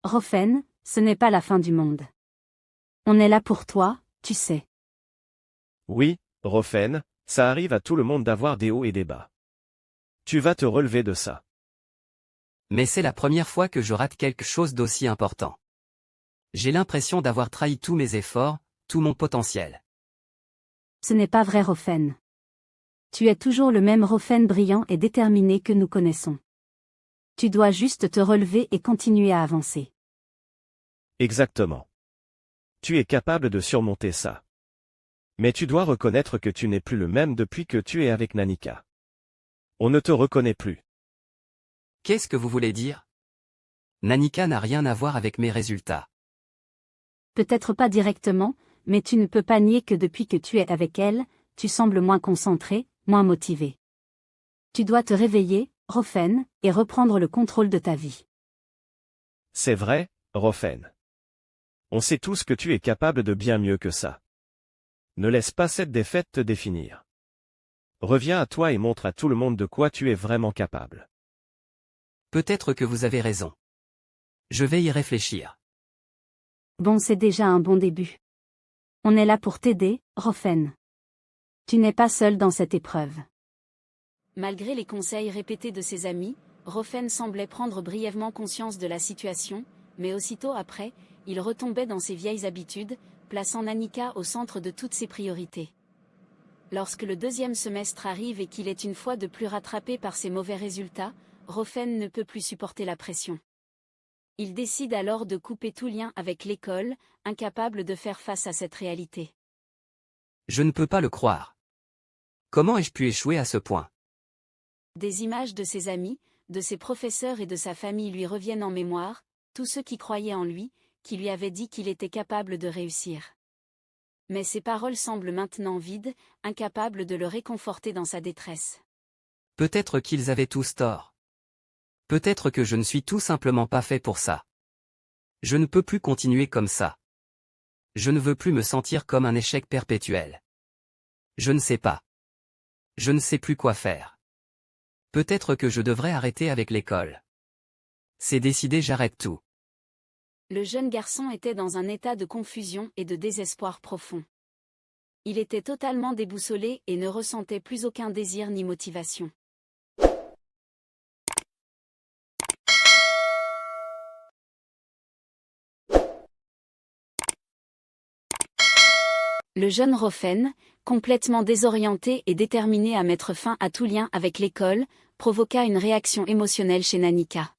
Rofen, ce n'est pas la fin du monde. On est là pour toi, tu sais. Oui, Rofen, ça arrive à tout le monde d'avoir des hauts et des bas. Tu vas te relever de ça. Mais c'est la première fois que je rate quelque chose d'aussi important. J'ai l'impression d'avoir trahi tous mes efforts, tout mon potentiel. Ce n'est pas vrai Rofen. Tu es toujours le même Rofen brillant et déterminé que nous connaissons. Tu dois juste te relever et continuer à avancer. Exactement. Tu es capable de surmonter ça. Mais tu dois reconnaître que tu n'es plus le même depuis que tu es avec Nanika. On ne te reconnaît plus. Qu'est-ce que vous voulez dire? Nanika n'a rien à voir avec mes résultats. Peut-être pas directement, mais tu ne peux pas nier que depuis que tu es avec elle, tu sembles moins concentré, moins motivé. Tu dois te réveiller, Rofen, et reprendre le contrôle de ta vie. C'est vrai, Rofen. On sait tous que tu es capable de bien mieux que ça. Ne laisse pas cette défaite te définir. Reviens à toi et montre à tout le monde de quoi tu es vraiment capable. Peut-être que vous avez raison. Je vais y réfléchir. Bon, c'est déjà un bon début. On est là pour t'aider, Rofen. Tu n'es pas seul dans cette épreuve. Malgré les conseils répétés de ses amis, Rofen semblait prendre brièvement conscience de la situation, mais aussitôt après, il retombait dans ses vieilles habitudes, plaçant Nanika au centre de toutes ses priorités. Lorsque le deuxième semestre arrive et qu'il est une fois de plus rattrapé par ses mauvais résultats, Rofen ne peut plus supporter la pression. Il décide alors de couper tout lien avec l'école, incapable de faire face à cette réalité. Je ne peux pas le croire. Comment ai-je pu échouer à ce point? Des images de ses amis, de ses professeurs et de sa famille lui reviennent en mémoire, tous ceux qui croyaient en lui, qui lui avaient dit qu'il était capable de réussir. Mais ces paroles semblent maintenant vides, incapables de le réconforter dans sa détresse. Peut-être qu'ils avaient tous tort. Peut-être que je ne suis tout simplement pas fait pour ça. Je ne peux plus continuer comme ça. Je ne veux plus me sentir comme un échec perpétuel. Je ne sais pas. Je ne sais plus quoi faire. Peut-être que je devrais arrêter avec l'école. C'est décidé, j'arrête tout. Le jeune garçon était dans un état de confusion et de désespoir profond. Il était totalement déboussolé et ne ressentait plus aucun désir ni motivation. Le jeune Rofen, complètement désorienté et déterminé à mettre fin à tout lien avec l'école, provoqua une réaction émotionnelle chez Nanika.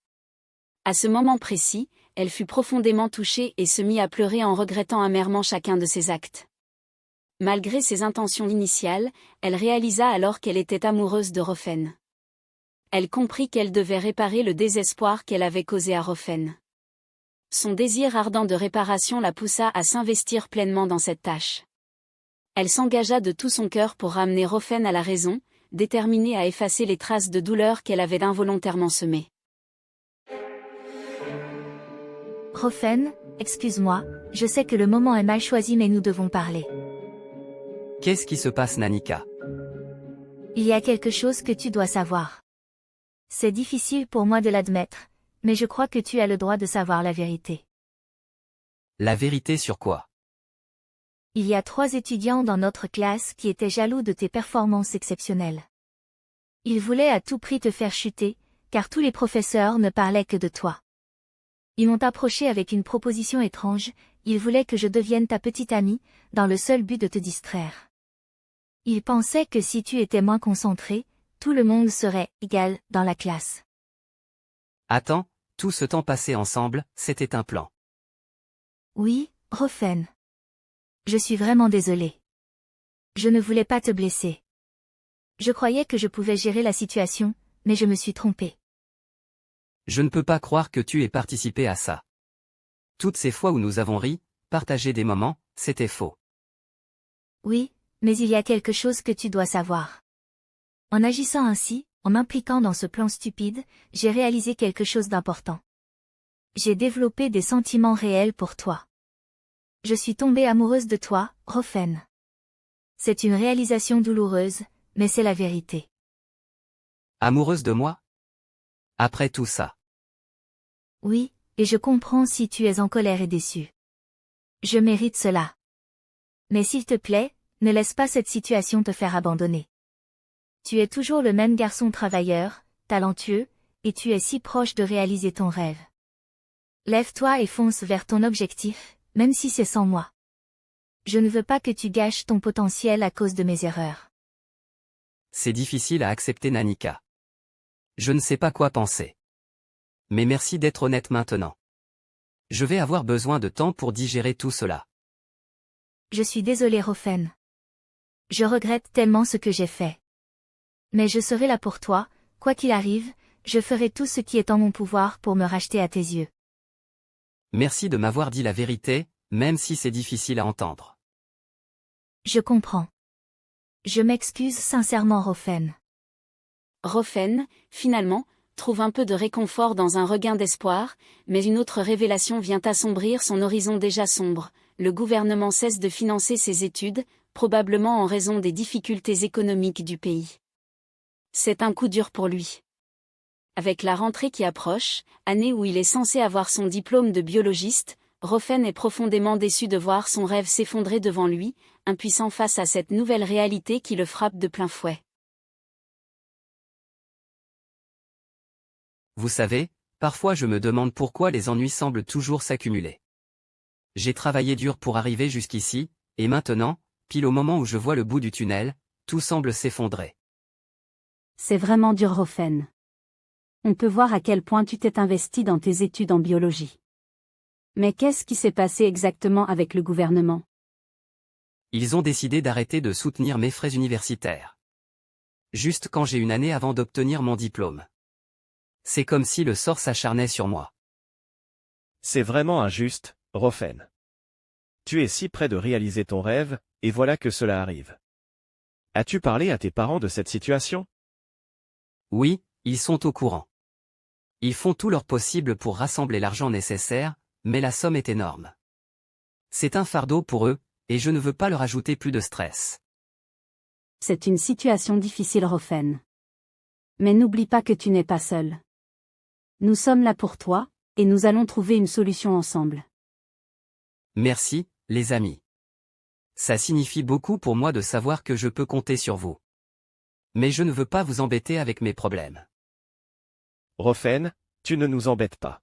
À ce moment précis, elle fut profondément touchée et se mit à pleurer en regrettant amèrement chacun de ses actes. Malgré ses intentions initiales, elle réalisa alors qu'elle était amoureuse de Rofen. Elle comprit qu'elle devait réparer le désespoir qu'elle avait causé à Rofen. Son désir ardent de réparation la poussa à s'investir pleinement dans cette tâche. Elle s'engagea de tout son cœur pour ramener Rofen à la raison, déterminée à effacer les traces de douleur qu'elle avait involontairement semées. Rofen, excuse-moi, je sais que le moment est mal choisi mais nous devons parler. Qu'est-ce qui se passe, Nanika? Il y a quelque chose que tu dois savoir. C'est difficile pour moi de l'admettre, mais je crois que tu as le droit de savoir la vérité. La vérité sur quoi? Il y a 3 étudiants dans notre classe qui étaient jaloux de tes performances exceptionnelles. Ils voulaient à tout prix te faire chuter, car tous les professeurs ne parlaient que de toi. Ils m'ont approché avec une proposition étrange, ils voulaient que je devienne ta petite amie, dans le seul but de te distraire. Ils pensaient que si tu étais moins concentré, tout le monde serait égal dans la classe. Attends, tout ce temps passé ensemble, c'était un plan. Oui, Rofen. Je suis vraiment désolée. Je ne voulais pas te blesser. Je croyais que je pouvais gérer la situation, mais je me suis trompée. Je ne peux pas croire que tu aies participé à ça. Toutes ces fois où nous avons ri, partagé des moments, c'était faux. Oui, mais il y a quelque chose que tu dois savoir. En agissant ainsi, en m'impliquant dans ce plan stupide, j'ai réalisé quelque chose d'important. J'ai développé des sentiments réels pour toi. Je suis tombée amoureuse de toi, Rofen. C'est une réalisation douloureuse, mais c'est la vérité. Amoureuse de moi? Après tout ça. Oui, et je comprends si tu es en colère et déçu. Je mérite cela. Mais s'il te plaît, ne laisse pas cette situation te faire abandonner. Tu es toujours le même garçon travailleur, talentueux, et tu es si proche de réaliser ton rêve. Lève-toi et fonce vers ton objectif, même si c'est sans moi. Je ne veux pas que tu gâches ton potentiel à cause de mes erreurs. C'est difficile à accepter, Nanika. Je ne sais pas quoi penser. Mais merci d'être honnête maintenant. Je vais avoir besoin de temps pour digérer tout cela. Je suis désolée, Rofen. Je regrette tellement ce que j'ai fait. Mais je serai là pour toi, quoi qu'il arrive, je ferai tout ce qui est en mon pouvoir pour me racheter à tes yeux. Merci de m'avoir dit la vérité, même si c'est difficile à entendre. Je comprends. Je m'excuse sincèrement, Rofen. Rofen, finalement, trouve un peu de réconfort dans un regain d'espoir, mais une autre révélation vient assombrir son horizon déjà sombre. Le gouvernement cesse de financer ses études, probablement en raison des difficultés économiques du pays. C'est un coup dur pour lui. Avec la rentrée qui approche, année où il est censé avoir son diplôme de biologiste, Rofen est profondément déçu de voir son rêve s'effondrer devant lui, impuissant face à cette nouvelle réalité qui le frappe de plein fouet. Vous savez, parfois je me demande pourquoi les ennuis semblent toujours s'accumuler. J'ai travaillé dur pour arriver jusqu'ici, et maintenant, pile au moment où je vois le bout du tunnel, tout semble s'effondrer. C'est vraiment dur, Rofen. On peut voir à quel point tu t'es investi dans tes études en biologie. Mais qu'est-ce qui s'est passé exactement avec le gouvernement? Ils ont décidé d'arrêter de soutenir mes frais universitaires. Juste quand j'ai une année avant d'obtenir mon diplôme. C'est comme si le sort s'acharnait sur moi. C'est vraiment injuste, Rofen. Tu es si près de réaliser ton rêve, et voilà que cela arrive. As-tu parlé à tes parents de cette situation? Oui, ils sont au courant. Ils font tout leur possible pour rassembler l'argent nécessaire, mais la somme est énorme. C'est un fardeau pour eux, et je ne veux pas leur ajouter plus de stress. C'est une situation difficile, Rofen. Mais n'oublie pas que tu n'es pas seul. Nous sommes là pour toi, et nous allons trouver une solution ensemble. Merci, les amis. Ça signifie beaucoup pour moi de savoir que je peux compter sur vous. Mais je ne veux pas vous embêter avec mes problèmes. Rofen, tu ne nous embêtes pas.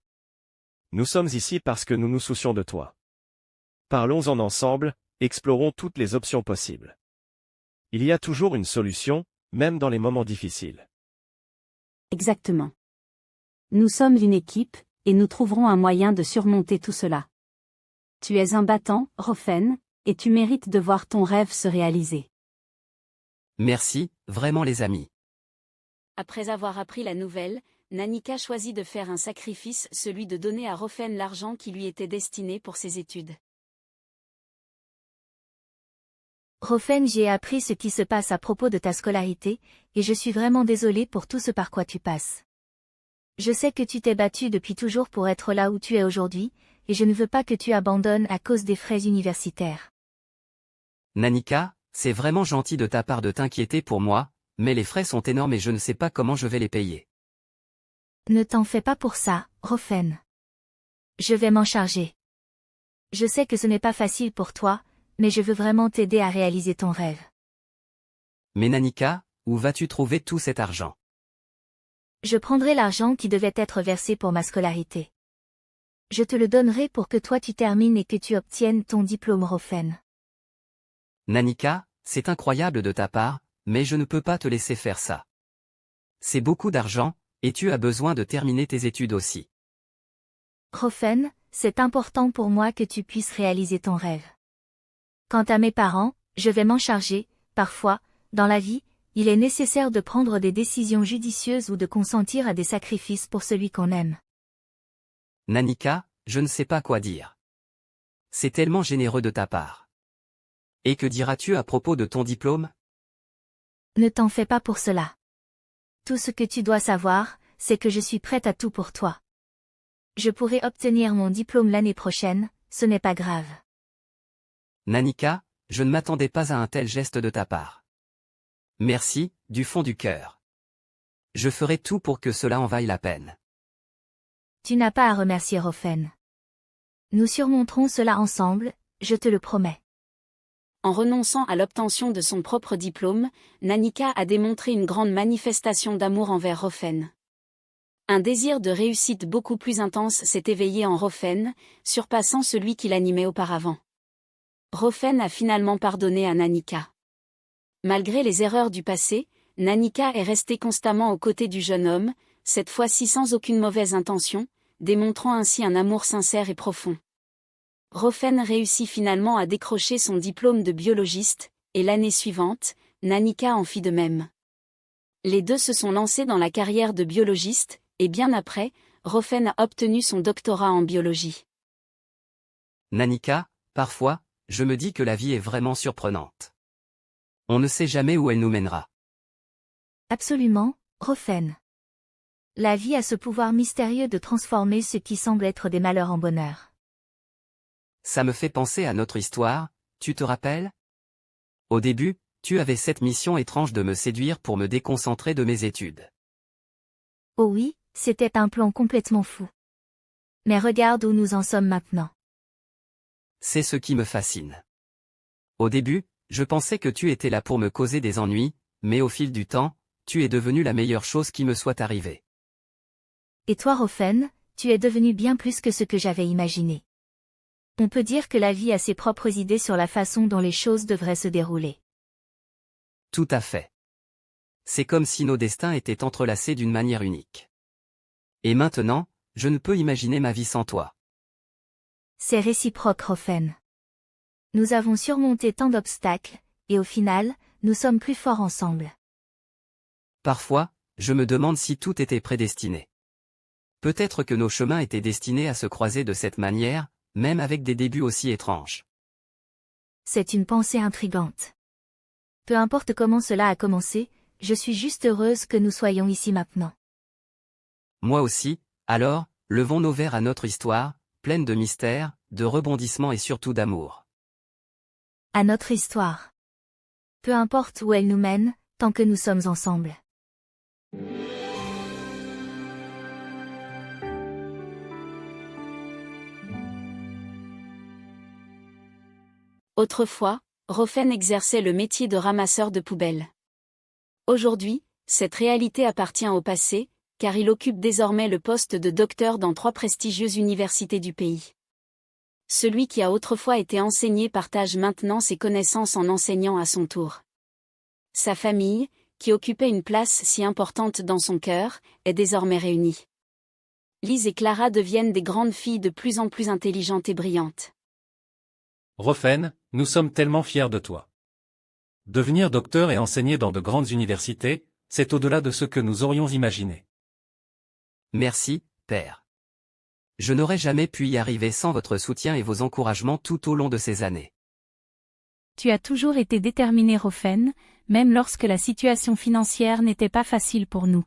Nous sommes ici parce que nous nous soucions de toi. Parlons-en ensemble, explorons toutes les options possibles. Il y a toujours une solution, même dans les moments difficiles. Exactement. Nous sommes une équipe, et nous trouverons un moyen de surmonter tout cela. Tu es un battant, Rofen, et tu mérites de voir ton rêve se réaliser. Merci, vraiment les amis. Après avoir appris la nouvelle, Nanika choisit de faire un sacrifice, celui de donner à Rofen l'argent qui lui était destiné pour ses études. Rofen, j'ai appris ce qui se passe à propos de ta scolarité, et je suis vraiment désolée pour tout ce par quoi tu passes. Je sais que tu t'es battu depuis toujours pour être là où tu es aujourd'hui, et je ne veux pas que tu abandonnes à cause des frais universitaires. Nanika, c'est vraiment gentil de ta part de t'inquiéter pour moi, mais les frais sont énormes et je ne sais pas comment je vais les payer. Ne t'en fais pas pour ça, Rofen. Je vais m'en charger. Je sais que ce n'est pas facile pour toi, mais je veux vraiment t'aider à réaliser ton rêve. Mais Nanika, où vas-tu trouver tout cet argent? Je prendrai l'argent qui devait être versé pour ma scolarité. Je te le donnerai pour que toi tu termines et que tu obtiennes ton diplôme Rofen. Nanika, c'est incroyable de ta part, mais je ne peux pas te laisser faire ça. C'est beaucoup d'argent, et tu as besoin de terminer tes études aussi. Rofen, c'est important pour moi que tu puisses réaliser ton rêve. Quant à mes parents, je vais m'en charger. Parfois, dans la vie, il est nécessaire de prendre des décisions judicieuses ou de consentir à des sacrifices pour celui qu'on aime. Nanika, je ne sais pas quoi dire. C'est tellement généreux de ta part. Et que diras-tu à propos de ton diplôme? Ne t'en fais pas pour cela. Tout ce que tu dois savoir, c'est que je suis prête à tout pour toi. Je pourrai obtenir mon diplôme l'année prochaine, ce n'est pas grave. Nanika, je ne m'attendais pas à un tel geste de ta part. Merci, du fond du cœur. Je ferai tout pour que cela en vaille la peine. Tu n'as pas à remercier Rofen. Nous surmonterons cela ensemble, je te le promets. En renonçant à l'obtention de son propre diplôme, Nanika a démontré une grande manifestation d'amour envers Rofen. Un désir de réussite beaucoup plus intense s'est éveillé en Rofen, surpassant celui qui l'animait auparavant. Rofen a finalement pardonné à Nanika. Malgré les erreurs du passé, Nanika est restée constamment aux côtés du jeune homme, cette fois-ci sans aucune mauvaise intention, démontrant ainsi un amour sincère et profond. Rofen réussit finalement à décrocher son diplôme de biologiste, et l'année suivante, Nanika en fit de même. Les deux se sont lancés dans la carrière de biologiste, et bien après, Rofen a obtenu son doctorat en biologie. Nanika, parfois, je me dis que la vie est vraiment surprenante. On ne sait jamais où elle nous mènera. Absolument, Rofen. La vie a ce pouvoir mystérieux de transformer ce qui semble être des malheurs en bonheur. Ça me fait penser à notre histoire, tu te rappelles? Au début, tu avais cette mission étrange de me séduire pour me déconcentrer de mes études. Oh oui, c'était un plan complètement fou. Mais regarde où nous en sommes maintenant. C'est ce qui me fascine. Au début, je pensais que tu étais là pour me causer des ennuis, mais au fil du temps, tu es devenue la meilleure chose qui me soit arrivée. Et toi Rofen, tu es devenu bien plus que ce que j'avais imaginé. On peut dire que la vie a ses propres idées sur la façon dont les choses devraient se dérouler. Tout à fait. C'est comme si nos destins étaient entrelacés d'une manière unique. Et maintenant, je ne peux imaginer ma vie sans toi. C'est réciproque Rofen. Nous avons surmonté tant d'obstacles, et au final, nous sommes plus forts ensemble. Parfois, je me demande si tout était prédestiné. Peut-être que nos chemins étaient destinés à se croiser de cette manière, même avec des débuts aussi étranges. C'est une pensée intrigante. Peu importe comment cela a commencé, je suis juste heureuse que nous soyons ici maintenant. Moi aussi, alors, levons nos verres à notre histoire, pleine de mystères, de rebondissements et surtout d'amour. À notre histoire. Peu importe où elle nous mène, tant que nous sommes ensemble. Autrefois, Rofen exerçait le métier de ramasseur de poubelles. Aujourd'hui, cette réalité appartient au passé, car il occupe désormais le poste de docteur dans 3 prestigieuses universités du pays. Celui qui a autrefois été enseigné partage maintenant ses connaissances en enseignant à son tour. Sa famille, qui occupait une place si importante dans son cœur, est désormais réunie. Lise et Clara deviennent des grandes filles de plus en plus intelligentes et brillantes. Rofen, nous sommes tellement fiers de toi. Devenir docteur et enseigner dans de grandes universités, c'est au-delà de ce que nous aurions imaginé. Merci, Père. Je n'aurais jamais pu y arriver sans votre soutien et vos encouragements tout au long de ces années. Tu as toujours été déterminé Rofen, même lorsque la situation financière n'était pas facile pour nous.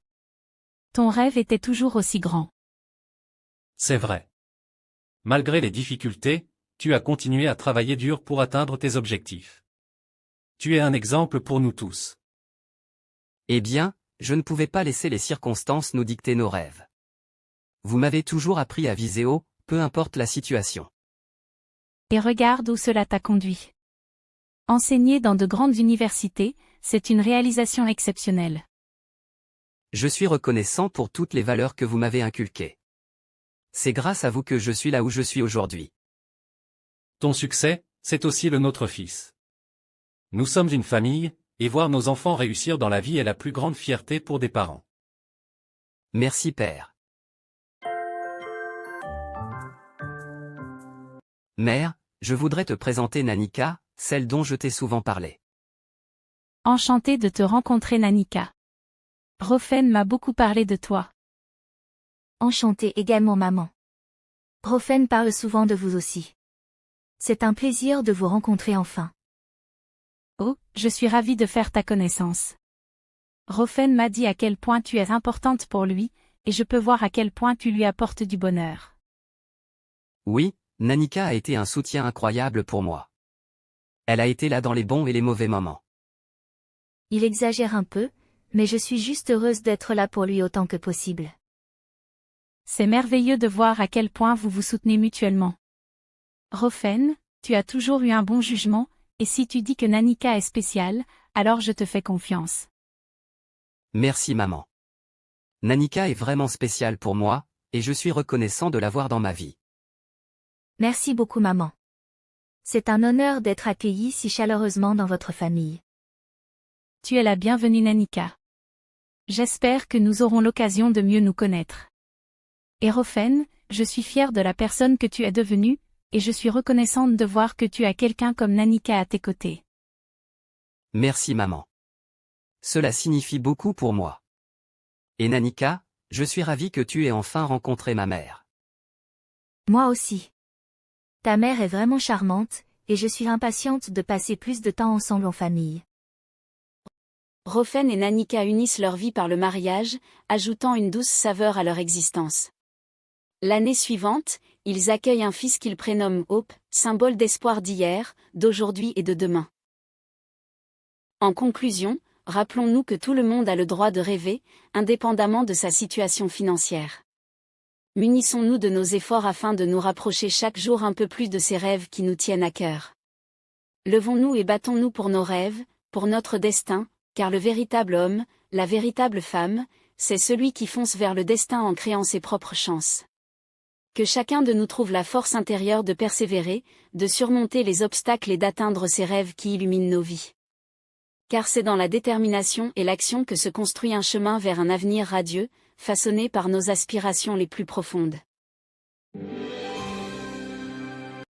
Ton rêve était toujours aussi grand. C'est vrai. Malgré les difficultés, tu as continué à travailler dur pour atteindre tes objectifs. Tu es un exemple pour nous tous. Eh bien, je ne pouvais pas laisser les circonstances nous dicter nos rêves. Vous m'avez toujours appris à viser haut, peu importe la situation. Et regarde où cela t'a conduit. Enseigner dans de grandes universités, c'est une réalisation exceptionnelle. Je suis reconnaissant pour toutes les valeurs que vous m'avez inculquées. C'est grâce à vous que je suis là où je suis aujourd'hui. Ton succès, c'est aussi le nôtre fils. Nous sommes une famille, et voir nos enfants réussir dans la vie est la plus grande fierté pour des parents. Merci père. Mère, je voudrais te présenter Nanika, celle dont je t'ai souvent parlé. Enchantée de te rencontrer Nanika. Rofen m'a beaucoup parlé de toi. Enchantée également maman. Rofen parle souvent de vous aussi. C'est un plaisir de vous rencontrer enfin. Oh, je suis ravie de faire ta connaissance. Rofen m'a dit à quel point tu es importante pour lui, et je peux voir à quel point tu lui apportes du bonheur. Oui, Nanika a été un soutien incroyable pour moi. Elle a été là dans les bons et les mauvais moments. Il exagère un peu, mais je suis juste heureuse d'être là pour lui autant que possible. C'est merveilleux de voir à quel point vous vous soutenez mutuellement. Rofen, tu as toujours eu un bon jugement, et si tu dis que Nanika est spéciale, alors je te fais confiance. Merci maman. Nanika est vraiment spéciale pour moi, et je suis reconnaissant de l'avoir dans ma vie. Merci beaucoup maman. C'est un honneur d'être accueillie si chaleureusement dans votre famille. Tu es la bienvenue Nanika. J'espère que nous aurons l'occasion de mieux nous connaître. Et Rofen, je suis fière de la personne que tu es devenue, et je suis reconnaissante de voir que tu as quelqu'un comme Nanika à tes côtés. Merci maman. Cela signifie beaucoup pour moi. Et Nanika, je suis ravi que tu aies enfin rencontré ma mère. Moi aussi. Ta mère est vraiment charmante, et je suis impatiente de passer plus de temps ensemble en famille. Rofen et Nanika unissent leur vie par le mariage, ajoutant une douce saveur à leur existence. L'année suivante, ils accueillent un fils qu'ils prénomment Hope, symbole d'espoir d'hier, d'aujourd'hui et de demain. En conclusion, rappelons-nous que tout le monde a le droit de rêver, indépendamment de sa situation financière. Munissons-nous de nos efforts afin de nous rapprocher chaque jour un peu plus de ces rêves qui nous tiennent à cœur. Levons-nous et battons-nous pour nos rêves, pour notre destin, car le véritable homme, la véritable femme, c'est celui qui fonce vers le destin en créant ses propres chances. Que chacun de nous trouve la force intérieure de persévérer, de surmonter les obstacles et d'atteindre ces rêves qui illuminent nos vies. Car c'est dans la détermination et l'action que se construit un chemin vers un avenir radieux, façonné par nos aspirations les plus profondes.